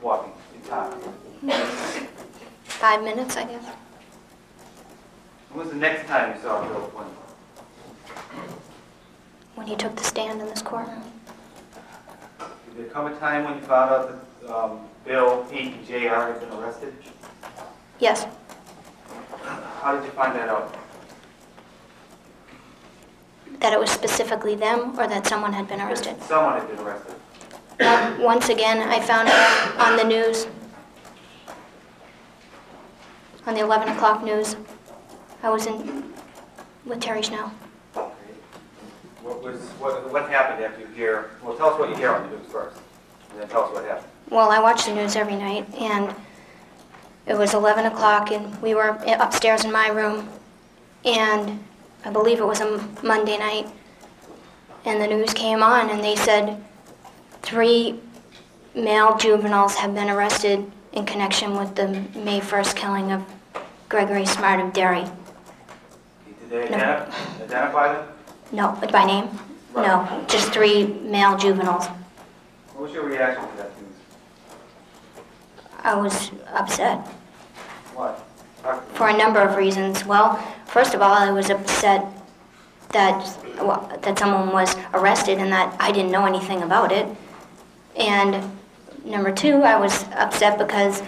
[SPEAKER 5] Walking in time.
[SPEAKER 6] 5 minutes, I guess.
[SPEAKER 5] When was the next time you saw Bill Flynn?
[SPEAKER 6] When he took the stand in this courtroom.
[SPEAKER 5] Did there come a time when you found out that Bill, Pete, and JR had been arrested?
[SPEAKER 6] Yes.
[SPEAKER 5] How did you find that out?
[SPEAKER 6] That it was specifically them, or that someone had been arrested?
[SPEAKER 5] Someone had been arrested.
[SPEAKER 6] Once again, I found it on the news, on the 11 o'clock news. I was with Terry Schnell.
[SPEAKER 5] Okay. What happened after you hear? Well, tell us what you hear on the news first, and then tell us what happened.
[SPEAKER 6] Well, I watch the news every night, and it was 11 o'clock, and we were upstairs in my room, and I believe it was a Monday night, and the news came on, and they said 3 male juveniles have been arrested in connection with the May 1st killing of Gregory Smart of Derry.
[SPEAKER 5] Did they identify them?
[SPEAKER 6] No, by name?
[SPEAKER 5] Right.
[SPEAKER 6] No, just 3 male juveniles.
[SPEAKER 5] What was your reaction to that news?
[SPEAKER 6] I was upset.
[SPEAKER 5] What?
[SPEAKER 6] For a number of reasons. Well, first of all, I was upset that someone was arrested and that I didn't know anything about it. And number 2, I was upset because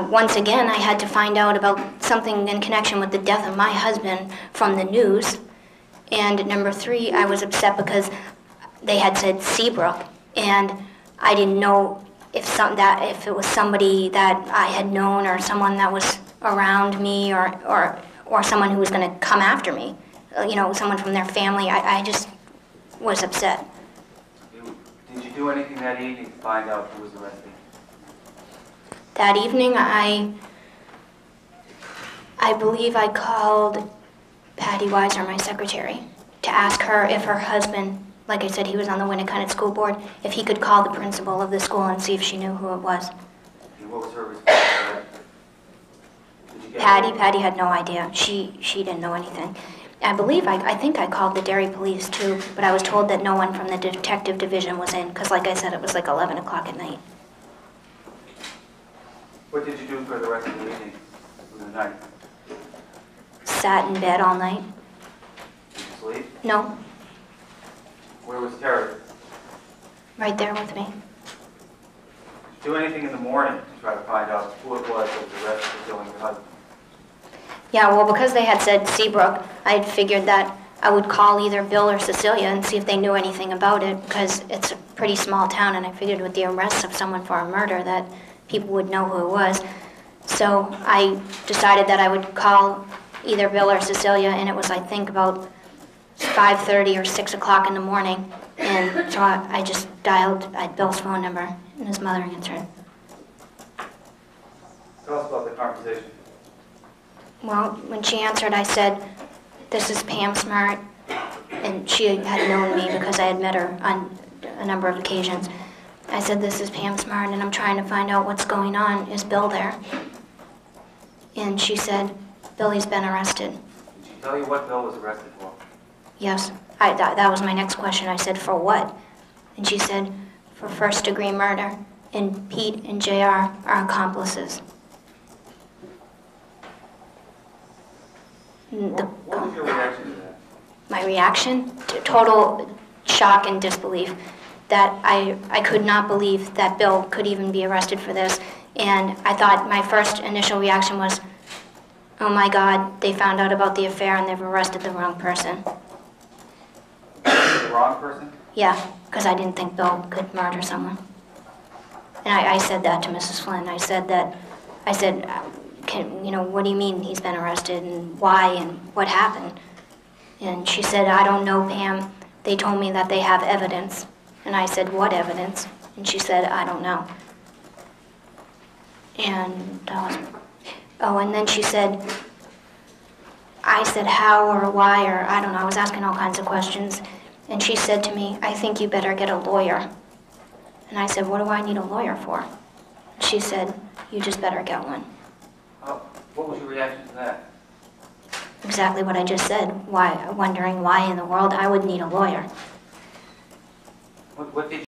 [SPEAKER 6] once again I had to find out about something in connection with the death of my husband from the news. And number 3, I was upset because they had said Seabrook, and I didn't know if it was somebody that I had known or someone that was around me or someone who was going to come after me, someone from their family. I just was upset.
[SPEAKER 5] Did you do anything that evening to find out who was arrested?
[SPEAKER 6] That evening, I believe I called Patty Weiser, my secretary, to ask her if her husband, like I said, he was on the Winnicott School Board, if he could call the principal of the school and see if she knew who it was.
[SPEAKER 5] And what was her response?
[SPEAKER 6] Patty had no idea. She didn't know anything. I think I called the Derry police too, but I was told that no one from the detective division was in, because like I said, it was like 11 o'clock at night.
[SPEAKER 5] What did you do for the rest of the evening, for the night?
[SPEAKER 6] Sat in bed all night.
[SPEAKER 5] Did you sleep?
[SPEAKER 6] No,
[SPEAKER 5] Where was Terry?
[SPEAKER 6] right there with me.
[SPEAKER 5] Did you do anything in the morning to try to find out who it was that was arrested for killing your husband?
[SPEAKER 6] Yeah, well, because they had said Seabrook, I had figured that I would call either Bill or Cecilia and see if they knew anything about it, because it's a pretty small town, and I figured with the arrest of someone for a murder that people would know who it was. So I decided that I would call either Bill or Cecilia, and it was, I think, about 5:30 or 6 o'clock in the morning, and so I just dialed Bill's phone number, and his mother answered.
[SPEAKER 5] Tell us about the conversation.
[SPEAKER 6] Well, when she answered, I said, "This is Pam Smart," and she had known me because I had met her on a number of occasions. I said, "This is Pam Smart, and I'm trying to find out what's going on. Is Bill there?" And she said, "Billy's been arrested."
[SPEAKER 5] Did she tell you what Bill was arrested for?
[SPEAKER 6] Yes. That was my next question. I said, "For what?" And she said, "For first-degree murder, and Pete and JR are accomplices."
[SPEAKER 5] What was your reaction to that?
[SPEAKER 6] My reaction? Total shock and disbelief. That I could not believe that Bill could even be arrested for this. And I thought my first initial reaction was, oh my God, they found out about the affair and they've arrested the wrong person.
[SPEAKER 5] The wrong person?
[SPEAKER 6] Yeah, because I didn't think Bill could murder someone. And I said that to Mrs. Flynn. I said, what do you mean he's been arrested and why and what happened? And she said, "I don't know, Pam. They told me that they have evidence." And I said, "What evidence?" And she said, "I don't know." And and then she said, I said how or why or I don't know. I was asking all kinds of questions. And she said to me, "I think you better get a lawyer." And I said, "What do I need a lawyer for?" And she said, "You just better get one."
[SPEAKER 5] What was your reaction to that?
[SPEAKER 6] Exactly what I just said. Wondering why in the world I would need a lawyer.
[SPEAKER 5] What did you...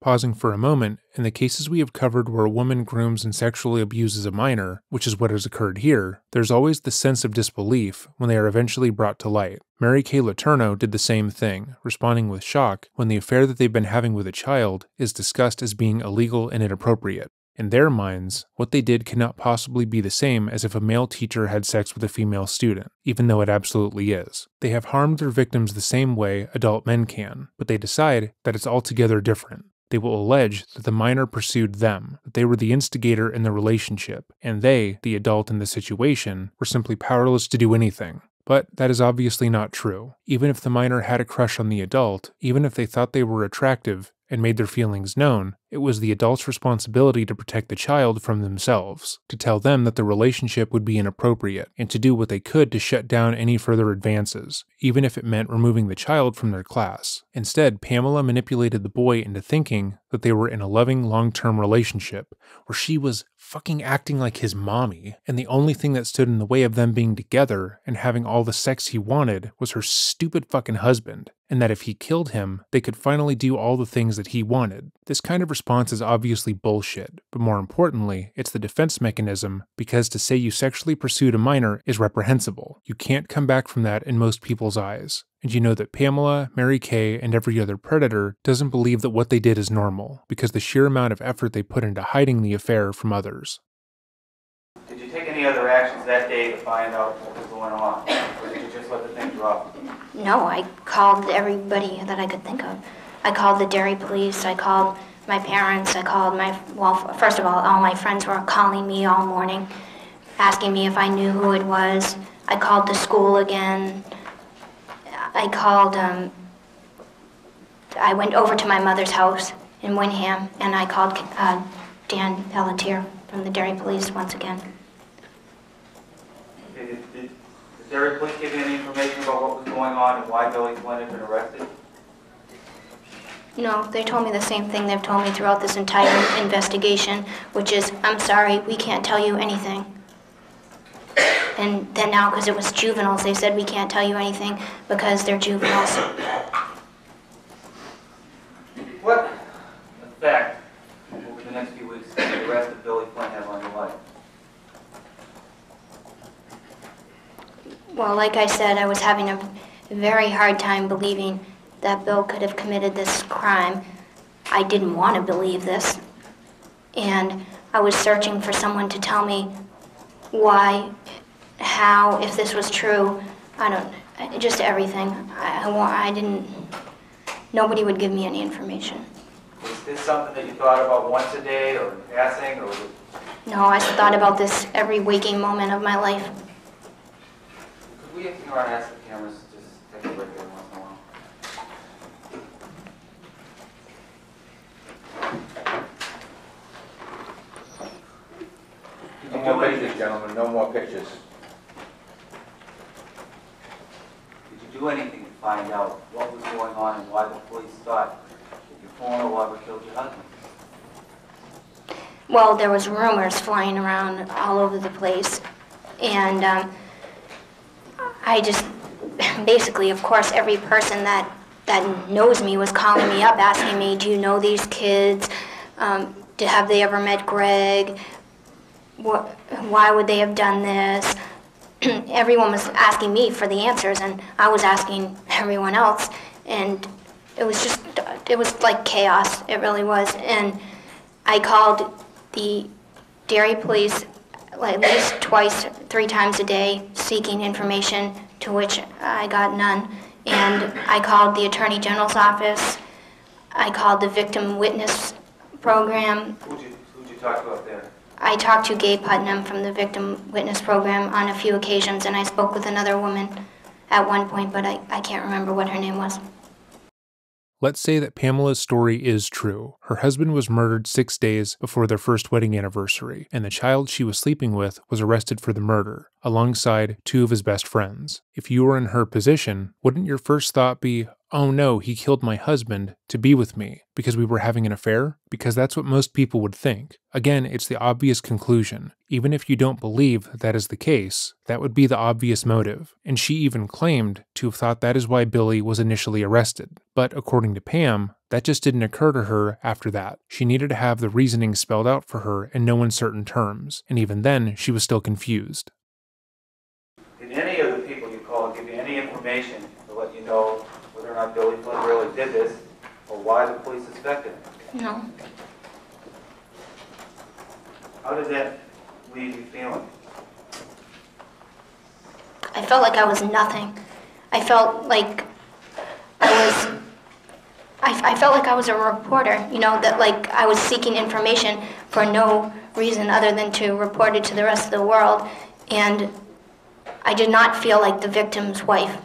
[SPEAKER 1] Pausing for a moment, in the cases we have covered where a woman grooms and sexually abuses a minor, which is what has occurred here, there's always the sense of disbelief when they are eventually brought to light. Mary Kay Letourneau did the same thing, responding with shock when the affair that they've been having with a child is discussed as being illegal and inappropriate. In their minds, what they did cannot possibly be the same as if a male teacher had sex with a female student, even though it absolutely is. They have harmed their victims the same way adult men can, but they decide that it's altogether different. They will allege that the minor pursued them, that they were the instigator in the relationship, and they, the adult in the situation, were simply powerless to do anything. But that is obviously not true. Even if the minor had a crush on the adult, even if they thought they were attractive and made their feelings known, it was the adult's responsibility to protect the child from themselves, to tell them that the relationship would be inappropriate, and to do what they could to shut down any further advances, even if it meant removing the child from their class. Instead, Pamela manipulated the boy into thinking that they were in a loving long-term relationship, where she was fucking acting like his mommy, and the only thing that stood in the way of them being together and having all the sex he wanted was her stupid fucking husband, and that if he killed him, they could finally do all the things that he wanted. This kind of response is obviously bullshit, but more importantly, it's the defense mechanism because to say you sexually pursued a minor is reprehensible. You can't come back from that in most people's eyes. And you know that Pamela, Mary Kay, and every other predator doesn't believe that what they did is normal, because the sheer amount of effort they put into hiding the affair from others.
[SPEAKER 5] Did you take any other actions that day to find out what was going on? Or did you just let the thing drop?
[SPEAKER 6] No, I called everybody that I could think of. I called the dairy police, I called my parents, I called well, first of all my friends were calling me all morning, asking me if I knew who it was. I called the school again. I went over to my mother's house in Windham, and I called Dan Pelletier from the dairy police once again.
[SPEAKER 5] Okay, did the dairy police give you any information about what was going on and why Billy Flynn had been arrested?
[SPEAKER 6] No, they told me the same thing they've told me throughout this entire investigation, which is, I'm sorry, we can't tell you anything. And then now, because it was juveniles, they said we can't tell you anything because they're juveniles.
[SPEAKER 5] What effect over the next few weeks does the arrest of Billy Flynn have on your life?
[SPEAKER 6] Well, like I said, I was having a very hard time believing that Bill could have committed this crime. I didn't want to believe this. And I was searching for someone to tell me why, how, if this was true. Just everything. Nobody would give me any information.
[SPEAKER 5] Was this something that you thought about once a day or in passing, or was it?
[SPEAKER 6] No, I thought about this every waking moment of my life.
[SPEAKER 5] Could we, if you want to ask the cameras, just take a break every once in a while?
[SPEAKER 8] No more pictures, gentlemen, no more pictures.
[SPEAKER 5] Did you do anything to find out what was going on and why the police thought that your former lover killed your husband?
[SPEAKER 6] Well, there was rumors flying around all over the place, and I just, basically, of course, every person that knows me was calling me up, asking me, do you know these kids? Have they ever met Greg? Why would they have done this? Everyone was asking me for the answers, and I was asking everyone else, and it was like chaos. It really was. And I called the dairy police at least twice, 3 times a day, seeking information, to which I got none. And I called the Attorney General's office. I called the Victim Witness Program.
[SPEAKER 5] Who'd you talk to up there?
[SPEAKER 6] I talked to Gabe Putnam from the Victim Witness Program on a few occasions, and I spoke with another woman at one point, but I can't remember what her name was.
[SPEAKER 1] Let's say that Pamela's story is true. Her husband was murdered 6 days before their first wedding anniversary, and the child she was sleeping with was arrested for the murder, alongside 2 of his best friends. If you were in her position, wouldn't your first thought be, oh no, he killed my husband to be with me because we were having an affair? Because that's what most people would think. Again, it's the obvious conclusion. Even if you don't believe that is the case, that would be the obvious motive. And she even claimed to have thought that is why Billy was initially arrested. But according to Pam, that just didn't occur to her after that. She needed to have the reasoning spelled out for her in no uncertain terms, and even then, she was still confused.
[SPEAKER 5] Did any of the people you called give you any information to let you know whether or not Billy Flynn really did this, or why the police suspected him?
[SPEAKER 6] No.
[SPEAKER 5] How did that leave you feeling?
[SPEAKER 6] I felt like I was nothing. I felt like I felt like I was a reporter, that like I was seeking information for no reason other than to report it to the rest of the world, and I did not feel like the victim's wife.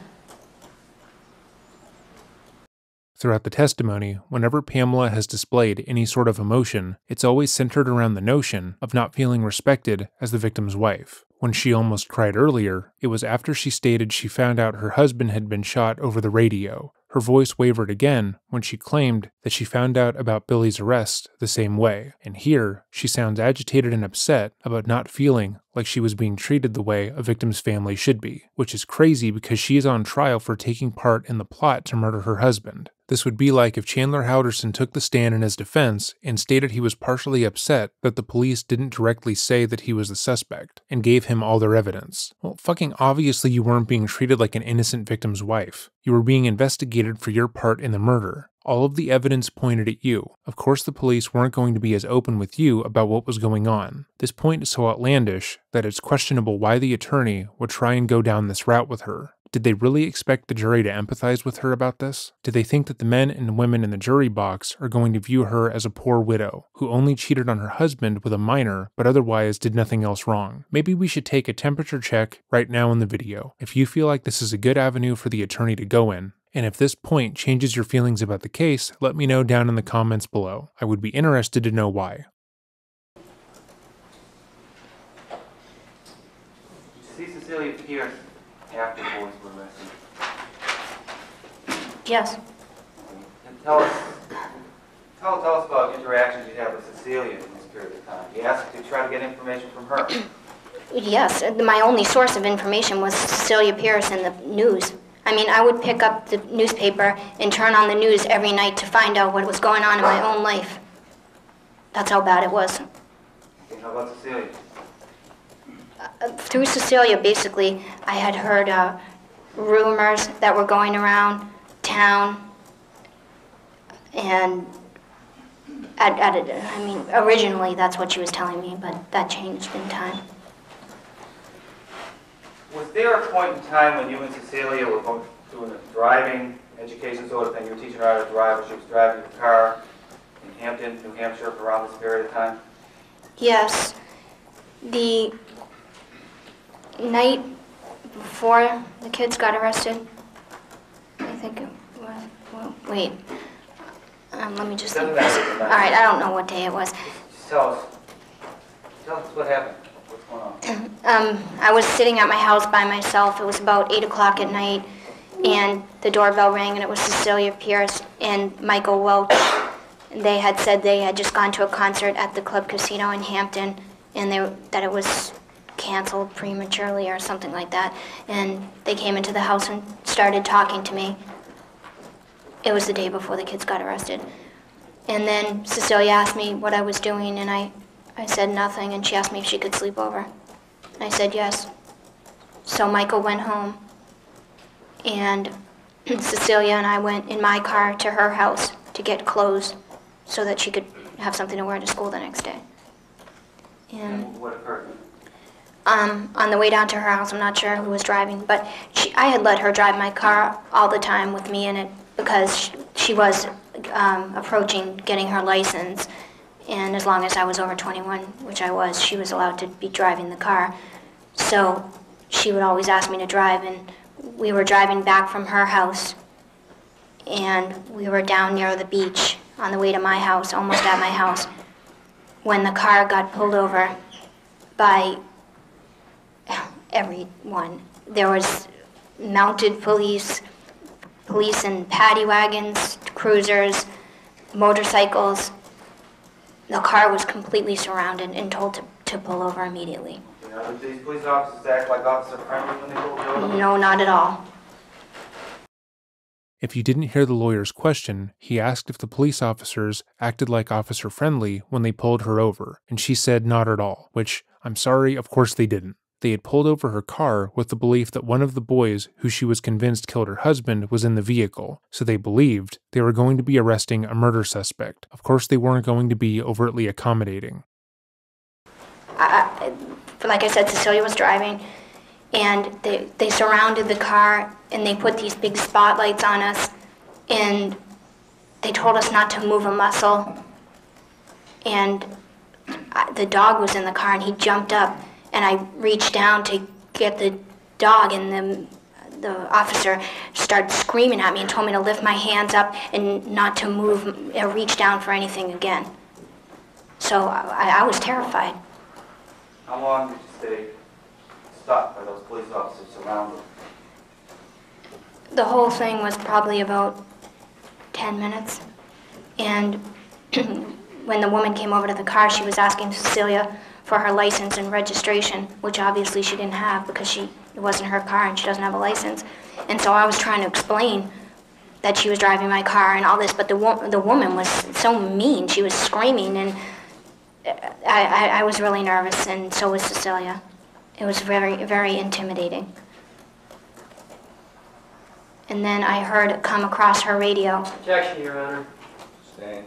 [SPEAKER 1] Throughout the testimony, whenever Pamela has displayed any sort of emotion, it's always centered around the notion of not feeling respected as the victim's wife. When she almost cried earlier, it was after she stated she found out her husband had been shot over the radio. Her voice wavered again when she claimed that she found out about Billy's arrest the same way, and here she sounds agitated and upset about not feeling like she was being treated the way a victim's family should be, which is crazy because she is on trial for taking part in the plot to murder her husband. This would be like if Chandler Houderson took the stand in his defense and stated he was partially upset that the police didn't directly say that he was the suspect, and gave him all their evidence. Well, fucking obviously you weren't being treated like an innocent victim's wife. You were being investigated for your part in the murder. All of the evidence pointed at you. Of course the police weren't going to be as open with you about what was going on. This point is so outlandish that it's questionable why the attorney would try and go down this route with her. Did they really expect the jury to empathize with her about this? Did they think that the men and women in the jury box are going to view her as a poor widow, who only cheated on her husband with a minor, but otherwise did nothing else wrong? Maybe we should take a temperature check right now in the video. If you feel like this is a good avenue for the attorney to go in, and if this point changes your feelings about the case, let me know down in the comments below. I would be interested to know why.
[SPEAKER 5] Did you see Cecilia Pierce after the boys were arrested?
[SPEAKER 6] Yes.
[SPEAKER 5] And tell us about interactions you had with Cecilia in this period of time. You asked to try to get information from her.
[SPEAKER 6] Yes, my only source of information was Cecilia Pierce and the news. I mean, I would pick up the newspaper and turn on the news every night to find out what was going on in my own life. That's how bad it was.
[SPEAKER 5] Okay, how about Cecilia?
[SPEAKER 6] Through Cecilia, basically, I had heard rumors that were going around town, and I mean, originally that's what she was telling me, but that changed in time.
[SPEAKER 5] Was there a point in time when you and Cecilia were both doing a driving education sort of thing? You were teaching her how to drive, or she was driving the car in Hampton, New Hampshire, for around this period of time?
[SPEAKER 6] Yes. The night before the kids got arrested, I think it was, well, wait. Let me just think. All right, I don't know what day it was.
[SPEAKER 5] Just tell us what happened. What's going on?
[SPEAKER 6] I was sitting at my house by myself. It was about 8 o'clock at night, and the doorbell rang, and it was Cecilia Pierce and Michael Welch. They had said they had just gone to a concert at the Club Casino in Hampton, and that it was canceled prematurely or something like that. And they came into the house and started talking to me. It was the day before the kids got arrested. And then Cecilia asked me what I was doing, and I said nothing, and she asked me if she could sleep over. And I said yes. So Michael went home, and Cecilia and I went in my car to her house to get clothes so that she could have something to wear to school the next day.
[SPEAKER 5] And what occurred?
[SPEAKER 6] On the way down to her house, I'm not sure who was driving, but I had let her drive my car all the time with me in it because she was approaching getting her license, and as long as I was over 21, which I was, she was allowed to be driving the car. So she would always ask me to drive, and we were driving back from her house, and we were down near the beach on the way to my house, almost at my house, when the car got pulled over by everyone. There was mounted police in paddy wagons, cruisers, motorcycles. The car was completely surrounded and told to pull over immediately.
[SPEAKER 5] Did these police officers act like officer friendly when they pulled you over?
[SPEAKER 6] No, not at all.
[SPEAKER 1] If you didn't hear the lawyer's question, he asked if the police officers acted like officer friendly when they pulled her over, and she said not at all, which, I'm sorry, of course they didn't. They had pulled over her car with the belief that one of the boys who she was convinced killed her husband was in the vehicle, so they believed they were going to be arresting a murder suspect. Of course, they weren't going to be overtly accommodating.
[SPEAKER 6] Like I said, Cecilia was driving, and they surrounded the car, and they put these big spotlights on us, and they told us not to move a muscle. And the dog was in the car, and he jumped up, and I reached down to get the dog, and the officer started screaming at me and told me to lift my hands up and not to move or reach down for anything again. So I was terrified.
[SPEAKER 5] How long did you stay stopped by those police officers surrounded?
[SPEAKER 6] The whole thing was probably about 10 minutes. And when the woman came over to the car, she was asking Cecilia for her license and registration, which obviously she didn't have because it wasn't her car and she doesn't have a license. And so I was trying to explain that she was driving my car and all this, but the woman was so mean. She was screaming, and I was really nervous, and so was Cecilia. It was very, very intimidating. And then I heard it come across her radio.
[SPEAKER 7] Objection, Your Honor.
[SPEAKER 8] Staying.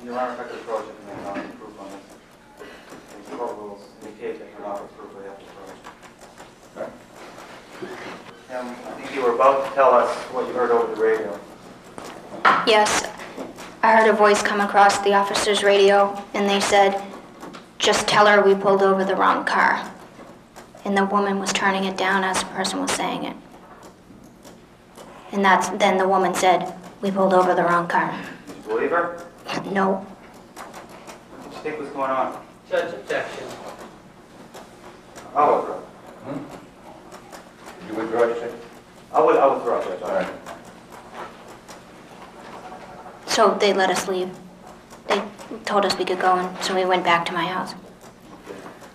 [SPEAKER 5] Your Honor, if I could approach it and make an offer of proof on this. The court rules indicate that you're not proof we have to approach.
[SPEAKER 8] Right.
[SPEAKER 5] I think you were about to tell us what you heard over the radio.
[SPEAKER 6] Yes, I heard a voice come across the officer's radio, and they said, "Just tell her we pulled over the wrong car." And the woman was turning it down as the person was saying it. And then the woman said, "We pulled over the wrong car."
[SPEAKER 5] Did you believe her?
[SPEAKER 6] No.
[SPEAKER 5] What did you think was going on?
[SPEAKER 7] Judge, objection.
[SPEAKER 5] I'll withdraw.
[SPEAKER 8] Did you withdraw, you said?
[SPEAKER 5] I'll withdraw, Judge.
[SPEAKER 8] All right.
[SPEAKER 6] So they let us leave. They told us we could go, and so we went back to my house.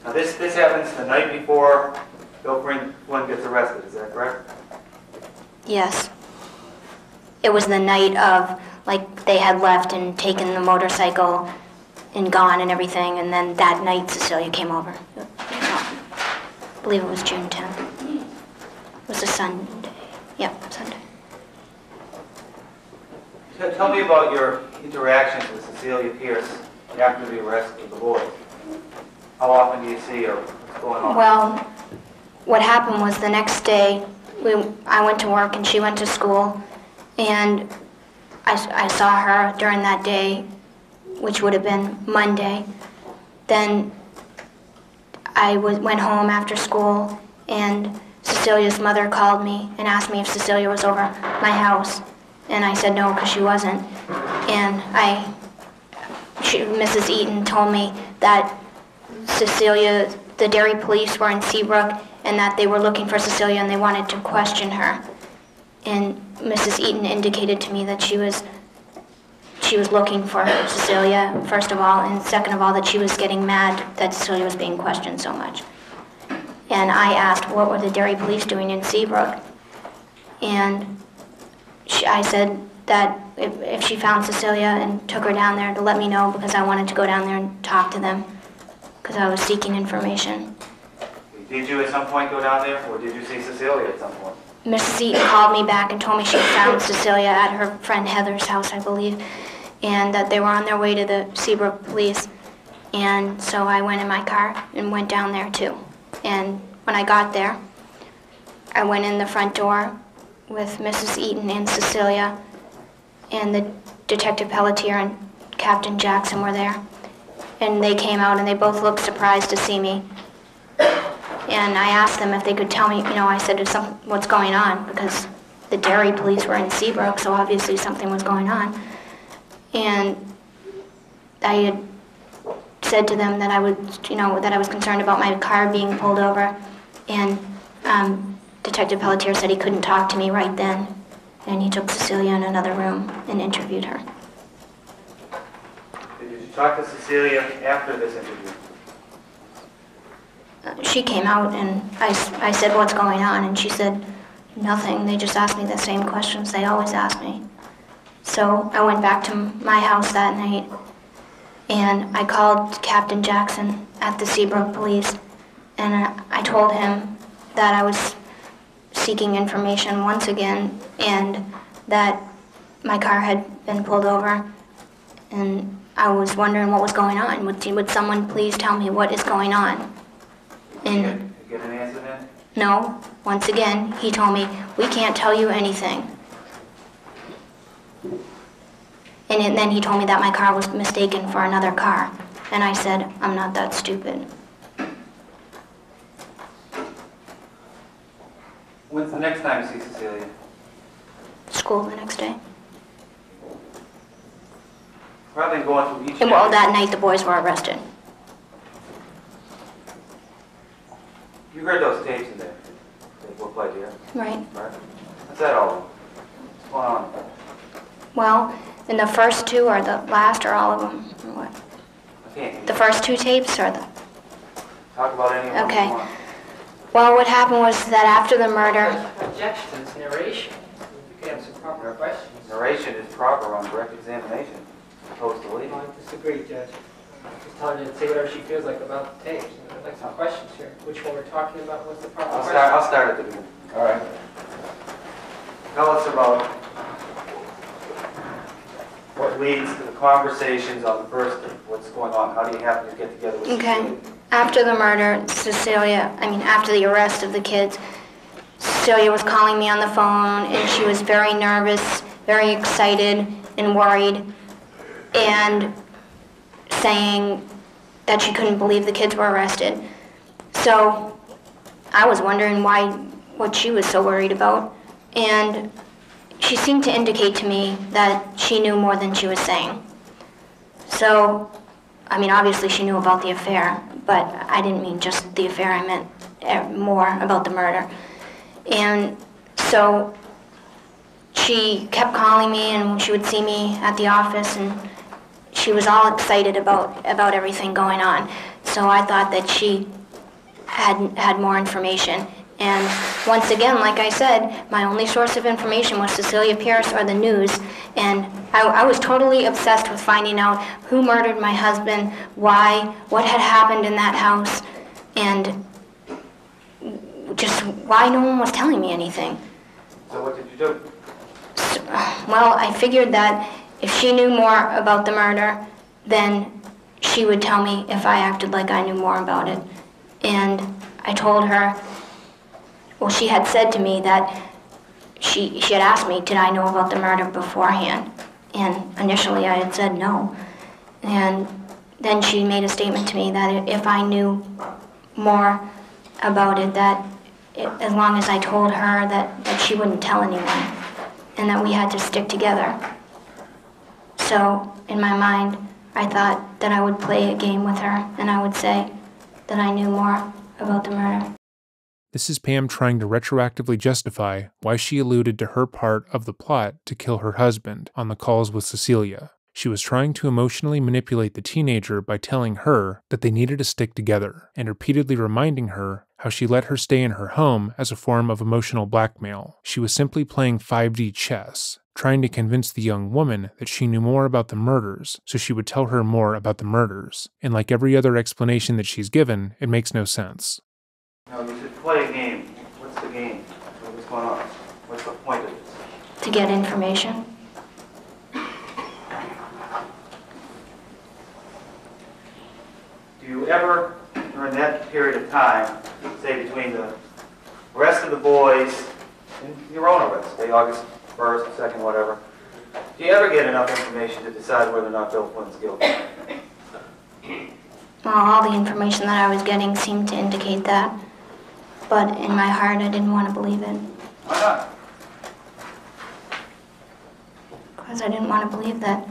[SPEAKER 5] Now this happens the night before Bill Flynn gets arrested, is that correct?
[SPEAKER 6] Yes. It was the night of, like, they had left and taken the motorcycle and gone and everything, and then that night Cecilia came over. I believe it was June 10th. It was a Sunday. Yep, Sunday.
[SPEAKER 5] Tell me about your interactions with Cecilia Pierce after the arrest of the boys. How often do you see her? What's going on?
[SPEAKER 6] Well, what happened was the next day, I went to work and she went to school, and I saw her during that day, which would have been Monday. Then I went home after school, and Cecilia's mother called me and asked me if Cecilia was over my house, and I said no, because she wasn't. And Mrs. Eaton told me that Cecilia, the Derry police were in Seabrook, and that they were looking for Cecilia and they wanted to question her. And Mrs. Eaton indicated to me that she was looking for Cecilia, first of all, and second of all, that she was getting mad that Cecilia was being questioned so much. And I asked, what were the Derry police doing in Seabrook? And I said that if she found Cecilia and took her down there to let me know, because I wanted to go down there and talk to them, because I was seeking information.
[SPEAKER 5] Did you at some point go down there, or did you see Cecilia at some point?
[SPEAKER 6] Mrs. Eaton called me back and told me she found Cecilia at her friend Heather's house, I believe, and that they were on their way to the Seabrook police. And so I went in my car and went down there too. And when I got there, I went in the front door with Mrs. Eaton and Cecilia, and the Detective Pelletier and Captain Jackson were there. And they came out and they both looked surprised to see me. And I asked them if they could tell me, I said, what's going on? Because the Derry police were in Seabrook, so obviously something was going on. And I had said to them that I was concerned about my car being pulled over. And Detective Pelletier said he couldn't talk to me right then. And he took Cecilia in another room and interviewed her.
[SPEAKER 5] Did you talk to Cecilia after this interview?
[SPEAKER 6] She came out and I said, what's going on? And she said, nothing. They just asked me the same questions they always ask me. So I went back to my house that night and I called Captain Jackson at the Seabrook Police, and I told him that I was seeking information once again and that my car had been pulled over, and I was wondering what was going on. Would someone please tell me what is going on? And
[SPEAKER 5] Did you get an answer then?
[SPEAKER 6] no, once again, he told me, we can't tell you anything. And then he told me that my car was mistaken for another car. And I said, I'm not that stupid.
[SPEAKER 5] When's the next time you see Cecilia?
[SPEAKER 6] School the next day.
[SPEAKER 5] Rather than going through each
[SPEAKER 6] And well, that night the boys were arrested.
[SPEAKER 5] You heard those tapes in there. They were played here,
[SPEAKER 6] Right.
[SPEAKER 5] right? What's that all about? What's going on?
[SPEAKER 6] Well, in the first two or the last or all of them, or what?
[SPEAKER 5] I can't.
[SPEAKER 6] The first two tapes or the...
[SPEAKER 5] Talk about any of them
[SPEAKER 6] Okay.
[SPEAKER 5] you want.
[SPEAKER 6] Well, what happened was that after the murder...
[SPEAKER 7] Objection, it's narration. You can have some proper questions.
[SPEAKER 5] Narration is proper on direct examination, as opposed to leading.
[SPEAKER 7] I disagree, Judge. Just telling her to say whatever she feels like about the tapes. I'd like some questions here. Which one we're talking about? What's the proper question?
[SPEAKER 5] I'll start at the beginning.
[SPEAKER 8] All right.
[SPEAKER 5] Tell us about what leads to the conversations on the first day. What's going on? How do you happen to get together with
[SPEAKER 6] Okay.
[SPEAKER 5] Cecilia?
[SPEAKER 6] After the murder, after the arrest of the kids, Cecilia was calling me on the phone, and she was very nervous, very excited and worried, and saying that she couldn't believe the kids were arrested. So I was wondering what she was so worried about, and she seemed to indicate to me that she knew more than she was saying. So, I mean, obviously she knew about the affair, but I didn't mean just the affair, I meant more about the murder. And so she kept calling me, and she would see me at the office, and she was all excited about everything going on. So I thought that she had more information. And once again, like I said, my only source of information was Cecilia Pierce or the news, and I was totally obsessed with finding out who murdered my husband, why, what had happened in that house, and just why no one was telling me anything.
[SPEAKER 5] So what did you do?
[SPEAKER 6] Well, I figured that if she knew more about the murder, then she would tell me if I acted like I knew more about it. And I told her, well, she had said to me that she had asked me, did I know about the murder beforehand? And initially I had said no. And then she made a statement to me that if I knew more about it, as long as I told her that she wouldn't tell anyone, and that we had to stick together. So in my mind, I thought that I would play a game with her, and I would say that I knew more about the murder.
[SPEAKER 1] This is Pam trying to retroactively justify why she alluded to her part of the plot to kill her husband on the calls with Cecilia. She was trying to emotionally manipulate the teenager by telling her that they needed to stick together, and repeatedly reminding her how she let her stay in her home as a form of emotional blackmail. She was simply playing 5D chess, trying to convince the young woman that she knew more about the murders, so she would tell her more about the murders. And like every other explanation that she's given, it makes no sense.
[SPEAKER 5] No, you should play a game. What's the game? What's going on? What's the point of this?
[SPEAKER 6] To get information.
[SPEAKER 5] Do you ever, during that period of time, say between the arrest of the boys and your own arrest, say August 1st, 2nd, whatever, do you ever get enough information to decide whether or not Bill Flynn's guilty?
[SPEAKER 6] Well, all the information that I was getting seemed to indicate that. But in my heart, I didn't want to believe it.
[SPEAKER 5] Why not?
[SPEAKER 6] Because I didn't want to believe that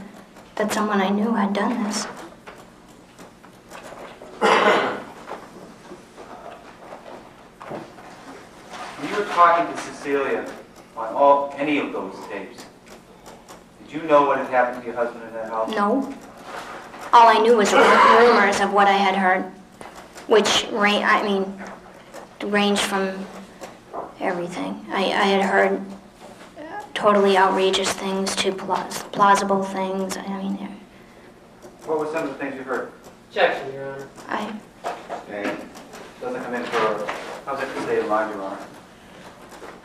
[SPEAKER 6] someone I knew had done this.
[SPEAKER 5] When you were talking to Cecilia on any of those tapes, did you know what had happened to your husband in that house?
[SPEAKER 6] No. All I knew was rumors of what I had heard, which, ranged from everything. I had heard totally outrageous things to plausible things.
[SPEAKER 5] What were some of the things you heard?
[SPEAKER 7] Objection, Your Honor.
[SPEAKER 5] Okay. Doesn't come in for, how's it to stay in mind, Your Honor?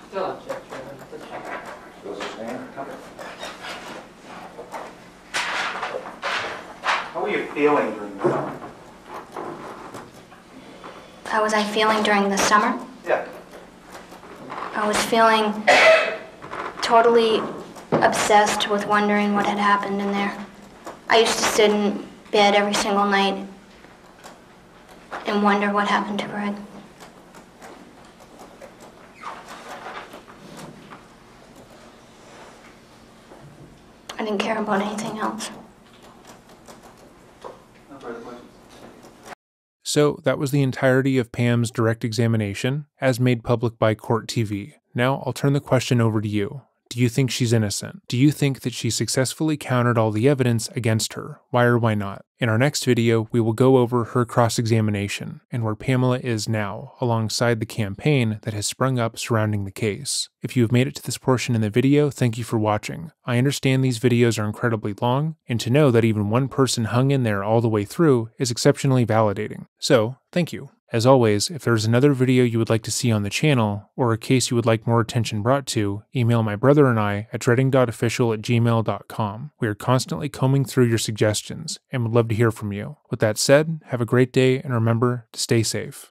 [SPEAKER 7] Still object, Your Honor.
[SPEAKER 5] Still sustain? Okay. How were you feeling during the summer?
[SPEAKER 6] How was I feeling during the summer?
[SPEAKER 5] Yeah.
[SPEAKER 6] I was feeling totally obsessed with wondering what had happened in there. I used to sit in bed every single night and wonder what happened to Greg. I didn't care about anything else.
[SPEAKER 5] No further questions.
[SPEAKER 1] So that was the entirety of Pam's direct examination, as made public by Court TV. Now I'll turn the question over to you. Do you think she's innocent? Do you think that she successfully countered all the evidence against her? Why or why not? In our next video, we will go over her cross-examination and where Pamela is now, alongside the campaign that has sprung up surrounding the case. If you have made it to this portion in the video, thank you for watching. I understand these videos are incredibly long, and to know that even one person hung in there all the way through is exceptionally validating. So, thank you. As always, if there's another video you would like to see on the channel, or a case you would like more attention brought to, email my brother and I at dreading.official@gmail.com. We are constantly combing through your suggestions, and would love to hear from you. With that said, have a great day, and remember to stay safe.